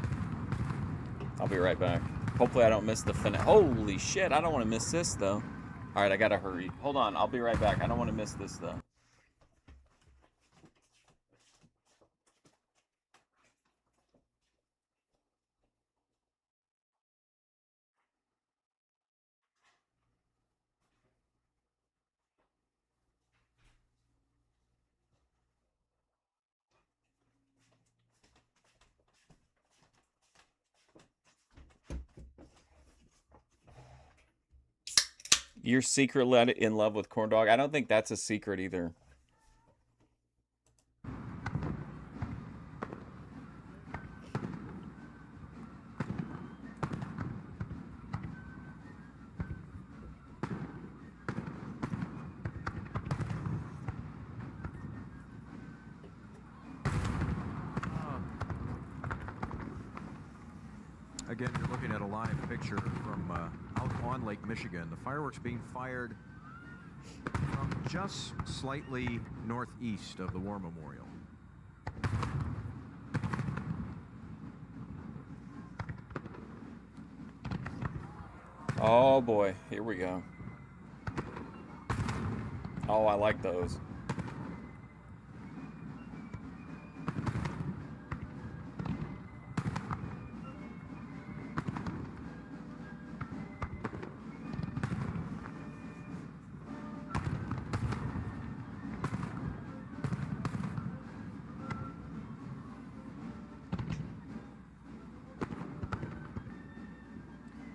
I'll be right back. Hopefully I don't miss the finale. Holy shit, I don't want to miss this though. All right, I gotta hurry. Hold on, I'll be right back. I don't want to miss this though. You're secretly in love with corn dog? I don't think that's a secret either. Again, you're looking at a live picture from out on Lake Michigan. The fireworks being fired from just slightly northeast of the War Memorial. Oh boy, here we go. Oh, I like those.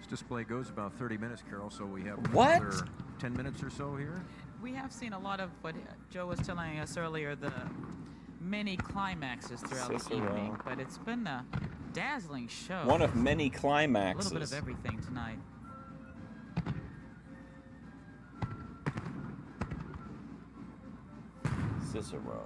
Display goes about 30 minutes, Carol, so we have What? another 10 minutes or so here. We have seen a lot of what Joe was telling us earlier, the many climaxes throughout the Cicero. evening, but it's been a dazzling show. One of many A climaxes. little bit of everything tonight. Cicero.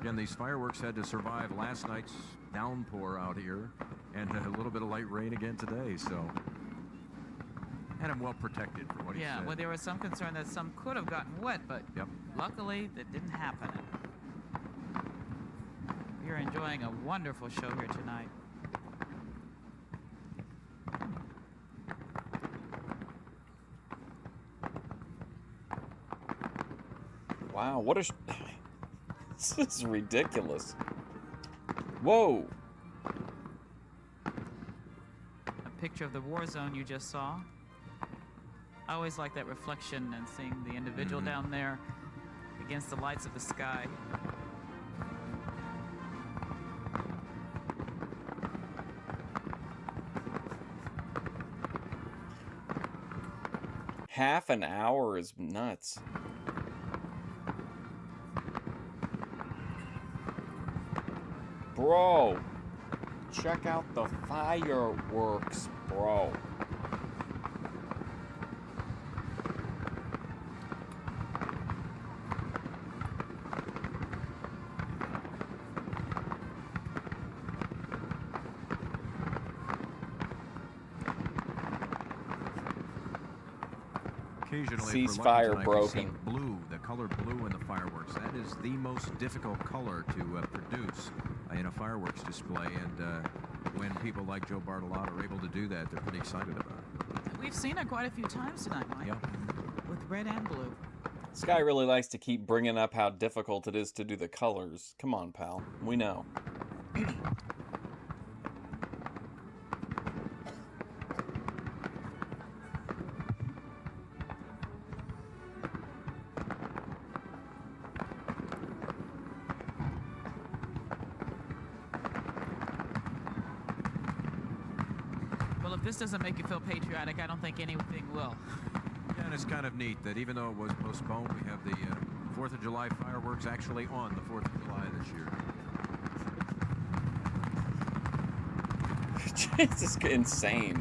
Again, these fireworks had to survive last night's downpour out here and a little bit of light rain again today, so had him well protected for what he Yeah, said. well, there was some concern that some could have gotten wet, but luckily that didn't happen. We're enjoying a wonderful show here tonight. Wow, what a... This is ridiculous. Whoa. A picture of the war zone you just saw. I always like that reflection and seeing the individual down there against the lights of the sky. Half an hour is nuts. Bro, check out the fireworks, bro. Occasionally, Ceasefire tonight, broken. we see blue, the color blue in the fireworks. That is the most difficult color to produce in a fireworks display. And when people like Joe Bartolotta are able to do that, they're pretty excited about it. We've seen it quite a few times tonight, Mike. With red and blue. This guy really likes to keep bringing up how difficult it is to do the colors. Come on, pal. We know. Well, if this doesn't make you feel patriotic, I don't think anything will. Yeah, And it's kind of neat that even though it was postponed, we have the 4th of July fireworks actually on the 4th of July this year. This is insane.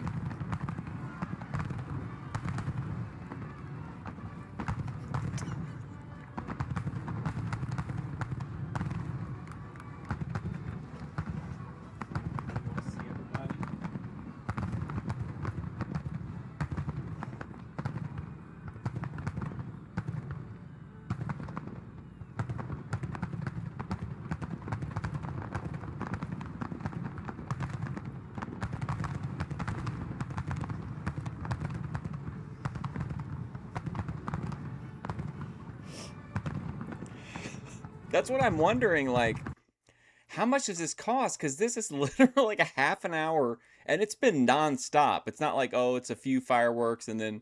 That's what I'm wondering, like, how much does this cost? Because this is literally like a half an hour, and it's been nonstop. It's not like, oh, it's a few fireworks and then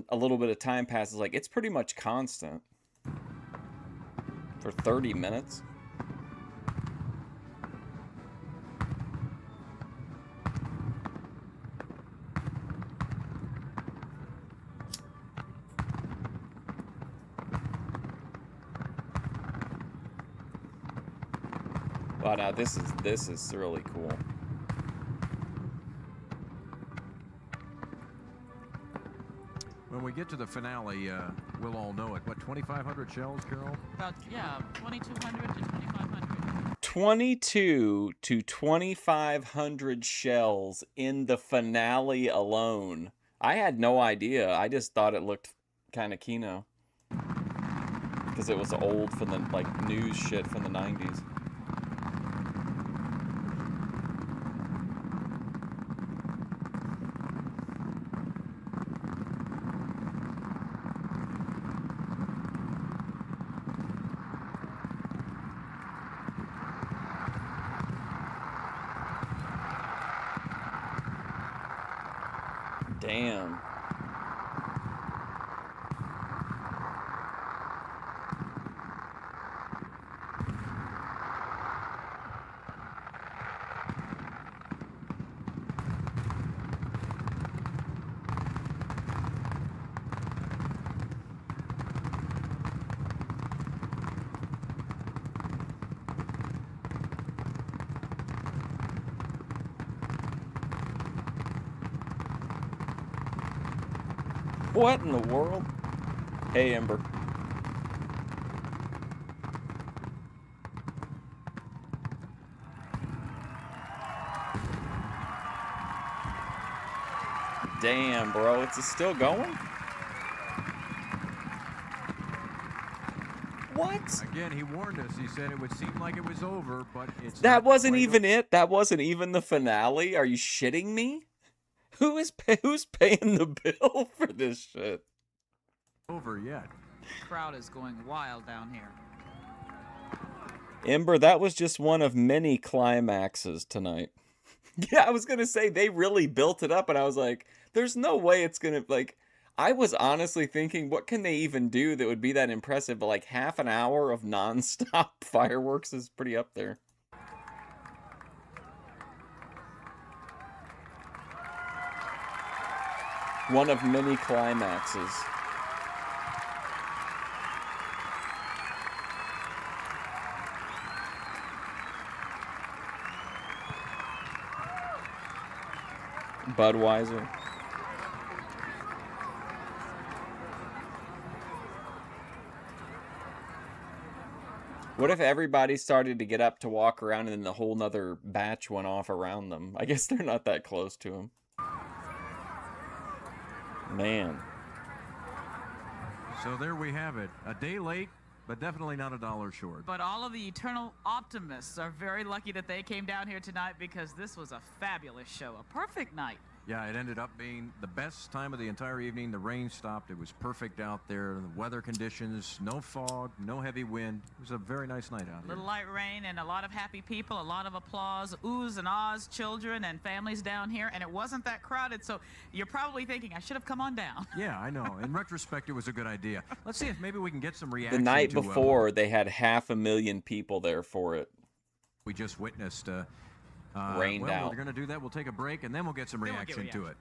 a little bit of time passes. Like, it's pretty much constant for 30 minutes. Wow, now this is really cool. When we get to the finale, we'll all know it. What, 2,500 shells, Carol? About, yeah, 2,200 to 2,500. 22 to 2,500 shells in the finale alone. I had no idea. I just thought it looked kind of kino. Because it was old from the, like, news shit from the 90s. Damn. What in the world? Hey, Ember. Damn, bro. It's still going? What? Again, he warned us. He said it would seem like it was over, but it's That not wasn't quite even it? That wasn't even the finale? Are you shitting me? Who's paying the bill for this shit? over yet. Crowd is going wild down here. Ember, that was just one of many climaxes tonight. Yeah, I was going to say, they really built it up, and I was like, there's no way it's going to, like, I was honestly thinking, what can they even do that would be that impressive? But, like, half an hour of nonstop fireworks is pretty up there. One of many climaxes. Budweiser. What if everybody started to get up to walk around and then the whole nother batch went off around them? I guess they're not that close to him. Man. So there we have it. A day late, but definitely not $1 short. But all of the eternal optimists are very lucky that they came down here tonight because this was a fabulous show, a perfect night. Yeah, it ended up being the best time of the entire evening. The rain stopped. It was perfect out there. The weather conditions, no fog, no heavy wind. It was a very nice night out A here. little light rain and a lot of happy people, a lot of applause, oohs and ahs, children and families down here, and it wasn't that crowded, so you're probably thinking, I should have come on down. Yeah, I know. In retrospect, it was a good idea. Let's see if maybe we can get some reaction The night to, before, they had 500,000 people there for it. we just witnessed. Rained out. We're going to do that. We'll take a break, and then we'll get some reaction to it.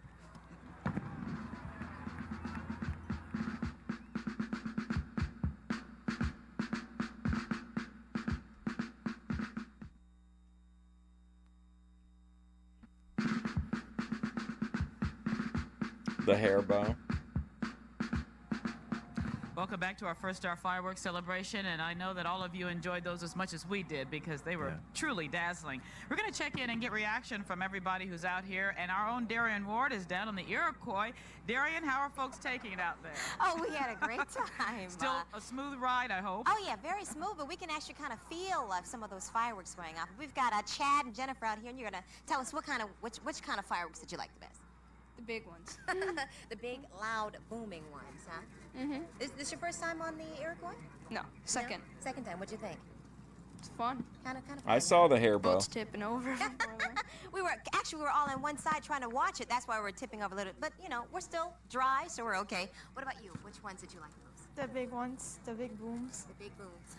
The hair bow. Welcome back to our First Star Fireworks celebration, and I know that all of you enjoyed those as much as we did because they were truly dazzling. We're going to check in and get reaction from everybody who's out here, and our own Darian Ward is down on the Iroquois. Darian, how are folks taking it out there? Oh, we had a great time. Still a smooth ride, I hope. Oh, yeah, very smooth, but we can actually kind of feel some of those fireworks going off. We've got Chad and Jennifer out here, and you're going to tell us which kind of fireworks did you like the best? The big ones. The big, loud, booming ones, huh? Mm-hmm. Is this your first time on the Iroquois? No, second. No? Second time. What'd you think? It's fun. Kind of fun. I saw the hair bow. Boats tipping over. we were all on one side trying to watch it. That's why we were tipping over a little. But you know, we're still dry, so we're okay. What about you? Which ones did you like the most? The big ones, the big booms. The big booms.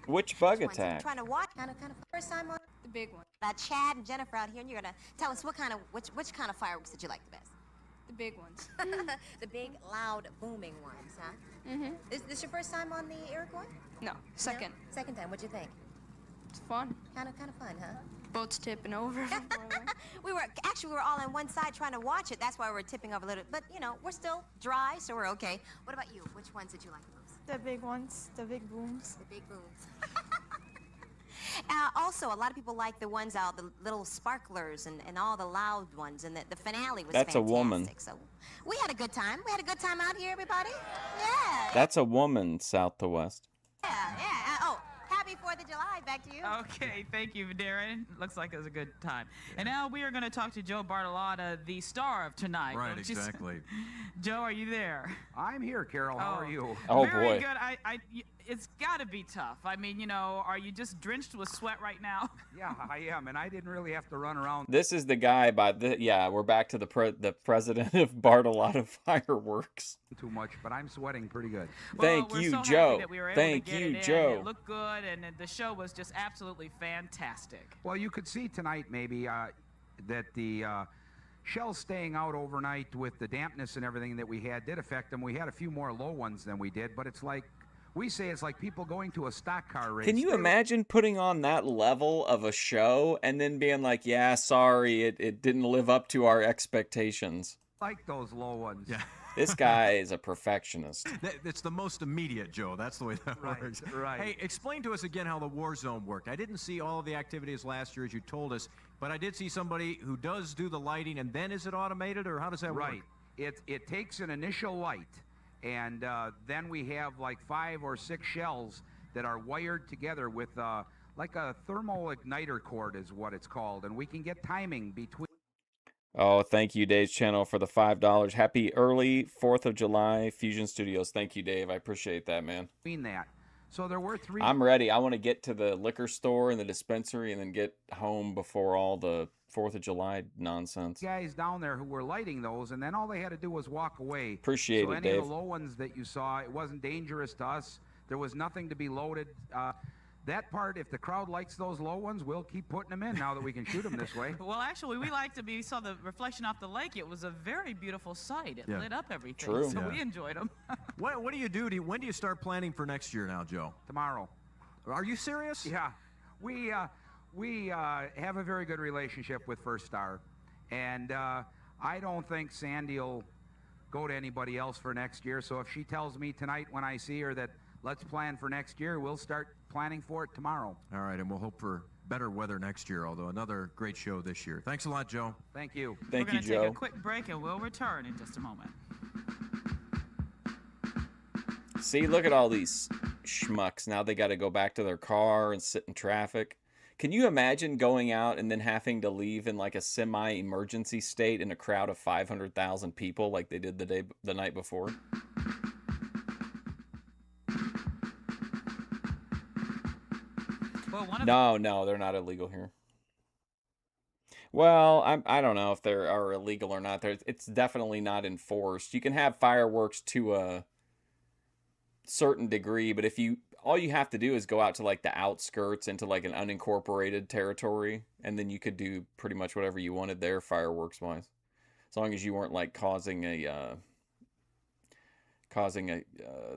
Which bug attack? Trying to watch. Kind of first time on the big one. Chad and Jennifer out here, and you're gonna tell us which kind of fireworks did you like the best? The big ones. The big, loud, booming ones, huh? Mm-hmm. Is this your first time on the Iroquois? No, second. No? Second time. What'd you think? It's fun. Kind of fun, huh? Boats tipping over. we were all on one side trying to watch it. That's why we were tipping over a little. But you know, we're still dry, so we're okay. What about you? Which ones did you like the most? The big ones, the big booms. The big booms. Also, a lot of people like the ones out, the little sparklers and all the loud ones, and the finale was That's fantastic. a woman. So we had a good time. We had a good time out here, everybody. Yeah. That's a woman, south to west. Yeah. Oh, happy 4th of July. Back to you. Okay, thank you, Darren. Looks like it was a good time. And now we are going to talk to Joe Bartolotta, the star of tonight. Right, exactly. Joe, are you there? I'm here, Carol. How are you? Oh, Very boy. good. It's got to be tough. I mean, you know, are you just drenched with sweat right now? Yeah, I am, and I didn't really have to run around. This is the guy we're back to the president of Bartolotta Fireworks. Too much, but I'm sweating pretty good. Thank we're you, so Joe. happy that we were able Thank to get you, it in. Joe. It looked good, and the show was just absolutely fantastic. Well, you could see tonight maybe that the shells staying out overnight with the dampness and everything that we had did affect them. We had a few more low ones than we did, but it's like it's like people going to a stock car race. Can you imagine putting on that level of a show and then being like, yeah, sorry, it didn't live up to our expectations? Like those low ones. Yeah. This guy is a perfectionist. It's the most immediate, Joe. That's the way that works. Right. Hey, explain to us again how the war zone worked. I didn't see all of the activities last year as you told us, but I did see somebody who does do the lighting, and then is it automated, or how does that work? Right. It takes an initial light, and then we have like 5 or 6 shells that are wired together with like a thermal igniter cord is what it's called, and we can get timing between. Oh, thank you, Dave's channel, for the $5. Happy early 4th of July, Fusion Studios. Thank you, Dave. I appreciate that, man. That. So there were 3. I'm ready. I want to get to the liquor store and the dispensary and then get home before all the 4th of July nonsense. Guys down there who were lighting those, and then all they had to do was walk away. Appreciate so it, any Dave. of the low ones that you saw, it wasn't dangerous to us. There was nothing to be loaded. That part, if the crowd likes those low ones, we'll keep putting them in now that we can shoot them this way. Well, actually, we saw the reflection off the lake. It was a very beautiful sight. It lit up everything. True. So we enjoyed them. What do you do? When do you start planning for next year now, Joe? Tomorrow. Are you serious? Yeah. We have a very good relationship with First Star, and I don't think Sandy will go to anybody else for next year. So if she tells me tonight when I see her that let's plan for next year, we'll start planning for it tomorrow. All right, and we'll hope for better weather next year, although another great show this year. Thanks a lot, Joe. Thank you. Thank We're you, going to Joe. take a quick break, and we'll return in just a moment. See, look at all these schmucks. Now they got to go back to their car and sit in traffic. Can you imagine going out and then having to leave in like a semi-emergency state in a crowd of 500,000 people like they did the night before? Well, No, they're not illegal here. Well, I don't know if they are illegal or not. It's definitely not enforced. You can have fireworks to a certain degree, but all you have to do is go out to like the outskirts into like an unincorporated territory, and then you could do pretty much whatever you wanted there fireworks wise, as long as you weren't like causing a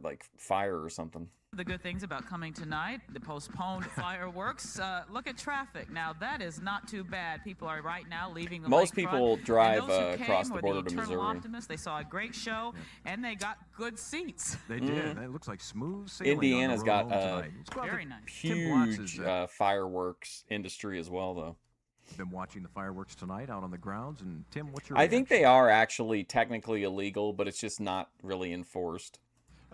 like fire or something. The good things about coming tonight, the postponed fireworks. Look at traffic. Now, that is not too bad. People are right now leaving the Most lakefront. people And drive those who across came the were border to eternal Missouri. optimists. They saw a great show, and they got good seats. They did. It looks like smooth sailing. Indiana's on the road got home a tonight. Let's go out to Very nice. Tim Watts huge is, fireworks industry as well, though. been watching the fireworks tonight out on the grounds. And Tim, what's your I think reaction? they are actually technically illegal, but it's just not really enforced.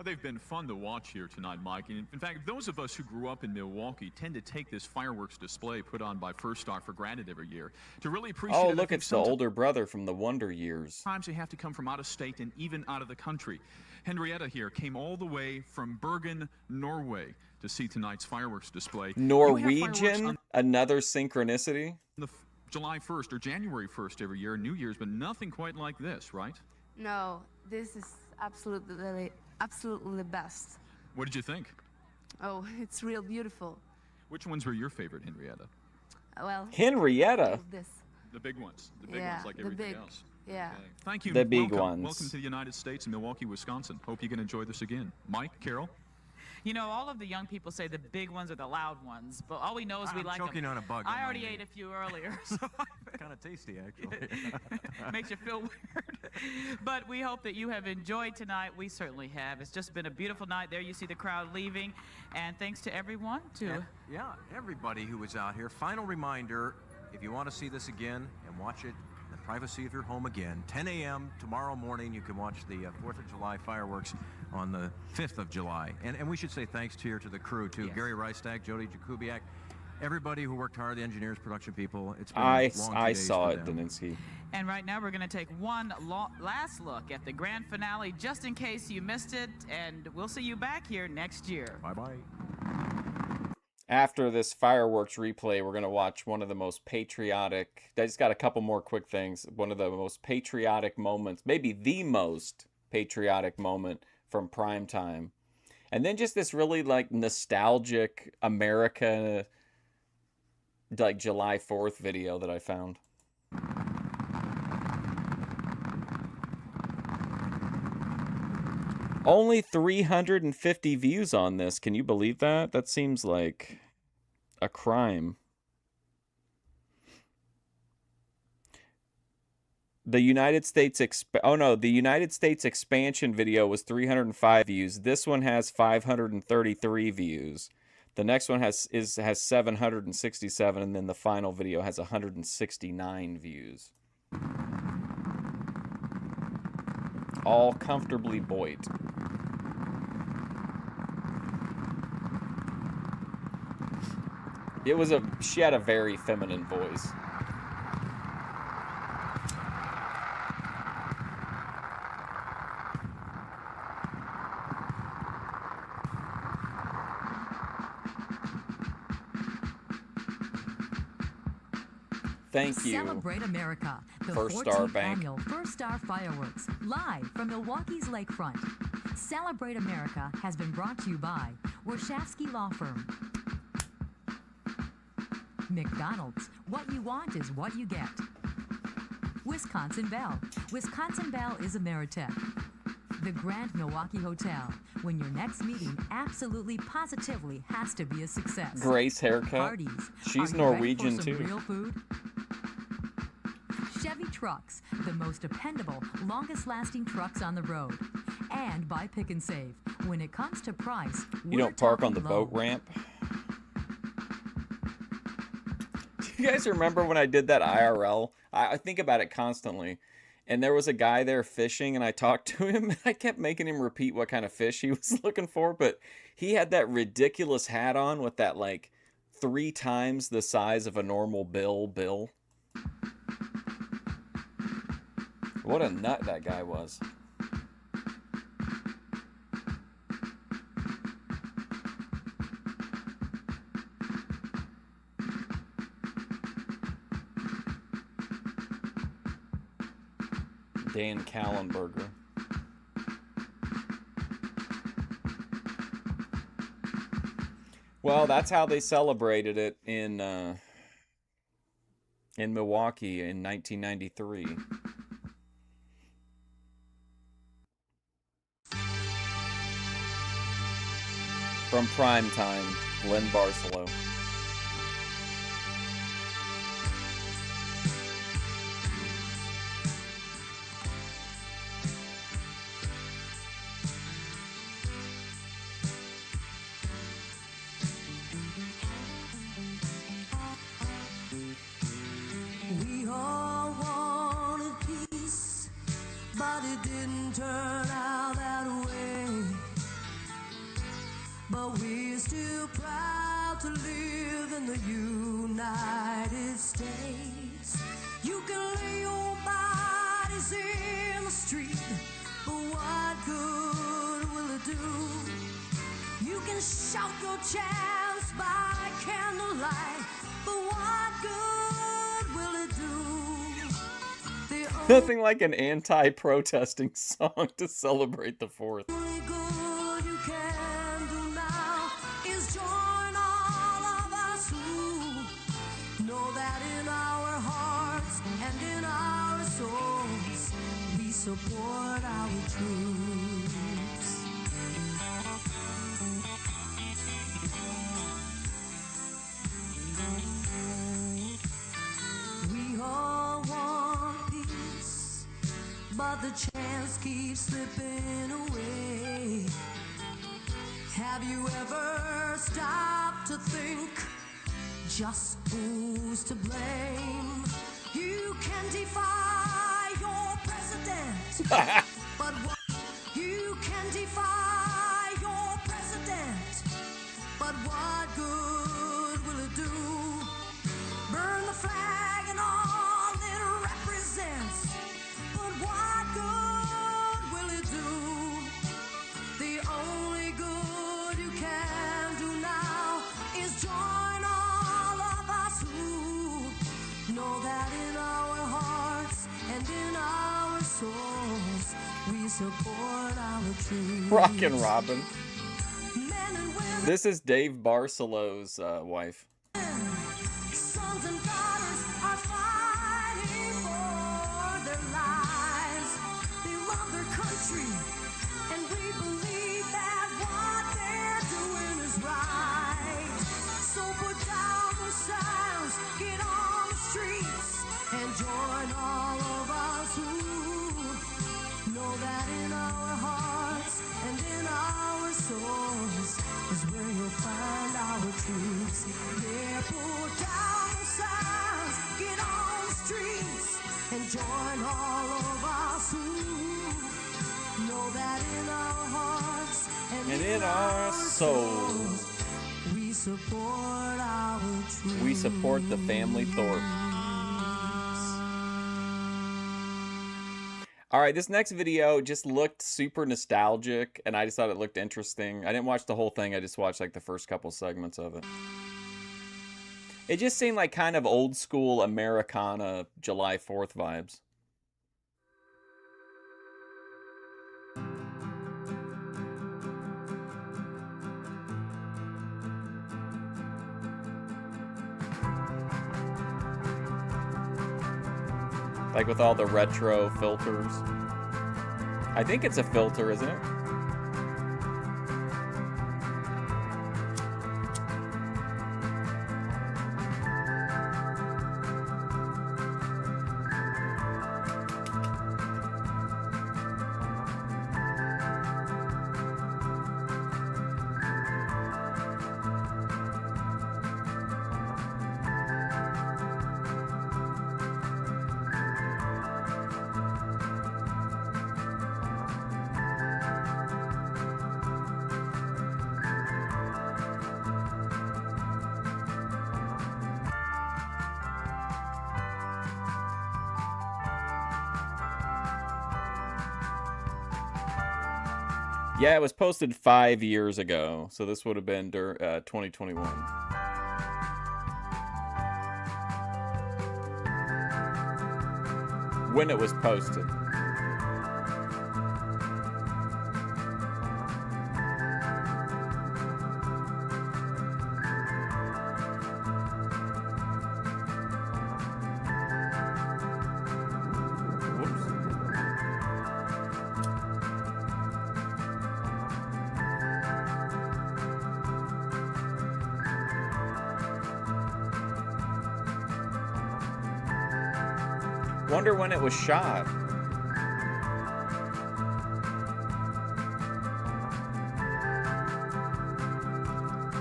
They've been fun to watch here tonight, Mike. And in fact, those of us who grew up in Milwaukee tend to take this fireworks display put on by First Star for granted every year. To really appreciate Oh, it, I look, think it's the older brother from the Wonder Years. sometimes they have to come from out of state and even out of the country. Henrietta here came all the way from Bergen, Norway to see tonight's fireworks display. You have fireworks Norwegian, on another synchronicity. the July 1st or January 1st every year, New Year's, but nothing quite like this, right? No, this is absolutely the best. What did you think? Oh, it's real beautiful. Which ones were your favorite, Henrietta? Well, Henrietta? this. The big ones. The big Yeah, ones like the everything big- else. Yeah. Okay. Thank you. The big Welcome. ones. Welcome to the United States and Milwaukee, Wisconsin. Hope you can enjoy this again. Mike, Carol? You know, all of the young people say the big ones are the loud ones, but all we know is we I'm like choking them. on a bug. I already ate a few earlier, so Kind of tasty, actually. makes you feel weird. But we hope that you have enjoyed tonight. We certainly have. It's just been a beautiful night. There you see the crowd leaving, and thanks to everyone Yeah, everybody who was out here. Final reminder, if you want to see this again and watch it in the privacy of your home again, 10 a.m. tomorrow morning, you can watch the 4th of July fireworks on the 5th of July. And we should say thanks here to the crew, too. Yes. Gary Reistack, Jody Jakubiak, everybody who worked hard, the engineers, production people. It's been I long 2 I days saw for it, them. Daninsky. And right now we're going to take one last look at the grand finale, just in case you missed it, and we'll see you back here next year. Bye-bye. After this fireworks replay, we're going to watch one of the most patriotic. I just got a couple more quick things. One of the most patriotic moments, maybe the most patriotic moment from prime time. And then just this really like nostalgic America, like July 4th video that I found. Only 350 views on this. Can you believe that? That seems like a crime. The United States the United States expansion video was 305 views. This one has 533 views. The next one has 767, and then the final video has 169 views. All comfortably buoyed. She had a very feminine voice. Thank you. Celebrate America, the First Star 14th Bank. annual First Star Fireworks, live from Milwaukee's lakefront. Celebrate America has been brought to you by Warshawski Law Firm, McDonald's, what you want is what you get. Wisconsin Bell. Wisconsin Bell is Ameritech. The Grand Milwaukee Hotel. When your next meeting absolutely positively has to be a success. Grace haircut. Parties. She's Are you Norwegian ready for some too. Real food. Chevy Trucks, the most dependable, longest-lasting trucks on the road. And by Pick and Save. When it comes to price, You we're don't park on the talking low. boat ramp. Do you guys remember when I did that IRL? I think about it constantly. And there was a guy there fishing, and I talked to him, and I kept making him repeat what kind of fish he was looking for, but he had that ridiculous hat on with that, like, 3 times the size of a normal bill. What a nut that guy was. Dan Kallenberger. Well, that's how they celebrated it in Milwaukee in 1993. From Primetime, Len Barcelo. We all wanted peace, but it didn't turn out that way. But we're still proud to live in the United States. You can lay your bodies in the street, but what good will it do? You can shout your chants by candlelight, but what good will it do? Nothing like an anti-protesting song to celebrate the 4th. only good you can do now is join all of us who know that in our hearts and in our souls we support our troops. We all want peace, but the chance keeps slipping away. Have you ever stopped to think just who's to blame? You can defy your president, but what you can defy your president, but what good will it do? Burn the flag and all it represents, but what good will it do? The only good you can do now is join all of us who know that in our hearts and in our souls we support our troops. Rockin' Robin. This is Dave Barcelo's wife. Sons and daughters are fighting for their lives. They love their country, and we believe that what they're doing is right. So put down those signs, get on the streets, and join all of us who know that in our hearts and in our souls is where you'll find our troops. Yeah, put down the signs, get on the streets, and join all of us who know that in our hearts and in our souls we support our troops. we support the family Thorpe. Alright, this next video just looked super nostalgic, and I just thought it looked interesting. I didn't watch the whole thing, I just watched like the first couple segments of it. It just seemed like kind of old school Americana July 4th vibes. Like with all the retro filters. I think it's a filter, isn't it? Yeah, it was posted 5 years ago, so this would have been 2021. When it was posted. Wonder when it was shot.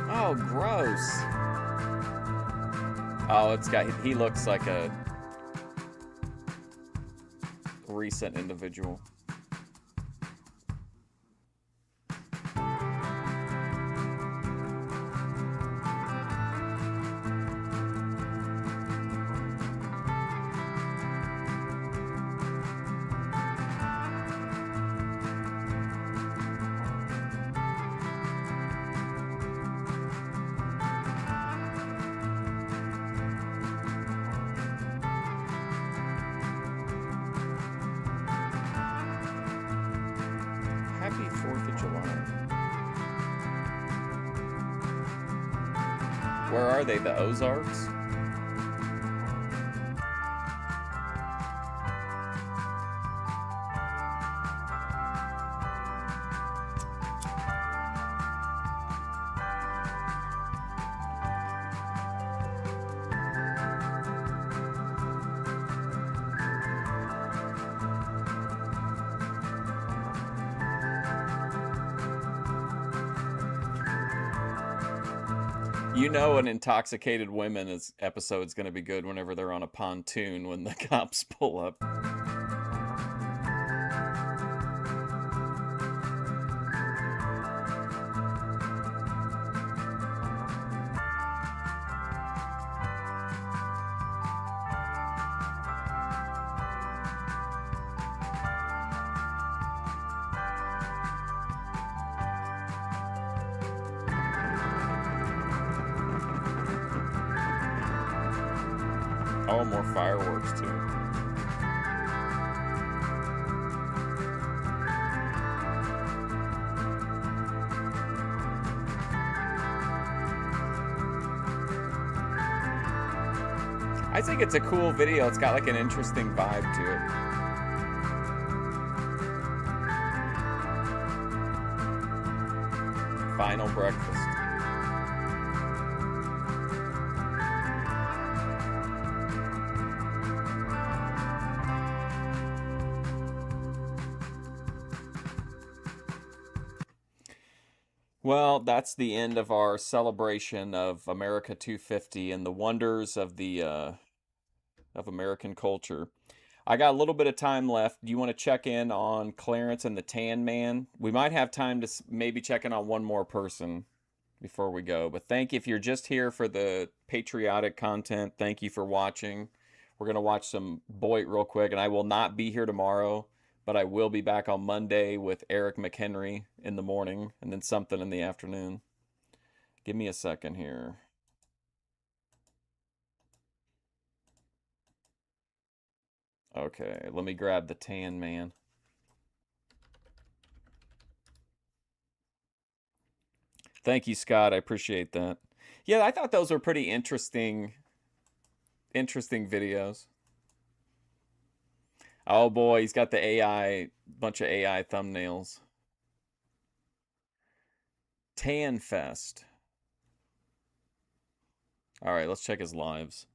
Oh, gross. Oh, it's got, he looks like a recent individual. Happy 4th of July. Where are they? The Ozarks? You know an intoxicated women episode's going to be good whenever they're on a pontoon when the cops pull up. Oh, more fireworks too. I think it's a cool video. It's got like an interesting vibe to it. Final breakfast. Well, that's the end of our celebration of America 250 and the wonders of the of American culture. I got a little bit of time left. Do you want to check in on Clarence and the Tan Man? We might have time to maybe check in on one more person before we go. But thank you if you're just here for the patriotic content. Thank you for watching. We're going to watch some Boyd real quick, and I will not be here tomorrow. But I will be back on Monday with Eric McHenry in the morning and then something in the afternoon. Give me a second here. Okay, let me grab the Tan Man. Thank you, Scott. I appreciate that. Yeah, I thought those were pretty interesting videos. Oh boy, he's got the AI, bunch of AI thumbnails. Tan Fest. All right, let's check his lives.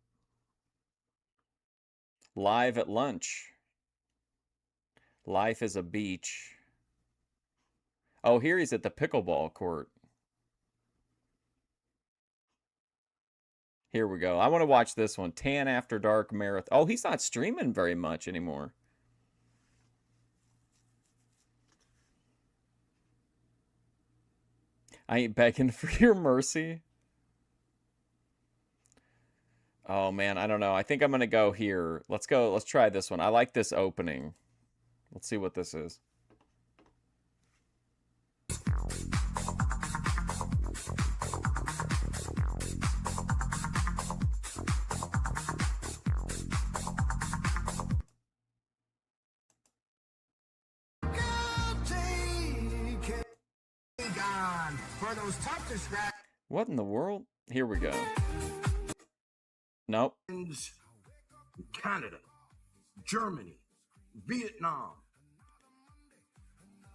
Live at lunch. Life is a beach. Oh, here he's at the pickleball court. Here we go. I want to watch this one. Tan After Dark Marathon. Oh, he's not streaming very much anymore. I ain't begging for your mercy. Oh, man, I don't know. I think I'm going to go here. Let's go. Let's try this one. I like this opening. Let's see what this is. What in the world? Here we go. Nope. Canada, Germany, Vietnam,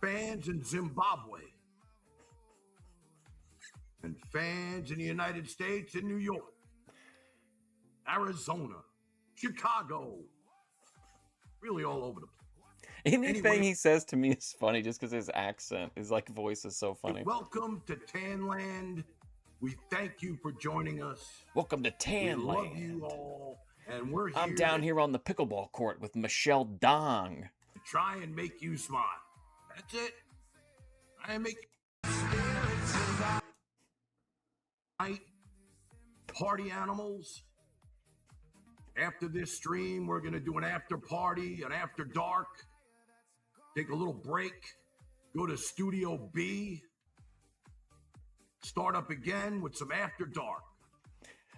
fans in Zimbabwe, and fans in the United States and New York, Arizona, Chicago, really all over the place. Anything Anyway- he says to me is funny just because his accent, his like voice is so funny. Welcome to Tanland. We thank you for joining us. Welcome to We love Tanland. you all, and we're here I'm down to here on the pickleball court with Michelle Dong. try and make you smile. That's it. I make night party animals. After this stream, we're gonna do an after party, an after dark. Take a little break. Go to Studio B. Start up again with some after dark.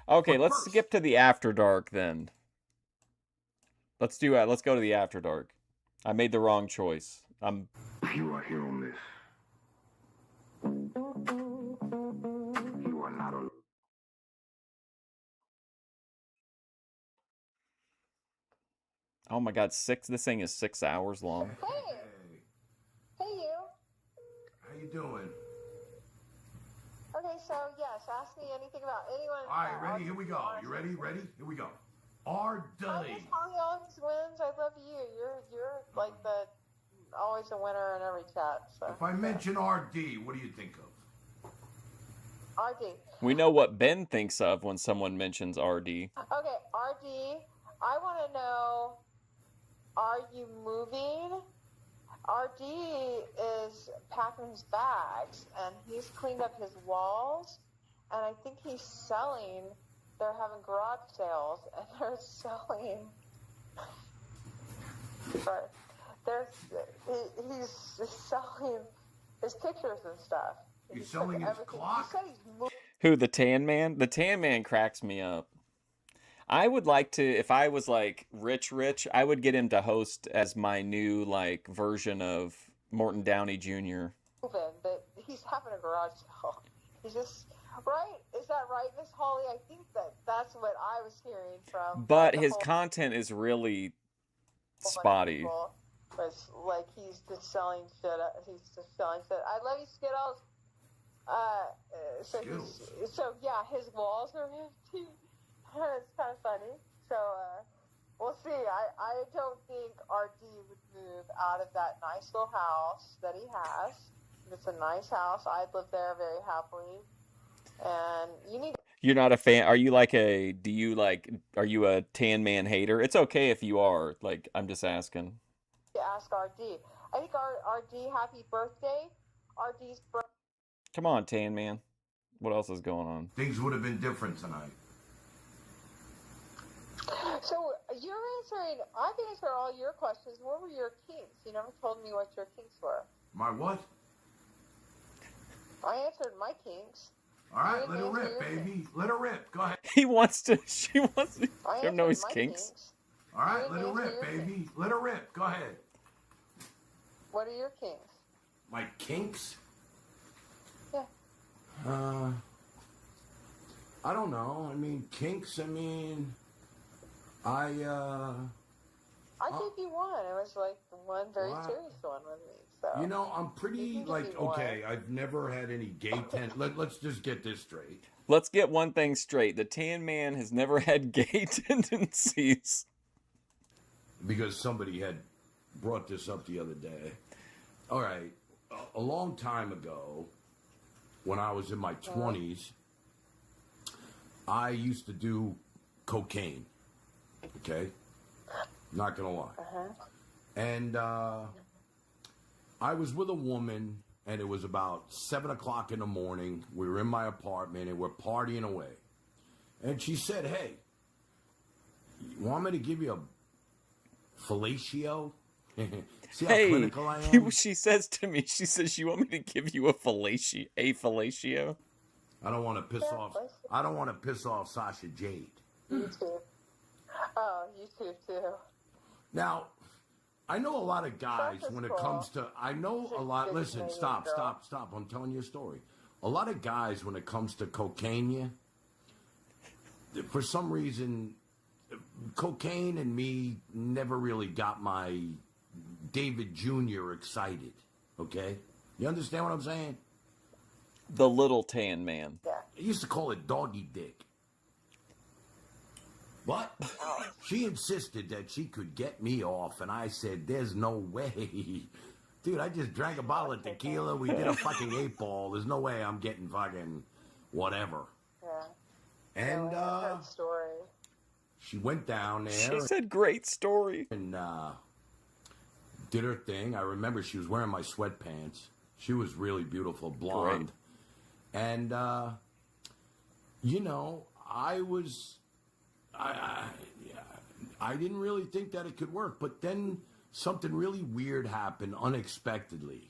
Okay, But let's first- skip to the after dark then. Let's do it. Let's go to the after dark. I made the wrong choice. You are here on this. You are not alone. Oh my God, this thing is 6 hours long. Hey, you. How you doing? Okay, so yes, ask me anything about anyone. All right, ready? Here we go. You ready? Ready? Here we go. R. I Dudley. guess Holly always wins. I love you. You're like the always a winner in every chat. So If I mention RD, what do you think of? RD. We know what Ben thinks of when someone mentions RD. Okay, RD. I want to know. Are you moving? RD is packing his bags and he's cleaned up his walls, and I think he's selling. They're having garage sales and they're selling. Sorry, he's selling his pictures and stuff. He's selling his everything. clock? He said he's moving. Who, the Tan Man? The Tan Man cracks me up. I would like to, if I was like rich, I would get him to host as my new like version of Morton Downey Jr. But he's having a garage sale. He's just right. Is that right, Miss Holly? I think that's what I was hearing from. But the his whole content is really bunch of spotty. people. Was like he's just selling shit. He's just selling shit. I love you, Skittles. So yeah, his walls are empty. It's kind of funny. So we'll see. I don't think RD would move out of that nice little house that he has. It's a nice house. I'd live there very happily. And you need You're not a fan. Are you like are you a Tan Man hater? It's okay if you are. Like, I'm just asking. to ask RD. I think RD, happy birthday. RD's birthday. Come on, Tan Man. What else is going on? Things would have been different tonight. So you're answering. I've answered all your questions. What were your kinks? You never told me what your kinks were. My what? I answered my kinks. All right, You let her answer rip, your baby. kinks. Let her rip. Go ahead. She wants to I don't know answered his my kinks. All right, You let her answer rip, your baby. Let her rip. Go ahead. What are your kinks? My kinks? Yeah. I don't know. I mean, kinks. I mean, I gave you one. It was like one very Wow. serious one with me. So you know, I'm pretty can like give me one. okay. I've never had any gay Let's just get this straight. Let's get one thing straight. The Tan Man has never had gay tendencies. Because somebody had brought this up the other day. All right, a long time ago, when I was in my 20s, I used to do cocaine. Okay? Not gonna lie. And I was with a woman, and it was about 7 o'clock in the morning. We were in my apartment, and we're partying away. And she said, hey, you want me to give you a fellatio? See how Hey, clinical I am? she says to me, she says, you want me to give you a fellatio? I don't want to piss off. I don't want to piss off Sasha Jade. You too. Oh, you too. Now, I know a lot of guys Sasha's when it cool. comes to. I know a lot. good Listen, Canadian stop. girl. I'm telling you a story. A lot of guys when it comes to cocaine, for some reason, cocaine and me never really got my David Jr. excited. Okay, you understand what I'm saying? The little Tan Man. I used to call it doggy dick. But she insisted that she could get me off, and I said, there's no way. Dude, I just drank a bottle of tequila. We did a fucking 8-ball. There's no way I'm getting fucking whatever. Yeah. And Great story. she went down there. She said, great story. And did her thing. I remember she was wearing my sweatpants. She was really beautiful, blonde. Great. And, you know, I didn't really think that it could work. But then something really weird happened unexpectedly.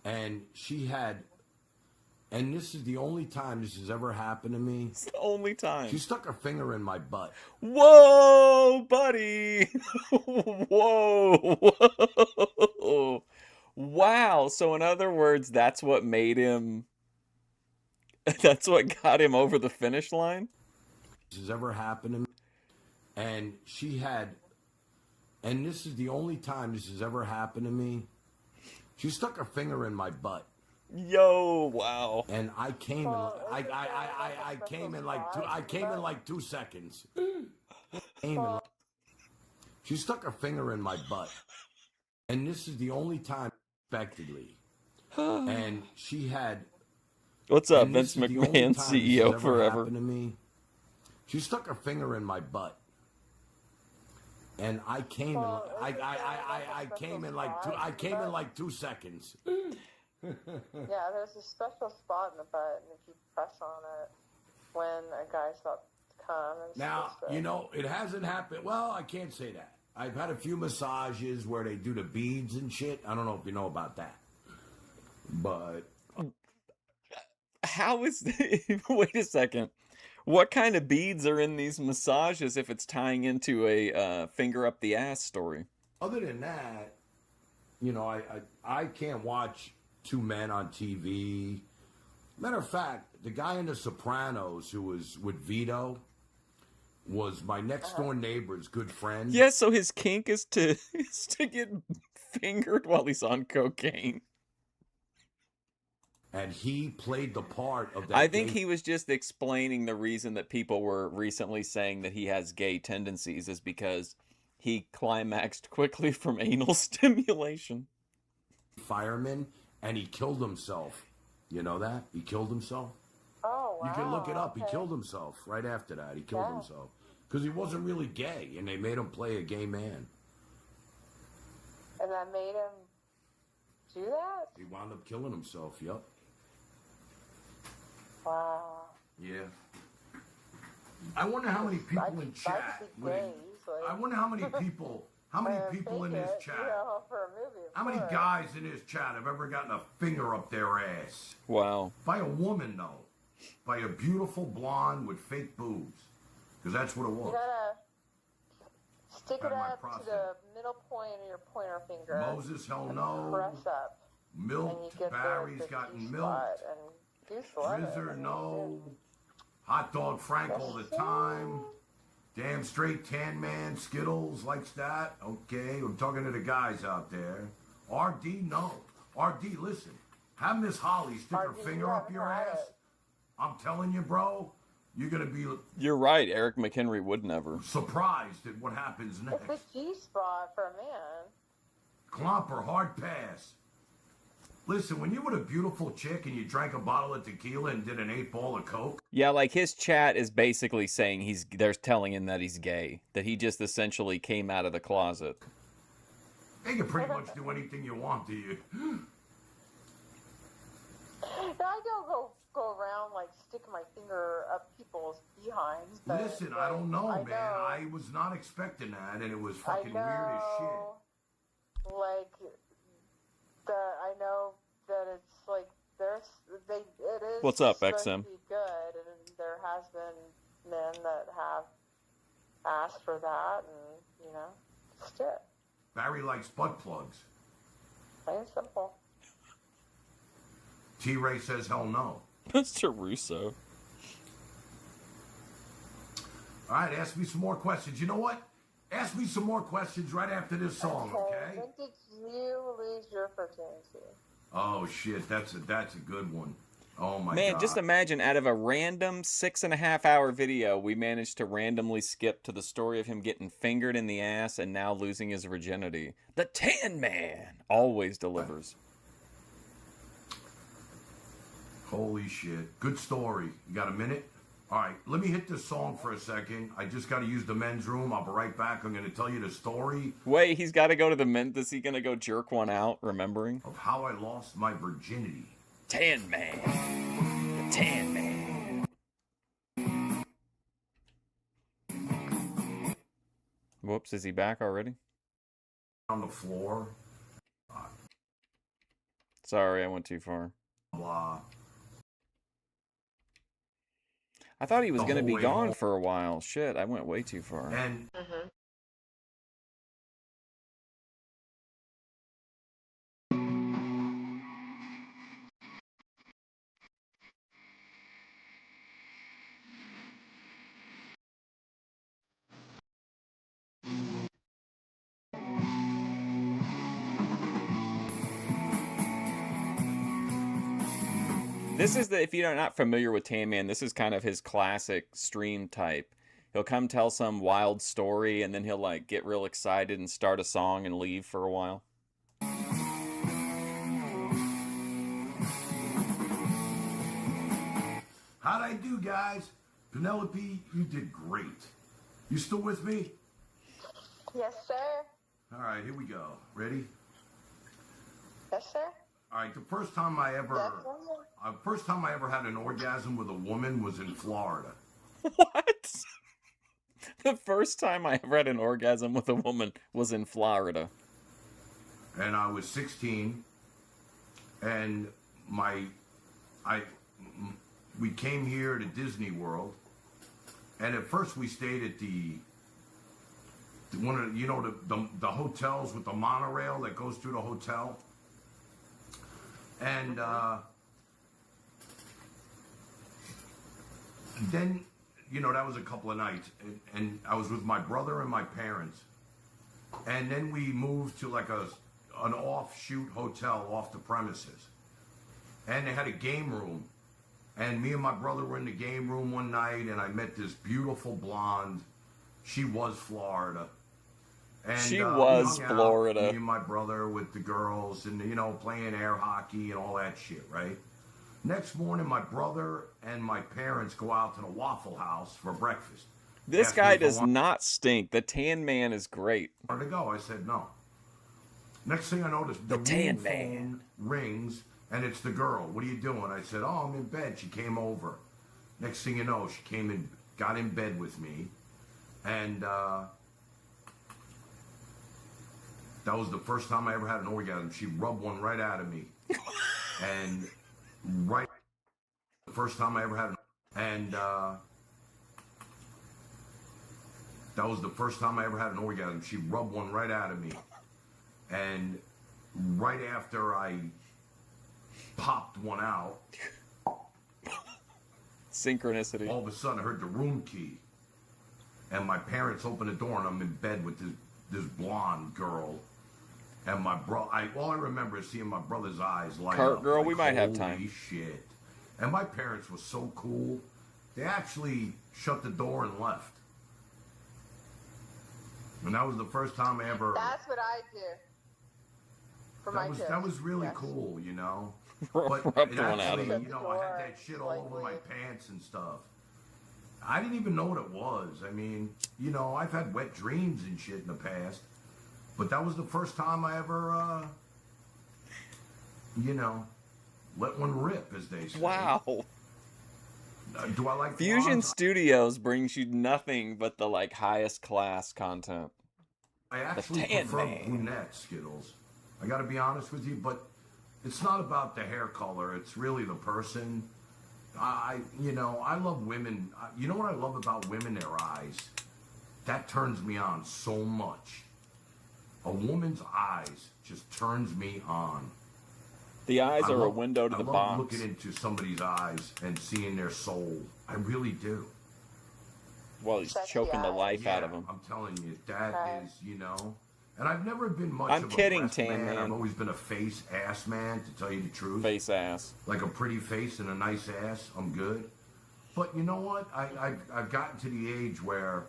And she had, and this is the only time this has ever happened to me. It's the only time. She stuck her finger in my butt. Whoa, buddy. Whoa. Wow. So in other words, that's what made him, that's what got him over the finish line? This has ever happened to me. And she had, and this is the only time this has ever happened to me. She stuck her finger in my butt. Yo, wow. And I came I came in like 2 seconds. She stuck her finger in my butt. And this is the only time unexpectedly. And she had, what's up, and Vince this is the only McMahon, time CEO this has ever forever. happened to me. She stuck her finger in my butt. And I came I came in like 2 seconds. Yeah, there's a special spot in the butt, and if you press on it when a guy's about to come. Now, you know, it hasn't happened. Well, I can't say that. I've had a few massages where they do the beads and shit. I don't know if you know about that. But How is wait a second. What kind of beads are in these massages if it's tying into a finger up the ass story? other than that, you know, I can't watch two men on TV. Matter of fact, the guy in The Sopranos who was with Vito was my next door neighbor's good friend. Yeah, so his kink is to get fingered while he's on cocaine. And he played the part of that. I think gay- he was just explaining the reason that people were recently saying that he has gay tendencies is because he climaxed quickly from anal stimulation. Fireman, and he killed himself. You know that? He killed himself. Oh, wow. You can look it up. Okay. He killed himself right after that. He killed Yeah. himself. Because he wasn't really gay, and they made him play a gay man. And that made him do that? He wound up killing himself, yep. Wow. Yeah. I wonder how many people in chat. I wonder how many people. How many people in this chat? You know, for a movie, of How many course. guys in this chat have ever gotten a finger up their ass? Wow. By a woman, though. By a beautiful blonde with fake boobs. Because that's what it You was. gotta stick it By my up to process. the middle point of your pointer finger. Moses, hell and no. Press up. And you Milked. get Barry's the gotten G milked. spot, and you love it. Rizzer, no. Hot dog Frank all the time. Damn straight tan man Skittles likes that. Okay, I'm talking to the guys out there. RD, no. RD, listen. Have Miss Holly stick her RD, finger you up your haven't had ass. I'm telling you, bro, you're gonna be You're right, Eric McHenry would never. surprised at what happens It's next. the G spot for a man. Clomper, hard pass. Listen, when you were a beautiful chick and you drank a bottle of tequila and did an 8-ball of coke, Yeah, like his chat is basically saying they're telling him that he's gay, that he just essentially came out of the closet. they can pretty much do anything you want to you. I don't go around like sticking my finger up people's behinds. But, Listen, I don't know, man. know. I was not expecting that, and it was fucking weird as shit. Like I know that it's like it is. What's up, supposed XM? To be good, and there has been men that have asked for that, and you know, just it. Barry likes butt plugs. Plain and simple. T-Ray says hell no. Mr. Russo. All right, ask me some more questions. You know what? Ask me some more questions right after this song, okay? When did you lose your virginity? Oh shit, that's a good one. Oh my Man, God. just imagine out of a random 6.5-hour video, we managed to randomly skip to the story of him getting fingered in the ass and now losing his virginity. The Tan Man always delivers. Holy shit. Good story. You got a minute? All right, let me hit this song for a second. I just got to use the men's room. I'll be right back. I'm going to tell you the story Wait, he's got to go to the men's. Is he going to go jerk one out, remembering? of how I lost my virginity. Tan Man. The Tan Man. Whoops, is he back already? On the floor. Sorry, I went too far. Blah. I thought he was The going to whole be way gone home. for a while. Shit, I went way too far. And This is the, if you're not familiar with Tan Man, this is kind of his classic stream type. He'll come tell some wild story and then he'll like get real excited and start a song and leave for a while. how'd I do, guys? Penelope, you did great. You still with me? Yes, sir. All right, here we go. Ready? Yes, sir. All right, the first time I ever had an orgasm with a woman was in Florida. What? The first time I ever had an orgasm with a woman was in Florida. And I was 16, and we came here to Disney World, and at first we stayed at one of the hotels with the monorail that goes through the hotel, and then that was a couple of nights, and I was with my brother and my parents, and then we moved to like an offshoot hotel off the premises, and they had a game room, and me and my brother were in the game room one night, and I met this beautiful blonde. She was Florida. And She we was hung out, Florida. me and my brother with the girls, and playing air hockey and all that shit, right? Next morning, my brother and my parents go out to the Waffle House for breakfast. This Asked me guy if I does wanted not stink. The Tan Man is great. to go. I said no. Next thing I noticed, the Tan room Man. phone rings, and it's the girl. What are you doing? I said, oh, I'm in bed. She came over. Next thing you know, she came in, got in bed with me, and that was the first time I ever had an orgasm. She rubbed one right out of me, and the first time I ever had that was the first time I ever had an orgasm. She rubbed one right out of me, and right after I popped one out, Synchronicity. all of a sudden I heard the room key, and my parents opened the door, and I'm in bed with this blonde girl, and my all I remember is seeing my brother's eyes light Cart up. girl, like, we might have holy time. shit. And my parents were so cool. They actually shut the door and left. And that was the first time I ever. That's what I do. For my kids. That was really Yes. cool, Rubbed But one it out of actually, him. I had that shit all over my pants and stuff. I didn't even know what it was. I mean, I've had wet dreams and shit in the past, but that was the first time I ever, let one rip, as they say. Wow. Do I like Fusion blondes? Studios brings you nothing but the like highest class content. I actually The Tan prefer Man. brunette Skittles. I got to be honest with you, but it's not about the hair color. It's really the person. I love women. You know what I love about women? Their eyes. That turns me on so much. A woman's eyes just turns me on. The eyes I are a love- window to I the love box. looking into somebody's eyes and seeing their soul. I really do. While he's choking the life out of Yeah, him. I'm telling you, that Right. is, And I've never been much I'm of kidding, a breast Tan Man. I've always been a face ass man, to tell you the truth. Face ass. Like a pretty face and a nice ass, I'm good. But you know what? I've gotten to the age where,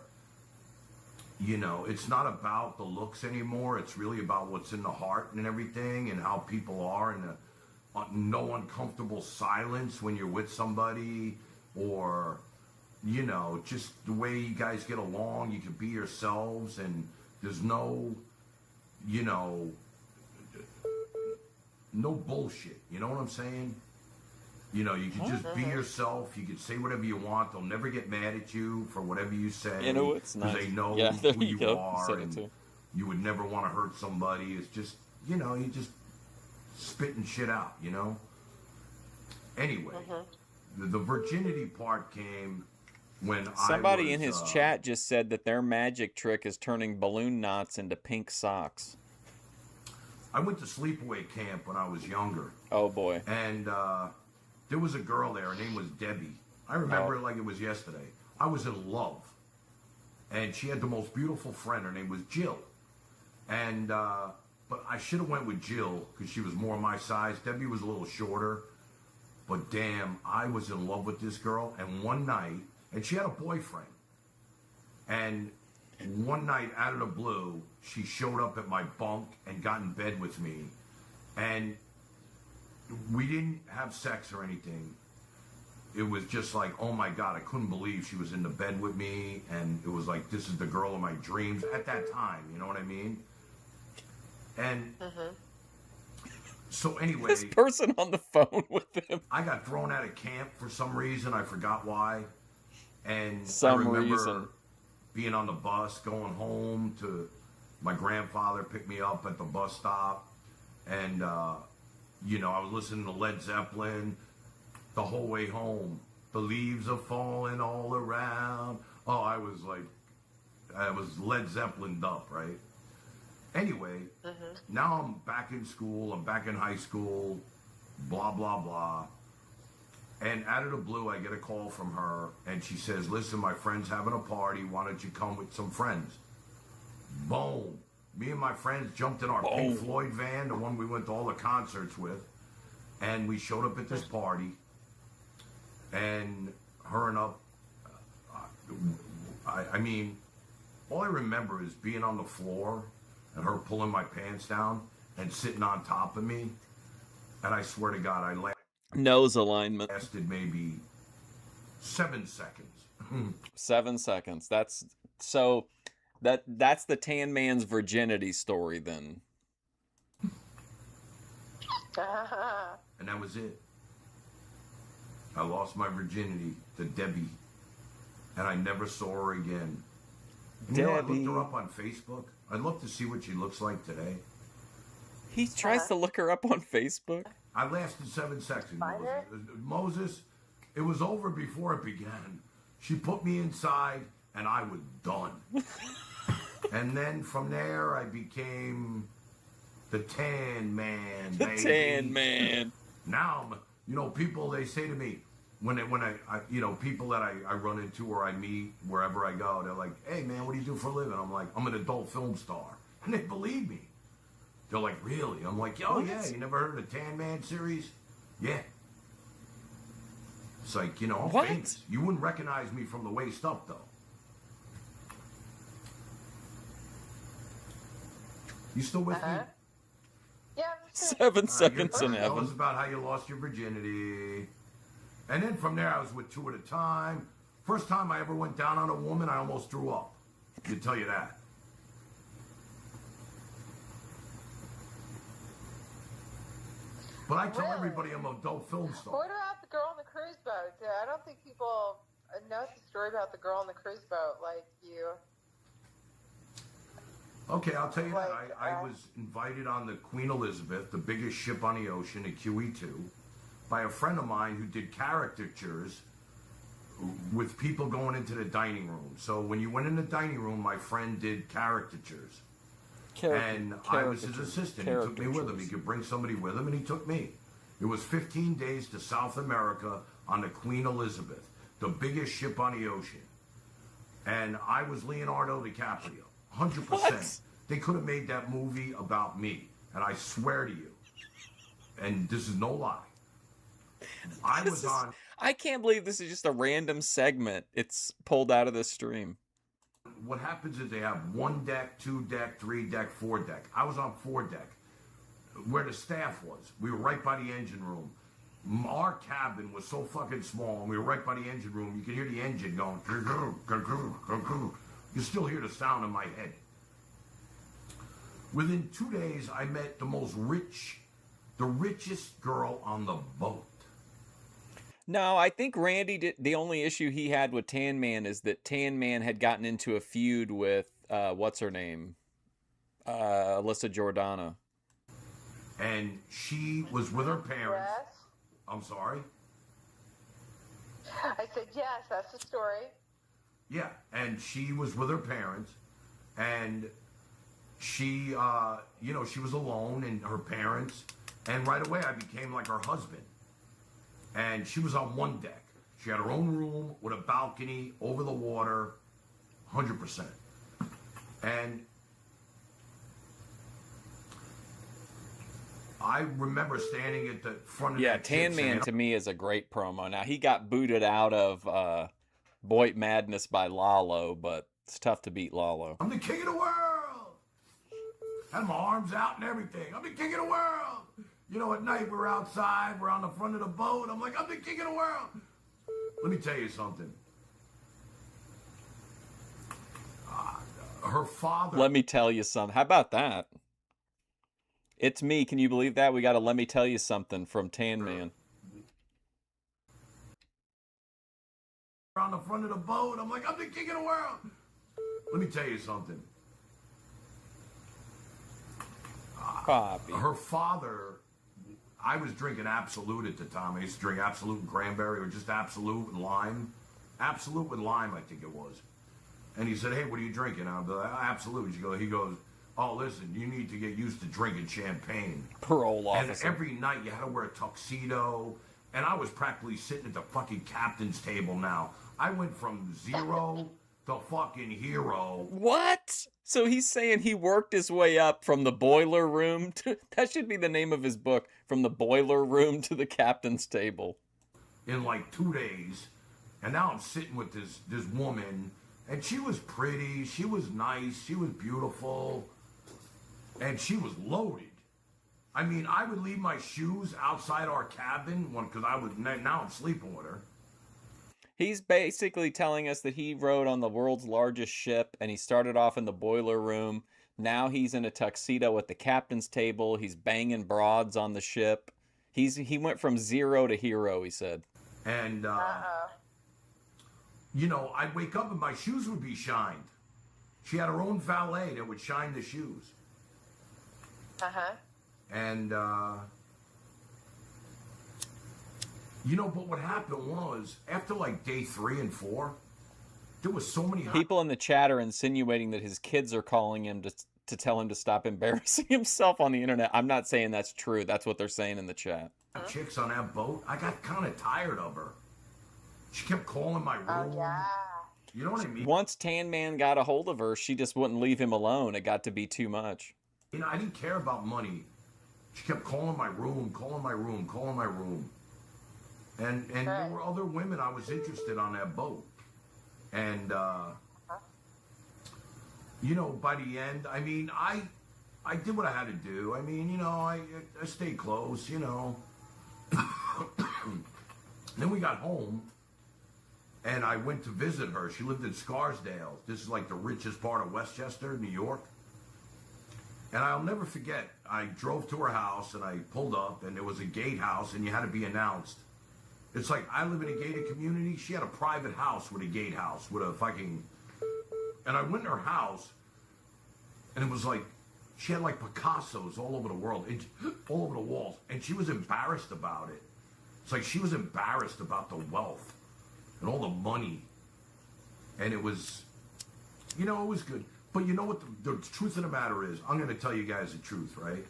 you know, it's not about the looks anymore. It's really about what's in the heart and everything, and how people are, and no uncomfortable silence when you're with somebody, or, you know, just the way you guys get along. You can be yourselves, and there's no, you know, no bullshit. You know what I'm saying? You know, you can just be yourself. You can say whatever you want. They'll never get mad at you for whatever you say. You know, it's nice. They know Yeah, there who you you go. are. Said it And too. you would never want to hurt somebody. It's just, you know, you just spitting shit out, you know? Anyway, the virginity part came when Somebody I was, in his chat just said that their magic trick is turning balloon knots into pink socks. I went to sleepaway camp when I was younger. Oh, boy. And there was a girl there. Her name was Debbie. I remember it like it was yesterday. I was in love. And she had the most beautiful friend. Her name was Jill. And, but I should have went with Jill because she was more my size. Debbie was a little shorter. But damn, I was in love with this girl. And one night, and she had a boyfriend. And one night, out of the blue, she showed up at my bunk and got in bed with me. And we didn't have sex or anything. It was just like, oh my God, I couldn't believe she was in the bed with me. And it was like, this is the girl of my dreams at that time. You know what I mean? And so anyway, This person on the phone with him. I got thrown out of camp for some reason. I forgot why. And Some I remember reason. being on the bus, going home to my grandfather picked me up at the bus stop. And, you know, I was listening to Led Zeppelin the whole way home. The leaves are falling all around. Oh, I was Led Zeppelin'd up, right? Anyway, now I'm back in school. I'm back in high school. Blah, blah, blah. And out of the blue, I get a call from her, and she says, listen, my friend's having a party. Why don't you come with some friends? Boom. Me and my friends jumped in our Pink Floyd van, the one we went to all the concerts with, and we showed up at this party. And her and I mean, all I remember is being on the floor and her pulling my pants down and sitting on top of me. And I swear to God, I Nose alignment. lasted maybe 7 seconds. 7 seconds. That's so. That's the Tan Man's virginity story then. And that was it. I lost my virginity to Debbie. And I never saw her again. And you know, I looked her up on Facebook. I'd love to see what she looks like today. He tries to look her up on Facebook. I lasted 7 seconds. Moses, it was over before it began. She put me inside, and I was done. And then from there, I became the Tan Man, The baby. Tan Man. Now, you know, people, they say to me, when I you know, people that I run into or I meet wherever I go, they're like, hey, man, what do you do for a living? I'm like, I'm an adult film star. And they believe me. They're like, really? I'm like, oh, yeah, you never heard of the Tan Man series? Yeah. It's like, you know, I'm famous. You wouldn't recognize me from the waist up, though. You still with me? Yeah. 7 seconds in Tell heaven. us about how you lost your virginity. And then from there, I was with 2 at a time. First time I ever went down on a woman, I almost threw up. I can tell you that. But I tell everybody I'm an adult film star. What about the girl on the cruise boat? I don't think people know the story about the girl on the cruise boat like you. Okay, I'll tell you that. I was invited on the Queen Elizabeth, the biggest ship on the ocean, at QE2, by a friend of mine who did caricatures with people going into the dining room. So when you went in the dining room, my friend did caricatures. And I was his assistant. He took me with him. He could bring somebody with him, and he took me. It was 15 days to South America on the Queen Elizabeth, the biggest ship on the ocean. And I was Leonardo DiCaprio, 100%. They could have made that movie about me, and I swear to you, and this is no lie. I can't believe this is just a random segment. It's pulled out of the stream. What happens is they have 1 deck, 2 deck, 3 deck, 4 deck. I was on 4 deck, where the staff was. We were right by the engine room. Our cabin was so fucking small, and we were right by the engine room. You could hear the engine going. You still hear the sound in my head. Within 2 days, I met the richest girl on the boat. No, I think Randy did. The only issue he had with Tan Man is that Tan Man had gotten into a feud with what's her name, Alyssa Jordana, and she was with her parents. Yes. I'm sorry. I said yes. That's the story. Yeah, and she was with her parents, and she, she was alone, and her parents, and right away I became like her husband. And she was on 1 deck. She had her own room with a balcony over the water, 100%. And I remember standing at the front of that Tan Man to me is a great promo. Now, he got booted out of Boy Madness by Lalo, but it's tough to beat Lalo. I'm the king of the world! Had my arms out and everything. I'm the king of the world! You know, at night we're outside, we're on the front of the boat. I'm like, I'm the king of the world. Let me tell you something. Her father. Let me tell you something. How about that? It's me. Can you believe that? We got a let me tell you something from Tan Man. We're on the front of the boat. I'm like, I'm the king of the world. Let me tell you something. Poppy. Her father. I was drinking Absolute at the time. I used to drink Absolute and cranberry, or just Absolute and lime. Absolute with lime, I think it was. And he said, hey, what are you drinking? I'm like, Absolute. He goes, oh, listen, you need to get used to drinking champagne. Parole officer. And every night you had to wear a tuxedo. And I was practically sitting at the fucking captain's table now. I went from 0 to fucking hero. What? So he's saying he worked his way up from the boiler room to... That should be the name of his book. From the boiler room to the captain's table. In like 2 days. And now I'm sitting with this woman. And she was pretty. She was nice. She was beautiful. And she was loaded. I mean, I would leave my shoes outside our cabin because now I'm sleeping with her. He's basically telling us that he rode on the world's largest ship, and he started off in the boiler room. Now he's in a tuxedo at the captain's table. He's banging broads on the ship. He went from 0 to hero, he said. And, I'd wake up and my shoes would be shined. She had her own valet that would shine the shoes. And, but what happened was, after like day 3 and 4, there was so many... People in the chat are insinuating that his kids are calling him to tell him to stop embarrassing himself on the internet. I'm not saying that's true. That's what they're saying in the chat. Chicks on that boat, I got kind of tired of her. She kept calling my room. Oh, yeah. You know what I mean? Once Tan Man got a hold of her, she just wouldn't leave him alone. It got to be too much. I didn't care about money. She kept calling my room, calling my room, calling my room. And there were other women I was interested on that boat. And, by the end, I mean, I did what I had to do. I mean, I stayed close, Then we got home, and I went to visit her. She lived in Scarsdale. This is like the richest part of Westchester, New York. And I'll never forget, I drove to her house, and I pulled up, and there was a gatehouse, and you had to be announced. It's like, I live in a gated community. She had a private house with a gatehouse, with a fucking... And I went in her house, and it was like, she had like Picassos all over the world, all over the walls, and she was embarrassed about it. It's like she was embarrassed about the wealth and all the money. And it was, it was good. But you know what the truth of the matter is? I'm going to tell you guys the truth, right?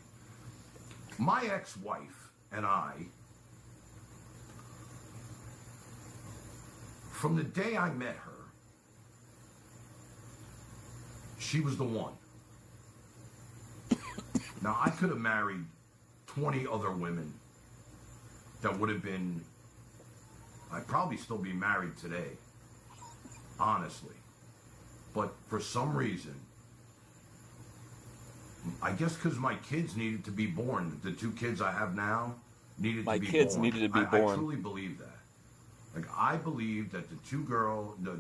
My ex-wife and I, from the day I met her, she was the one. Now, I could have married 20 other women that would have been, I'd probably still be married today, honestly. But for some reason, I guess because my kids needed to be born, the 2 kids I have now needed to be born. My kids needed to be born. I truly believe that. Like, I believe that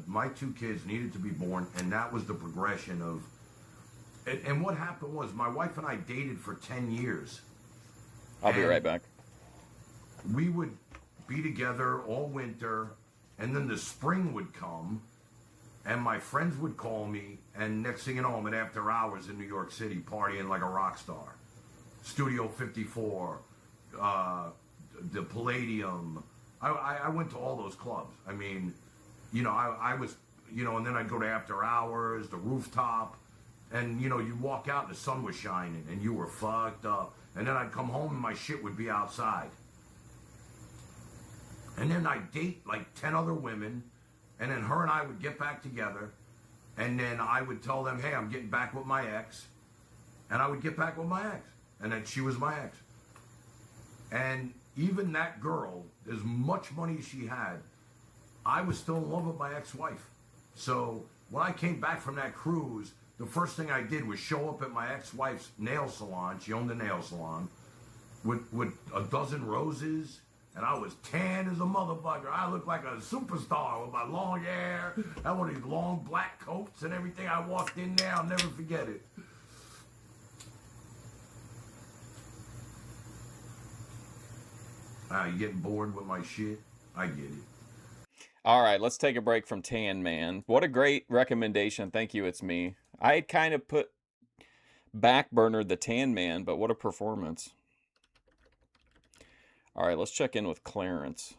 my 2 kids needed to be born, and that was the progression of, and what happened was, my wife and I dated for 10 years. I'll be right back. We would be together all winter, and then the spring would come, and my friends would call me, and next thing you know, I'm at after hours in New York City partying like a rock star. Studio 54, the Palladium. I went to all those clubs. I mean, you know, I was, you know, and then I'd go to after hours, the Rooftop, and, you know, you walk out and the sun was shining, and you were fucked up. And then I'd come home and my shit would be outside. And then I'd date like 10 other women, and then her and I would get back together, and then I would tell them, hey, I'm getting back with my ex, and I would get back with my ex, and then she was my ex. And even that girl, as much money as she had, I was still in love with my ex-wife. So when I came back from that cruise, the first thing I did was show up at my ex-wife's nail salon. She owned a nail salon with a dozen roses, and I was tan as a motherfucker. I looked like a superstar with my long hair. I had one of these long black coats and everything. I walked in there, I'll never forget it. You getting bored with my shit? I get it. All right, let's take a break from Tan Man. What a great recommendation. Thank you, it's me. I had kind of backburnered the Tan Man, but what a performance. All right, let's check in with Clarence.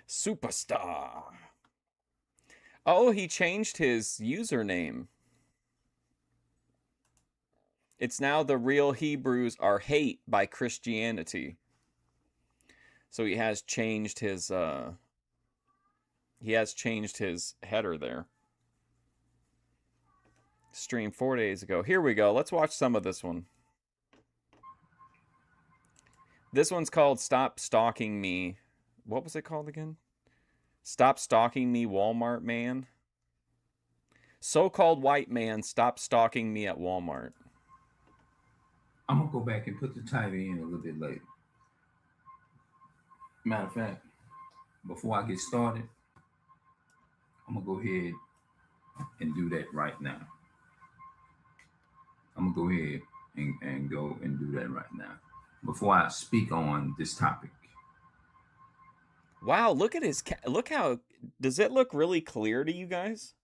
Superstar. Oh, he changed his username. It's now The Real Hebrews Are Hate by Christianity. So he has changed his header there. Streamed 4 days ago. Here we go. Let's watch some of this one. This one's called Stop Stalking Me. What was it called again? Stop Stalking Me, Walmart Man. So-called white man, stop stalking me at Walmart. I'm going to go back and put the title in a little bit later. Matter of fact, before I get started, I'm going to go ahead and do that right now. I'm going to go ahead and go and do that right now before I speak on this topic. Wow, look at his look how does it look really clear to you guys?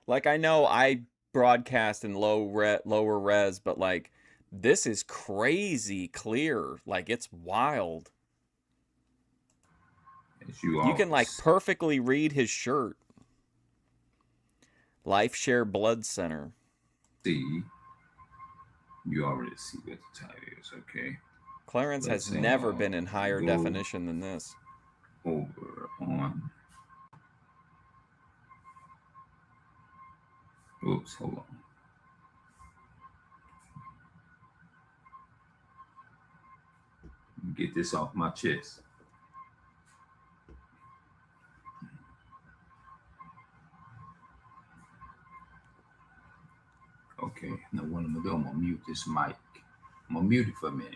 Like, I know I broadcast in lower res, but like this is crazy clear. Like, it's wild. You can like perfectly read his shirt. Life Share Blood Center. See, you already see what the title is, okay? Clarence has never been in higher definition than this. Over on. Oops, hold on. Get this off my chest. Okay, now what I'm gonna do, I'm gonna mute this mic. I'm gonna mute it for a minute.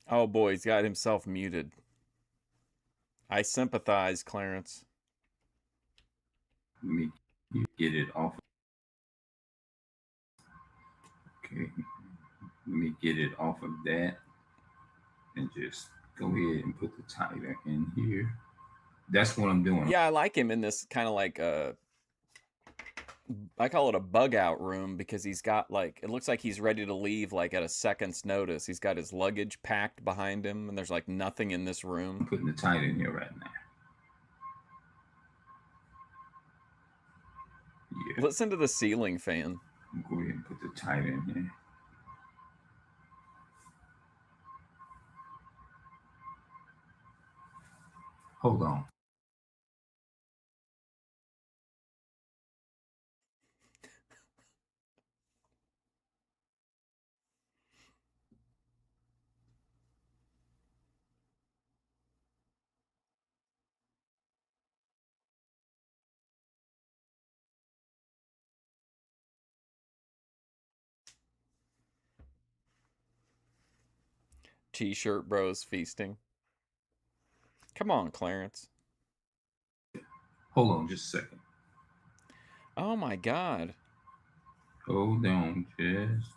Oh boy, he's got himself muted. I sympathize, Clarence. Let me get it off. Okay, let me get it off of that and just go ahead and put the title in here. That's what I'm doing. Yeah, I like him in this kind of like I call it a bug out room because he's got like, it looks like he's ready to leave like at a second's notice. He's got his luggage packed behind him and there's like nothing in this room. I'm putting the tide in here right now. Yeah. Listen to the ceiling fan. Go ahead and put the tide in here. Hold on. T-shirt bros feasting. Come on, Clarence. Hold on just a second. Oh my God. Hold on, just.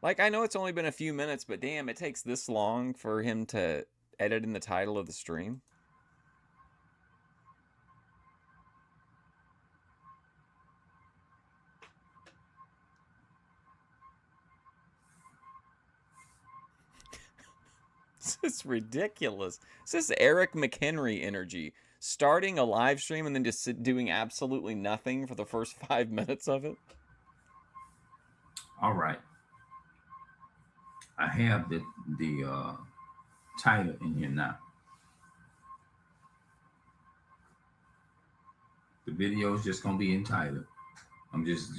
Like, I know it's only been a few minutes, but damn, it takes this long for him to edit in the title of the stream. This is ridiculous. This is Eric McHenry energy. Starting a live stream and then just doing absolutely nothing for the first 5 minutes of it. All right. I have the title in here now. The video is just gonna be entitled. I'm just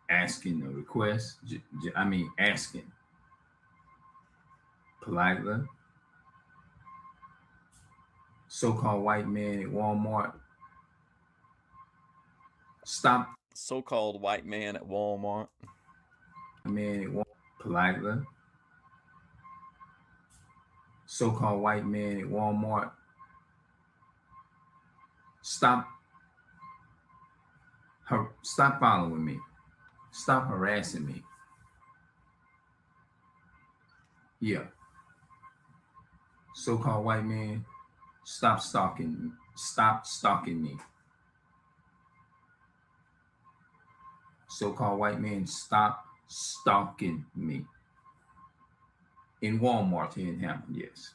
asking a request. Asking politely. So-called white man at Walmart. Stop. So-called white man at Walmart. Man at Walmart. Politely. So-called white man at Walmart. Stop following me. Stop harassing me. Yeah. So-called white man, stop stalking me. So-called white man, stop stalking me. In Walmart here in Hampton, yes.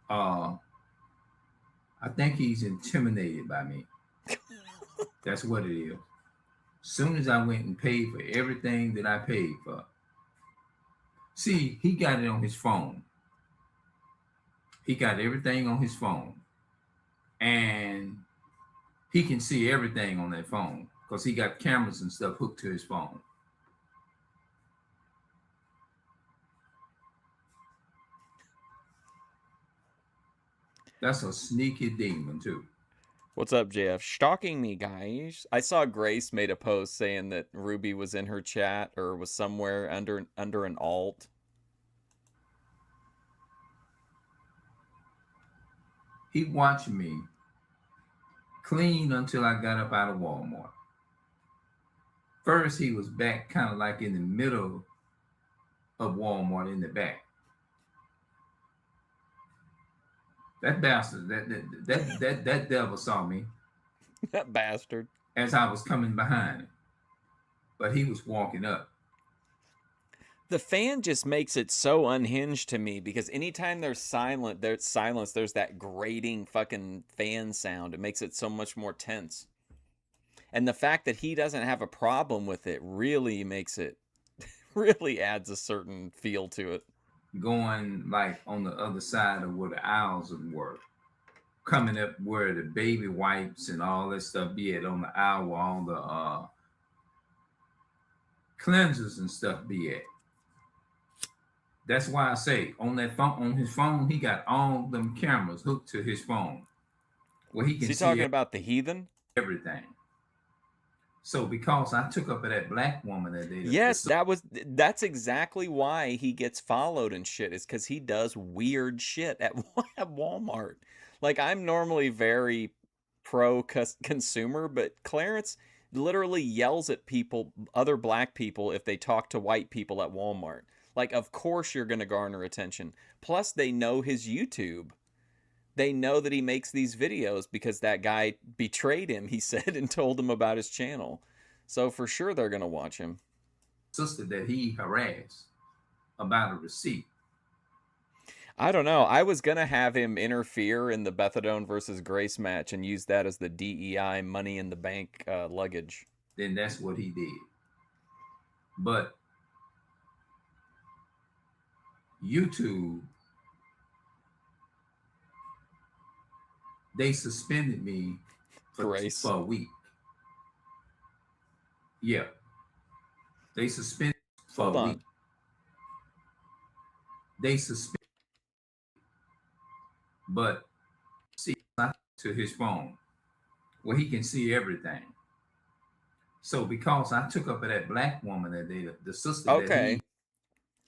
I think he's intimidated by me. That's what it is. Soon as I went and paid for everything that I paid for. See, he got it on his phone. He got everything on his phone. And he can see everything on that phone because he got cameras and stuff hooked to his phone. That's a sneaky demon too. What's up, JF? Stalking me, guys. I saw Grace made a post saying that Ruby was in her chat or was somewhere under an alt. He watched me clean until I got up out of Walmart. First, he was back kind of like in the middle of Walmart in the back. That bastard, that devil saw me. That bastard. As I was coming behind him. But he was walking up. The fan just makes it so unhinged to me because anytime there's silence, there's that grating fucking fan sound. It makes it so much more tense. And the fact that he doesn't have a problem with it really makes it, really adds a certain feel to it. Going like on the other side of where the aisles were. Coming up where the baby wipes and all that stuff be at on the aisle where all the cleansers and stuff be at. That's why I say on that phone, on his phone, he got all them cameras hooked to his phone. Where he can see talking about the heathen? Everything. So because I took up at that black woman that day. Yes, that's exactly why he gets followed and shit, is because he does weird shit at Walmart. Like, I'm normally very pro consumer, but Clarence literally yells at people, other black people, if they talk to white people at Walmart. Like, of course you're going to garner attention. Plus, they know his YouTube. They know that he makes these videos because that guy betrayed him, he said, and told him about his channel. So for sure they're going to watch him. Sister that he harassed about a receipt. I don't know. I was going to have him interfere in the Bethadone versus Grace match and use that as the DEI money in the bank luggage. Then that's what he did. But YouTube, they suspended me for a week. Yeah. They suspended for Hold a on. week. They suspended, but see to his phone where he can see everything. So because I took up that black woman that day, the sister that he...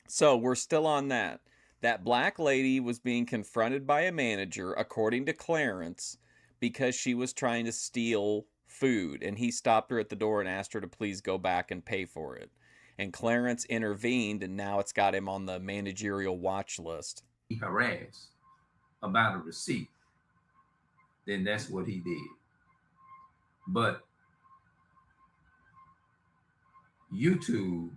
So we're still on that. That black lady was being confronted by a manager, according to Clarence, because she was trying to steal food, and he stopped her at the door and asked her to please go back and pay for it. And Clarence intervened, and now it's got him on the managerial watch list. He harassed about a receipt. Then that's what he did. But YouTube,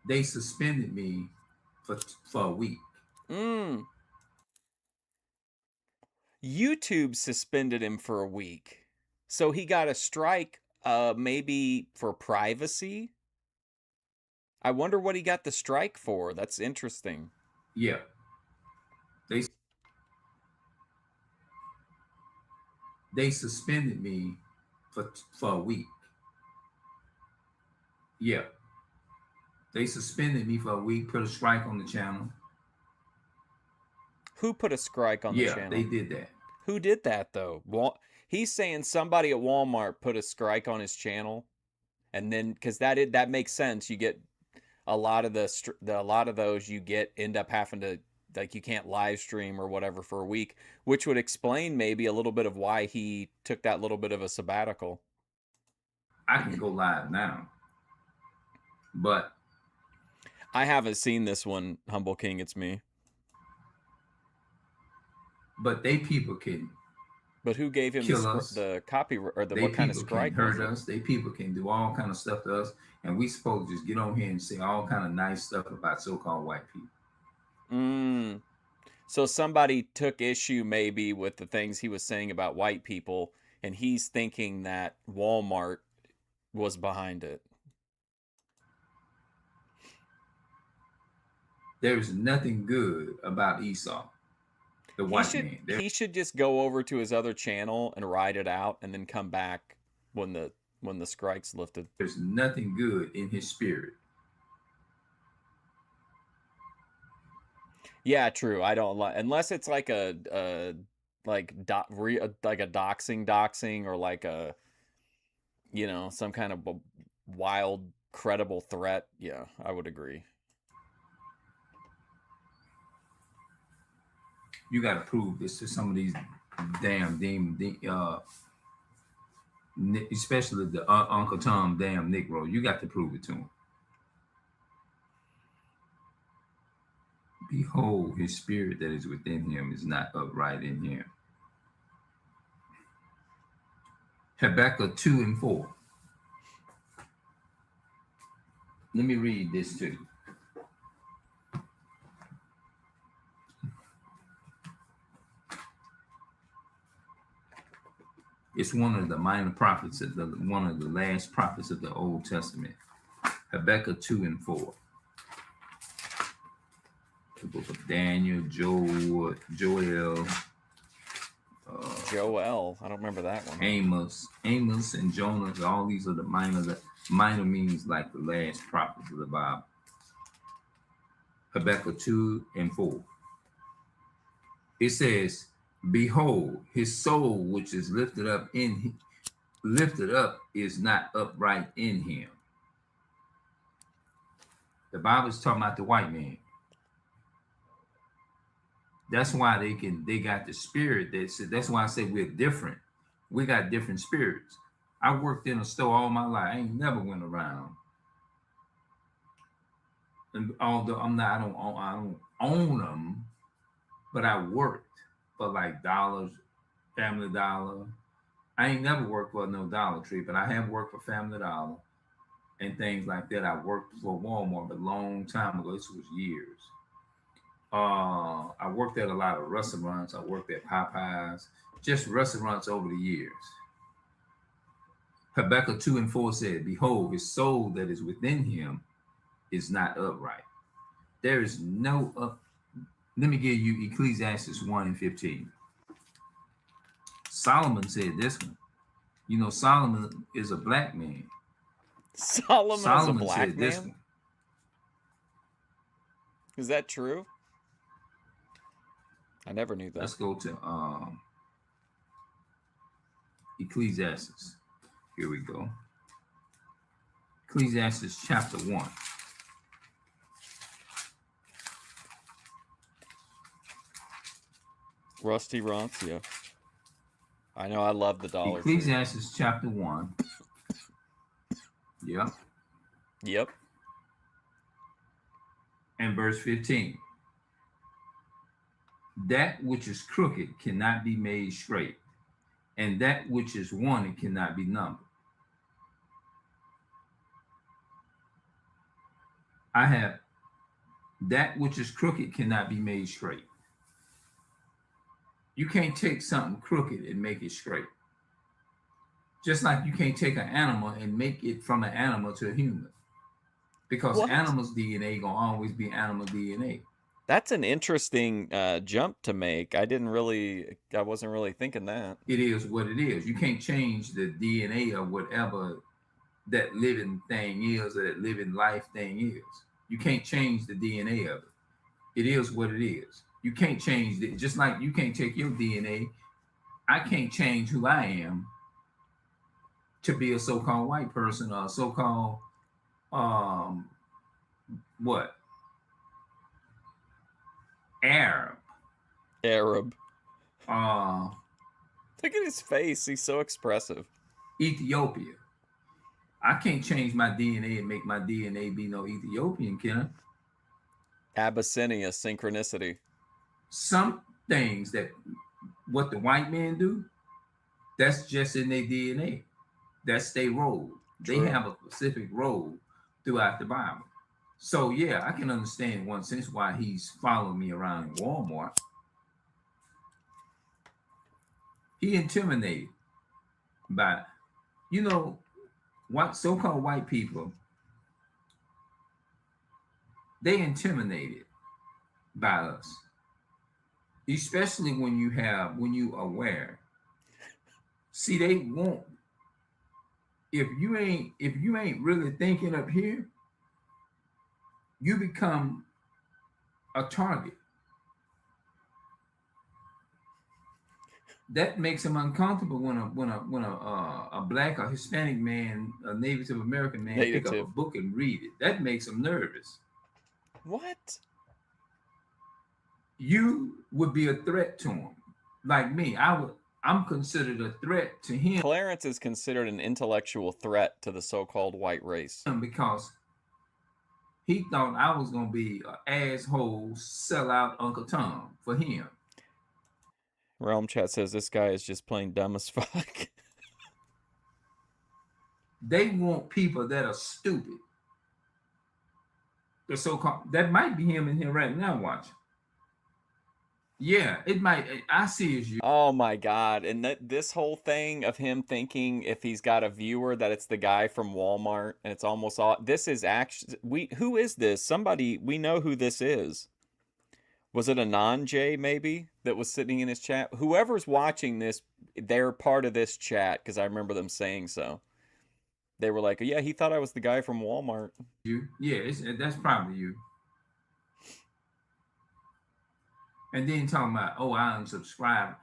they suspended me for a week. YouTube suspended him for a week. So he got a strike, maybe for privacy? I wonder what he got the strike for. That's interesting. Yeah. They suspended me for a week. Yeah. They suspended me for a week, put a strike on the channel. Who put a strike on the channel? Yeah, they did that. Who did that, though? He's saying somebody at Walmart put a strike on his channel, and then because that makes sense. You get a lot of those you end up having to, like, you can't live stream or whatever for a week, which would explain maybe a little bit of why he took that little bit of a sabbatical. I can go live now, but I haven't seen this one, Humble King. It's me. But they people can. But who gave him the copy or what kind of strike? They people can hurt us. They people can do all kind of stuff to us, and we supposed to just get on here and say all kind of nice stuff about so-called white people. So somebody took issue maybe with the things he was saying about white people, and he's thinking that Walmart was behind it. There's nothing good about Esau. The white man. He should just go over to his other channel and ride it out, and then come back when the strike's lifted. There's nothing good in his spirit. Yeah, true. I don't like, unless it's like a doxing or like a, some kind of wild credible threat. Yeah, I would agree. You got to prove this to some of these damn especially the Uncle Tom damn Negro. You got to prove it to him. Behold, his spirit that is within him is not upright in him. Habakkuk 2:4. Let me read this too. It's one of the minor prophets, one of the last prophets of the Old Testament. Habakkuk 2:4. The book of Daniel, Joel. Joel. I don't remember that one. Amos, and Jonah. All these are the minor means like the last prophets of the Bible. Habakkuk 2:4. It says, behold, his soul which is lifted up is not upright in him. The Bible is talking about the white man. That's why they got the spirit. That's why I say we're different. We got different spirits. I worked in a store all my life. I ain't never went around. And although I don't own them, but I worked for like Dollars, Family Dollar. I ain't never worked for no Dollar Tree, but I have worked for Family Dollar and things like that. I worked for Walmart a long time ago. This was years. I worked at a lot of restaurants. I worked at Popeyes, just restaurants over the years. Habakkuk 2:4 said, "Behold, his soul that is within him is not upright." There is no Let me give you Ecclesiastes 1:15. Solomon said this one. You know, Solomon is a black man. Solomon is a black said this man? one. Is that true? I never knew that. Let's go to Ecclesiastes. Here we go. Ecclesiastes chapter 1. Rusty Rancia. I know I love the Dollar Ecclesiastes chapter 1. Yep. Yep. And verse 15. That which is crooked cannot be made straight, and that which is wanted cannot be numbered. I have that which is crooked cannot be made straight. You can't take something crooked and make it straight. Just like you can't take an animal and make it from an animal to a human. Because animals' DNA gonna always be animal DNA. That's an interesting jump to make. I wasn't really thinking that. It is what it is. You can't change the DNA of whatever that living thing is, or that living life thing is. You can't change the DNA of it. It is what it is. You can't change it. Just like you can't take your DNA, I can't change who I am to be a so-called white person or a so-called what? Arab. Look at his face. He's so expressive. Ethiopia. I can't change my DNA and make my DNA be no Ethiopian, can I? Abyssinia synchronicity. Some things that what the white men do, that's just in their DNA. That's their role. True. They have a specific role throughout the Bible. So yeah, I can understand in one sense why he's following me around in Walmart. He intimidated by, what so-called white people, they intimidated by us. Especially when you aware. See, they won't. If you ain't really thinking up here, you become a target. That makes them uncomfortable when a black or Hispanic man, a Native American man, pick up a book and read it. That makes them nervous. What? You would be a threat to him. Like me, I'm considered a threat to him. Clarence is considered an intellectual threat to the so-called white race. Because he thought I was going to be an asshole, sellout Uncle Tom for him. Realm Chat says this guy is just plain dumb as fuck. They want people that are stupid. The so-called, that might be him in here right now, watch. Yeah, it might. I see as you. Oh my God. And this whole thing of him thinking if he's got a viewer that it's the guy from Walmart and it's almost all. This is actually. Who is this? Somebody, we know who this is. Was it a non-Jay maybe that was sitting in his chat? Whoever's watching this, they're part of this chat because I remember them saying so. They were like, yeah, he thought I was the guy from Walmart. You? Yeah, that's probably you. And then talking about, oh, I unsubscribed.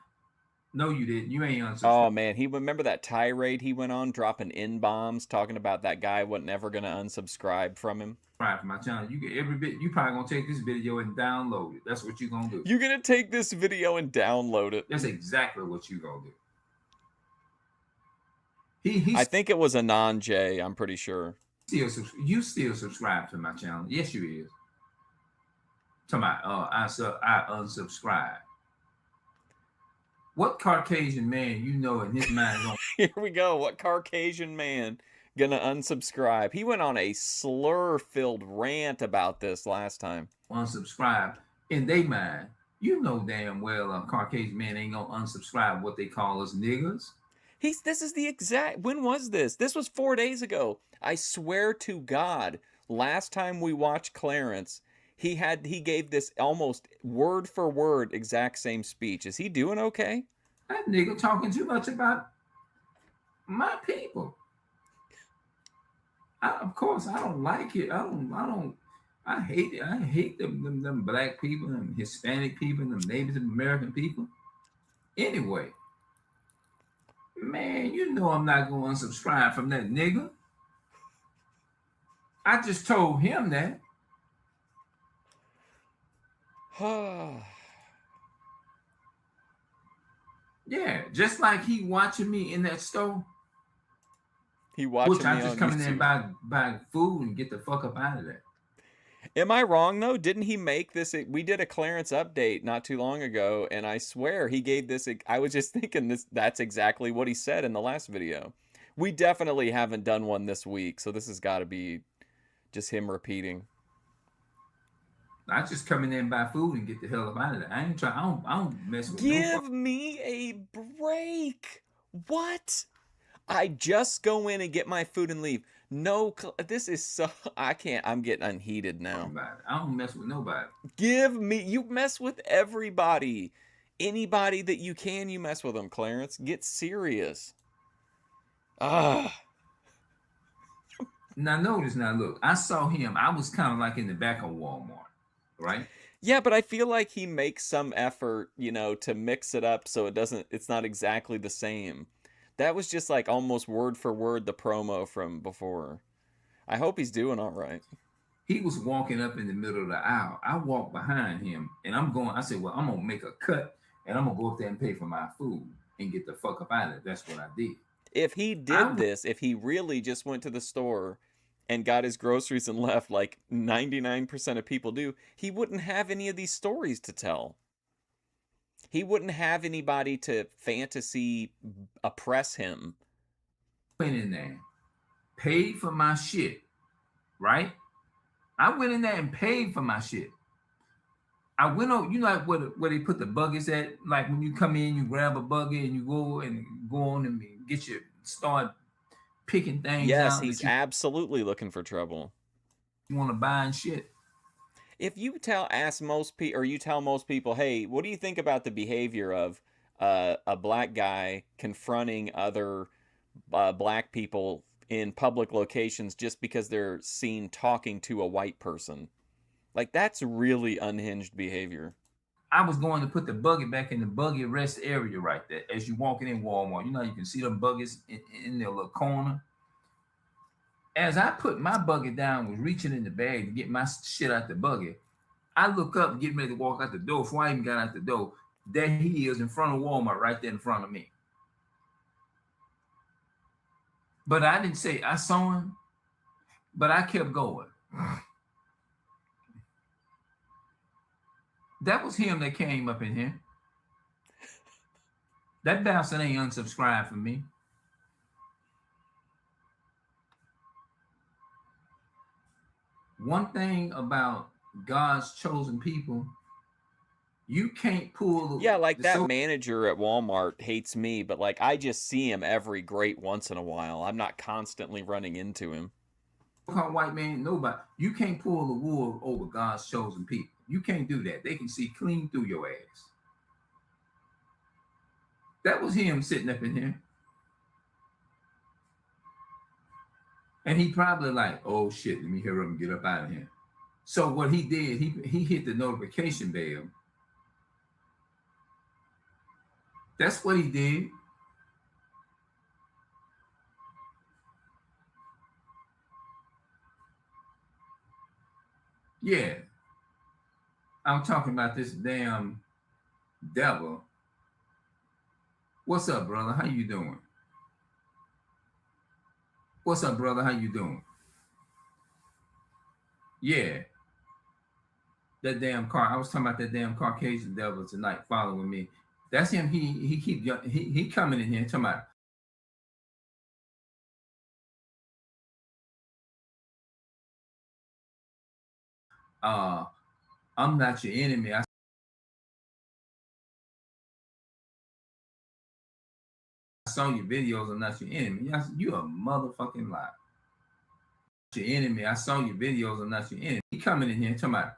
No, you didn't. You ain't unsubscribed. Oh, man. He remember that tirade he went on, dropping N-bombs, talking about that guy wasn't never going to unsubscribe from him. From my channel. You get every bit. You probably going to take this video and download it. That's what you're going to do. You're going to take this video and download it. That's exactly what you're going to do. I think it was a non-J. I'm pretty sure. You still subscribe to my channel? Yes, you is. Talking about I unsubscribe. What Caucasian man you know in his mind going? Here we go. What Caucasian man gonna unsubscribe? He went on a slur-filled rant about this last time. Unsubscribe in their mind. You know damn well a Caucasian man ain't gonna unsubscribe what they call us niggers. This is the exact, when was this? This was 4 days ago. I swear to God, last time we watched Clarence, he gave this almost word for word exact same speech. Is he doing okay? That nigga talking too much about my people. Of course, I don't like it. I hate it. I hate them black people and Hispanic people and them Native American people. Anyway, man, you know I'm not going to unsubscribe from that nigga. I just told him that. Yeah, just like he watching me in that store. He watching which me I just on come in YouTube. there and buy food and get the fuck up out of there. Am I wrong though? Didn't he make this? We did a Clarence update not too long ago, and I swear he gave this. I was just thinking that's exactly what he said in the last video. We definitely haven't done one this week, so this has got to be just him repeating. I just come in there and buy food and get the hell up out of there. I ain't trying. I don't mess with. Give me a break. What? I just go in and get my food and leave. No, this is so. I can't. I'm getting unheated now. I don't mess with nobody. Give me. You mess with everybody. Anybody that you can, you mess with them, Clarence. Get serious. Ah. Now notice. Now look. I saw him. I was kind of like in the back of Walmart, right? Yeah, but I feel like he makes some effort, to mix it up so it's not exactly the same. That was just like almost word for word the promo from before. I hope he's doing all right. He was walking up in the middle of the aisle. I walked behind him and I said, well, I'm going to make a cut and I'm going to go up there and pay for my food and get the fuck up out of it. That's what I did. If he did this, if he really just went to the store and got his groceries and left like 99% of people do, he wouldn't have any of these stories to tell. He wouldn't have anybody to fantasy oppress him. Went in there, paid for my shit, right? I went in there and paid for my shit. I went on, like where they put the buggies at? Like when you come in, you grab a buggy and you go on and start picking things out. Yes, he's absolutely looking for trouble. You want to buy and shit. If you tell most people, hey, what do you think about the behavior of a black guy confronting other black people in public locations just because they're seen talking to a white person? Like, that's really unhinged behavior. I was going to put the buggy back in the buggy rest area right there. As you walking in Walmart, you can see them buggies in their little corner. As I put my buggy down, was reaching in the bag to get my shit out the buggy, I look up, getting ready to walk out the door. Before I even got out the door, there he is in front of Walmart, right there in front of me. But I didn't say I saw him, but I kept going. That was him that came up in here. That bastard ain't unsubscribed from me. One thing about God's chosen people, you can't pull. Yeah, like that manager at Walmart hates me, but like I just see him every great once in a while. I'm not constantly running into him. White man, nobody. You can't pull the wool over God's chosen people. You can't do that. They can see clean through your ass. That was him sitting up in here. And he probably like, oh shit, let me hear him get up out of here. So what he did, he hit the notification bell. That's what he did. Yeah. I'm talking about this damn devil. What's up, brother? How you doing? What's up, brother? How you doing? Yeah, that damn car. I was talking about that damn Caucasian devil tonight following me. That's him. He coming in here talking about. Uh, I'm not your enemy. I saw your videos. I'm not your enemy. You a motherfucking lie. Your enemy. I saw your videos. I'm not your enemy. He coming in here talking about.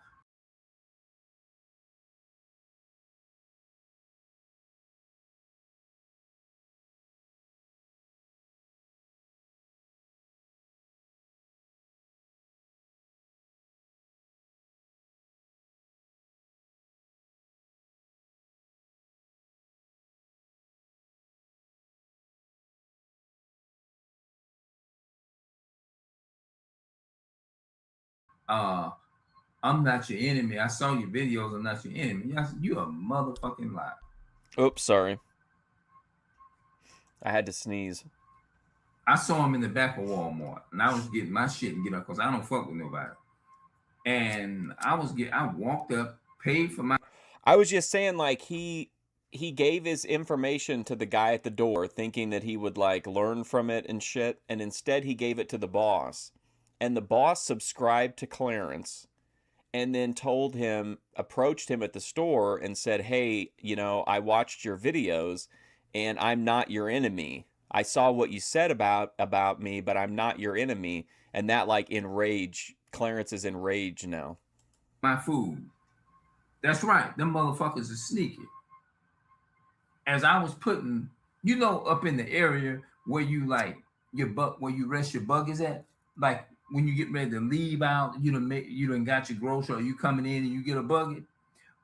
Uh, I'm not your enemy. I saw your videos. I'm not your enemy. You a motherfucking lie. Oops, sorry. I had to sneeze. I saw him in the back of Walmart, and I was getting my shit and get up because I don't fuck with nobody. And I walked up, paid for my. I was just saying, like, he gave his information to the guy at the door thinking that he would like learn from it and shit, and instead he gave it to the boss. And the boss subscribed to Clarence and then approached him at the store and said, "Hey, I watched your videos and I'm not your enemy. I saw what you said about me, but I'm not your enemy." And that like Clarence is enraged now. My food. That's right. Them motherfuckers are sneaky. As I was putting, up in the area where you like where you rest your buggies at, like when you get ready to leave out, you done got your grocery, or you coming in and you get a buggy.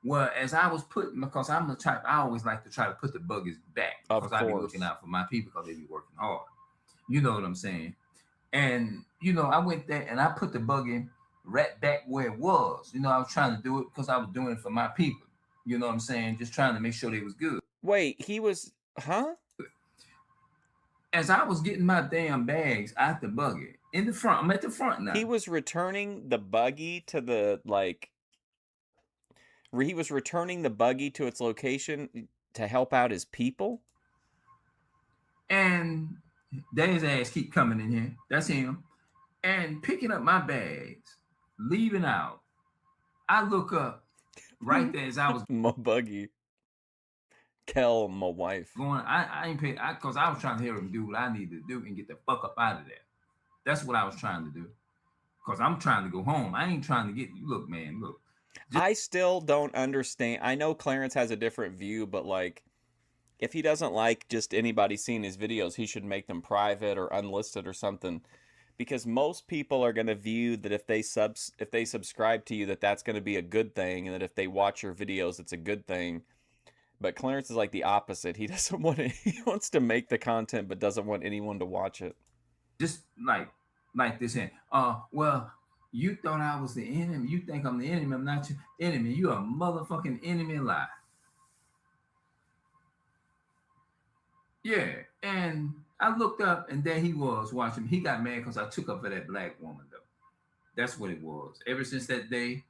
Well, as I was putting, because I'm the type, I always like to try to put the buggies back because I be looking out for my people because they be working hard. You know what I'm saying? And I went there and I put the buggy right back where it was. I was trying to do it because I was doing it for my people. You know what I'm saying? Just trying to make sure they was good. Wait, he was, huh? As I was getting my damn bags out the buggy in the front, I'm at the front now. He was returning the buggy to the he was returning the buggy to its location to help out his people. And his ass keep coming in here. That's him. And picking up my bags, leaving out. I look up right there as I was my buggy. Kel, my wife. Going, I ain't paid because I was trying to hear him do what I needed to do and get the fuck up out of there. That's what I was trying to do. Because I'm trying to go home. I ain't trying to get look, man, look. I still don't understand. I know Clarence has a different view, but like if he doesn't like just anybody seeing his videos, he should make them private or unlisted or something. Because most people are going to view that if they subscribe to you, that's going to be a good thing, and that if they watch your videos, it's a good thing. But Clarence is like the opposite. He doesn't want it. He wants to make the content, but doesn't want anyone to watch it. Just like this here. Well, you thought I was the enemy. You think I'm the enemy. I'm not your enemy. You a motherfucking enemy lie. Yeah, and I looked up, and there he was watching me. He got mad because I took up for that black woman, though. That's what it was. Ever since that day,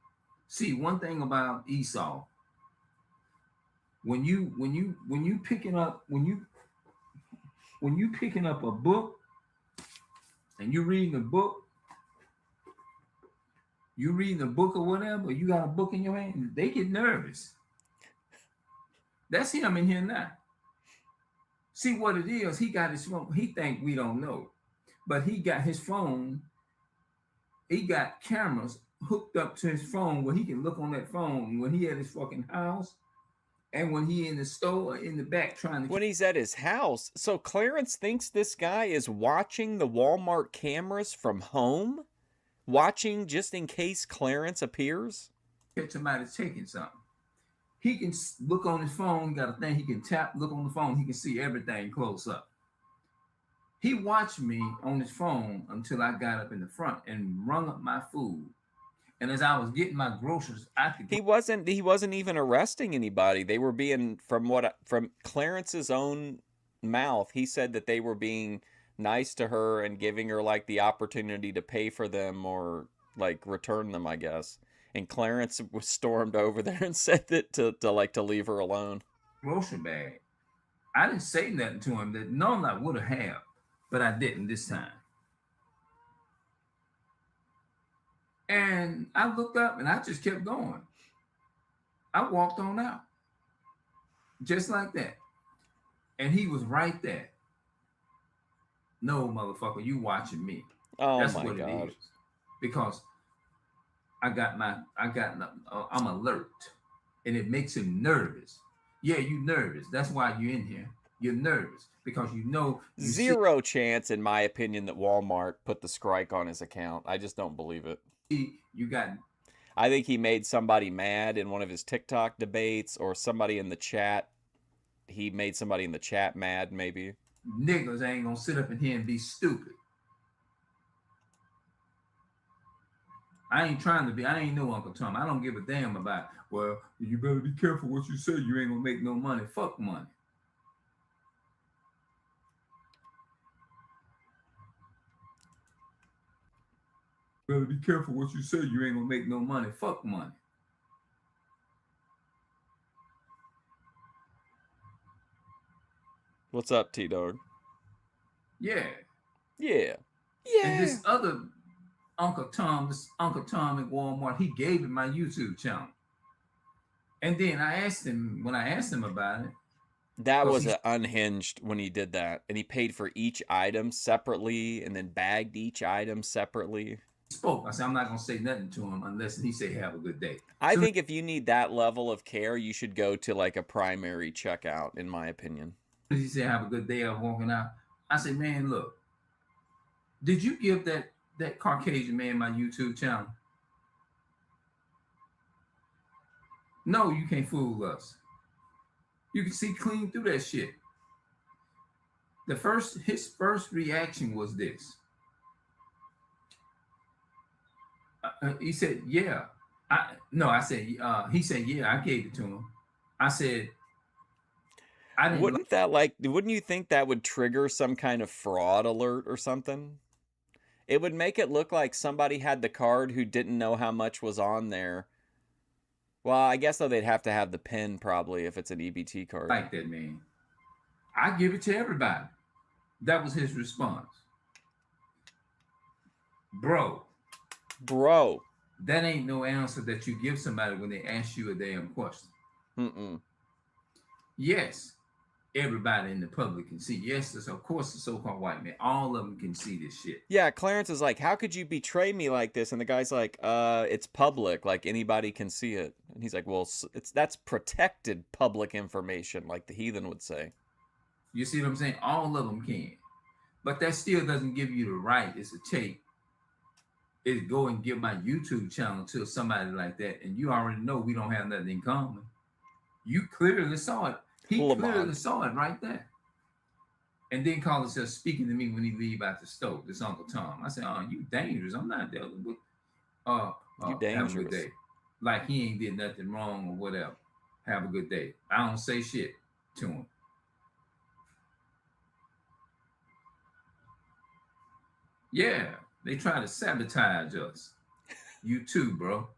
see, one thing about Esau, when you picking up a book and you reading a book, or whatever, you got a book in your hand, they get nervous. That's him in here now. See what it is, he got his phone. He think we don't know, but he got his phone. He got cameras hooked up to his phone where he can look on that phone when he at his fucking house and when he in the store in the back trying to. When he's at his house. So Clarence thinks this guy is watching the Walmart cameras from home? Watching just in case Clarence appears? If somebody's taking something. He can look on his phone, got a thing he can tap, look on the phone, he can see everything close up. He watched me on his phone until I got up in the front and rung up my food. And as I was getting my groceries, he wasn't even arresting anybody. They were being, from Clarence's own mouth, he said that they were being nice to her and giving her like the opportunity to pay for them or like return them, I guess. And Clarence was stormed over there and said that to leave her alone. Grocery bag. I didn't say nothing to him that normally I would have, but I didn't this time. And I looked up and I just kept going. I walked on out. Just like that. And he was right there. No, motherfucker, you watching me. Oh That's my what God. it is. Because I'm alert. And it makes him nervous. Yeah, you nervous. That's why you're in here. You're nervous because you know Zero chance, in my opinion, that Walmart put the strike on his account. I just don't believe it. You got. I think he made somebody mad in one of his TikTok debates, or somebody in the chat. He made somebody in the chat mad, maybe. Niggas ain't gonna sit up in here and be stupid. I ain't trying to be. I ain't no Uncle Tom. I don't give a damn about. Well, you better be careful what you say. You ain't gonna make no money. Fuck money. Better be careful what you say. You ain't gonna make no money. Fuck money. What's up, T-Dog? Yeah. Yeah. And this other Uncle Tom at Walmart, he gave me my YouTube channel. And then I asked him, when I asked him about it. That was unhinged when he did that. And he paid for each item separately and then bagged each item separately. Spoke. I said, I'm not going to say nothing to him unless he say, have a good day. I think if you need that level of care, you should go to like a primary checkout, in my opinion. He said, have a good day. I was walking out. I said, man, look, did you give that Caucasian man my YouTube channel? No, you can't fool us. You can see clean through that shit. His first reaction was this. He said, yeah. He said, yeah, I gave it to him. I said, I didn't. Wouldn't you think that would trigger some kind of fraud alert or something? It would make it look like somebody had the card who didn't know how much was on there. Well, I guess though they'd have to have the PIN probably if it's an EBT card. Like that, man. I give it to everybody. That was his response. Bro. That ain't no answer that you give somebody when they ask you a damn question. Yes, everybody in the public can see. Yes, of course the so-called white man. All of them can see this shit. Yeah, Clarence is like, how could you betray me like this? And the guy's like, it's public. Like, anybody can see it. And he's like, well, that's protected public information, like the heathen would say. You see what I'm saying? All of them can. But that still doesn't give you the right. It's a take. Is go and give my YouTube channel to somebody like that. And you already know we don't have nothing in common. You clearly saw it. He clearly saw it right there. And then call himself speaking to me when he leave out the stove. This Uncle Tom. I said, oh, you dangerous. I'm not dealing with. You dangerous. Have a good day. Like he ain't did nothing wrong or whatever. Have a good day. I don't say shit to him. Yeah, they try to sabotage us. You too, bro.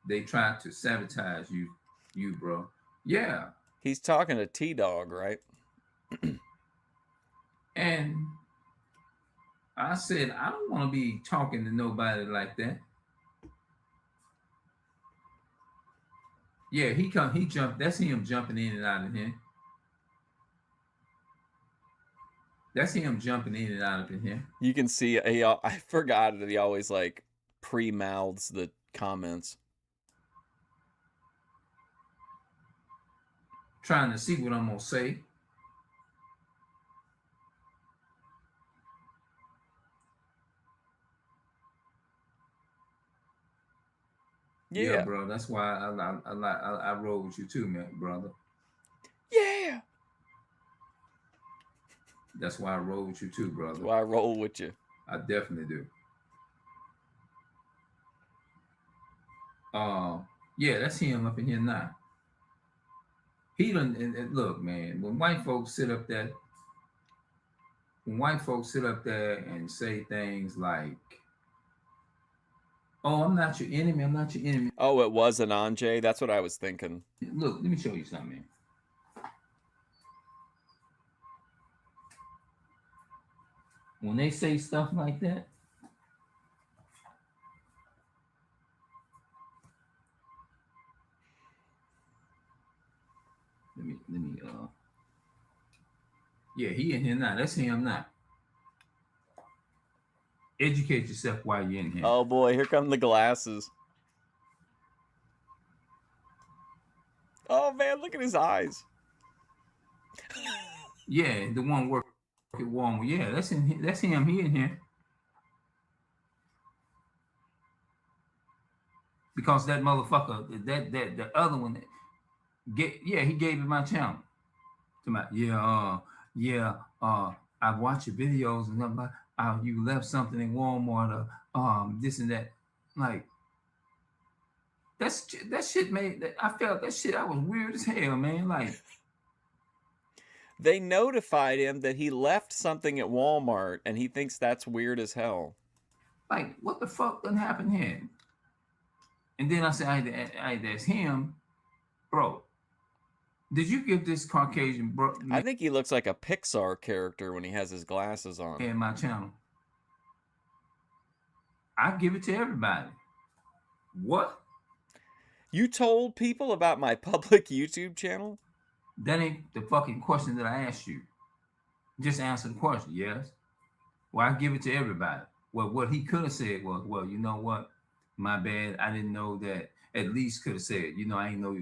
They try to sabotage you, bro. Yeah. He's talking to T-Dog, right? And I said, I don't want to be talking to nobody like that. Yeah, he jumped. That's him jumping in and out of here. That's him jumping in and out of here. You can see, I forgot that he always like pre-mouths the comments. Trying to see what I'm going to say. Yeah, bro. That's why I roll with you too, man, brother. Yeah. That's why I roll with you too, brother. That's why I roll with you. I definitely do. Yeah, that's him up in here now. He done, and look, man, when white folks sit up there, when white folks sit up there and say things like, "Oh, I'm not your enemy. I'm not your enemy." Oh, it was an Anjay. That's what I was thinking. Look, let me show you something. When they say stuff like that, let me yeah, he in here now. That's him now. Educate yourself while you're in here. Oh boy, here come the glasses. Oh man, look at his eyes. Yeah, the one work at Walmart. Yeah, that's him. He in here. Because that motherfucker, the other one, he gave me my channel. I watch your videos and I'm like, you left something in Walmart or this and that. Like, that shit made, I felt that shit, I was weird as hell, man. Like, they notified him that he left something at Walmart and he thinks that's weird as hell. Like, what the fuck done happened here? And then I said, that's him, bro. Did you give this Caucasian bro? I think he looks like a Pixar character when he has his glasses on. In my channel, I give it to everybody. What? You told people about my public YouTube channel? That ain't the fucking question that I asked you. Just answer the question, yes. Well, I give it to everybody. Well, what he could have said was, well, you know what? My bad. I didn't know that. At least could have said, I didn't know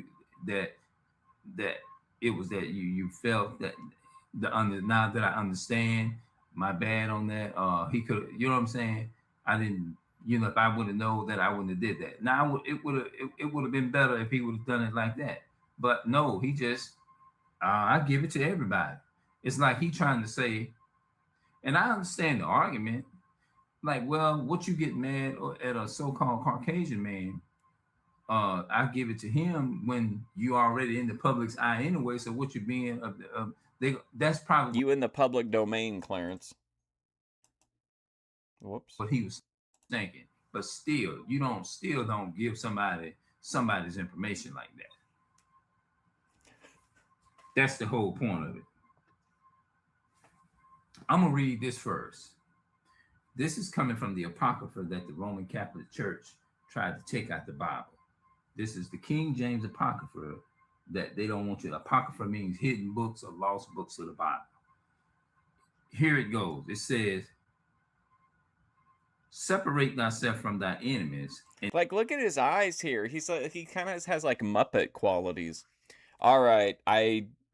that it was that you felt that now that I understand, my bad on that. He could, you know what I'm saying? I didn't, if I would have known that, I wouldn't have did that. Now it would have been better if he would have done it like that. But no, he just I give it to everybody. It's like he trying to say, and I understand the argument. Like, well, what you get mad at a so-called Caucasian man? I give it to him when you already in the public's eye anyway. So what you being that's probably you in the public domain, Clarence. Whoops. What he was thinking. But still don't give somebody's information like that. That's the whole point of it. I'm gonna read this first. This is coming from the Apocrypha that the Roman Catholic Church tried to take out the Bible. This is the King James Apocrypha that they don't want you. Apocrypha means hidden books or lost books of the Bible. Here it goes. It says, separate thyself from thy enemies. Like, look at his eyes here. He's like, he kind of has like Muppet qualities. All right.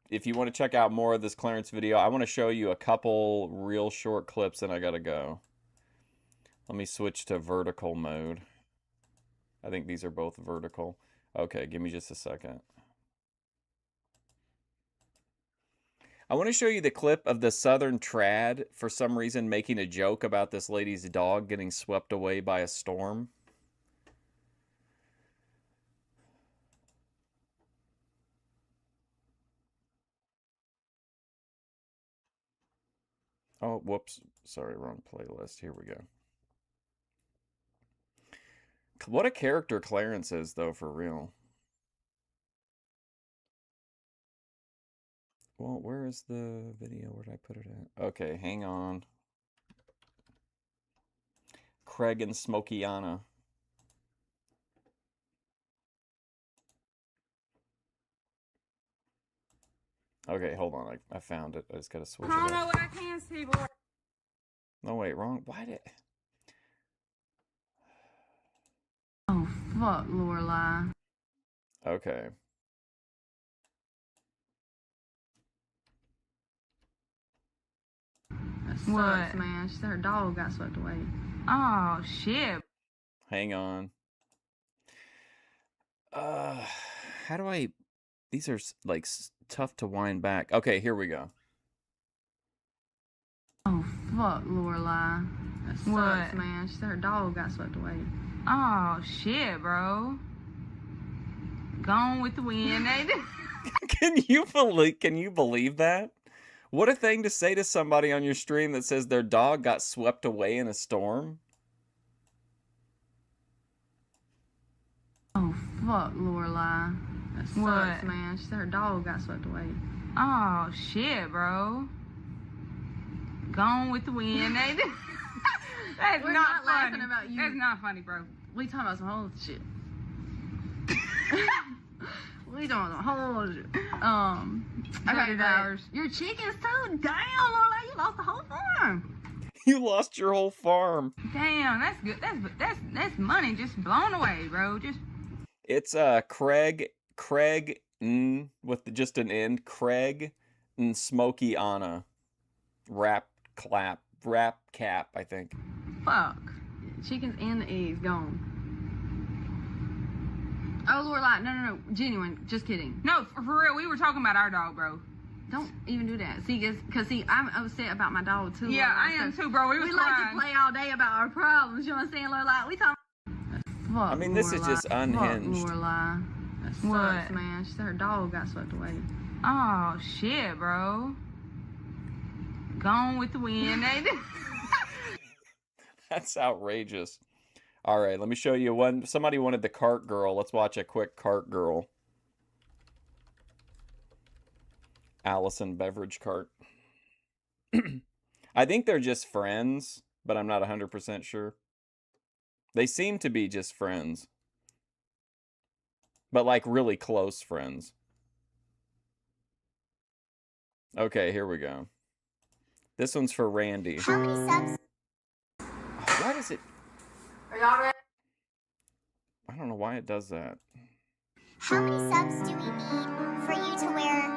If you want to check out more of this Clarence video, I want to show you a couple real short clips and I got to go. Let me switch to vertical mode. I think these are both vertical. Okay, give me just a second. I want to show you the clip of the Southern Trad for some reason making a joke about this lady's dog getting swept away by a storm. Oh, whoops. Sorry, wrong playlist. Here we go. What a character Clarence is, though, for real. Well, where is the video? Where did I put it at? Okay, hang on. Craig and Smokiana. Okay, hold on. I found it. I just gotta switch it up. I don't know what I can see, boy. No, wait, wrong. Why did... Oh, fuck, Lorelai. Okay. That sucks, man. She said her dog got swept away. Oh, shit. Hang on. How do I... These are, like, tough to wind back. Okay, here we go. Oh, fuck, Lorelai. That sucks, man. She said her dog got swept away. Oh, shit, bro. Gone with the wind, ain't it? Can you believe that? What a thing to say to somebody on your stream that says their dog got swept away in a storm. Oh, fuck, Lorelai. That sucks, What? man. She said her dog got swept away. Oh, shit, bro. Gone with the wind. That's We're not not laughing funny. about you. That's not funny, bro. We talking about some whole shit. We talking about some whole shit. Okay, $100. your chickens too? Damn, Lorelai, you lost the whole farm. You lost your whole farm. Damn, that's good. That's money just blown away, bro. Just It's Craig with just an N, Craig and Smokey Anna. Wrap cap, I think. Fuck. Chickens and the eggs gone. Oh, Lorelai, no, genuine, just kidding. no, for real. We were talking about our dog, bro. Don't even do that. See, because I'm upset about my dog too. Yeah, Lorelai, I am so too, bro. We like crying. to play all day about our problems. You know what I'm saying, Lorelai? We talking. Fuck, I mean, this is just Lorelai. unhinged. Fuck, Lorelai. That sucks, What? man. She said her dog got swept away. Oh shit, bro. Gone with the wind. That's outrageous. All right, let me show you one. Somebody wanted the cart girl. Let's watch a quick cart girl. Allison Beverage Cart. I think they're just friends, but I'm not 100% sure. They seem to be just friends. But like really close friends. Okay, here we go. This one's for Randy. How many subs? Why does it... Are y'all ready? I don't know why it does that. How many subs do we need for you to wear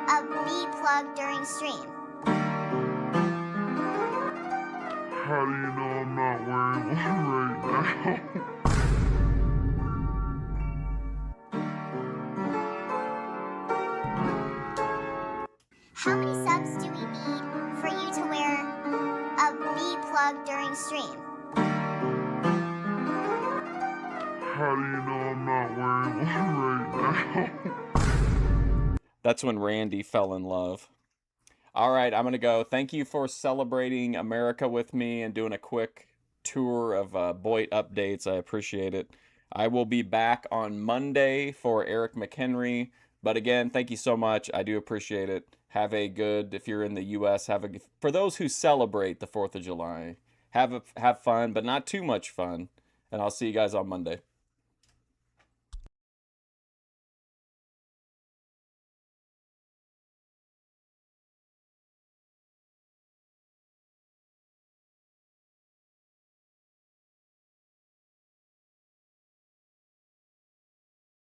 a bee plug during stream? How do you know I'm not wearing one right now? How many subs do we need for you to wear a bee plug during stream? How do you know I'm not wearing one right now? That's when Randy fell in love. All right, I'm going to go. Thank you for celebrating America with me and doing a quick tour of Boyd updates. I appreciate it. I will be back on Monday for Eric McHenry. But again, thank you so much. I do appreciate it. Have a good, if you're in the U.S., for those who celebrate the 4th of July, have fun, but not too much fun. And I'll see you guys on Monday.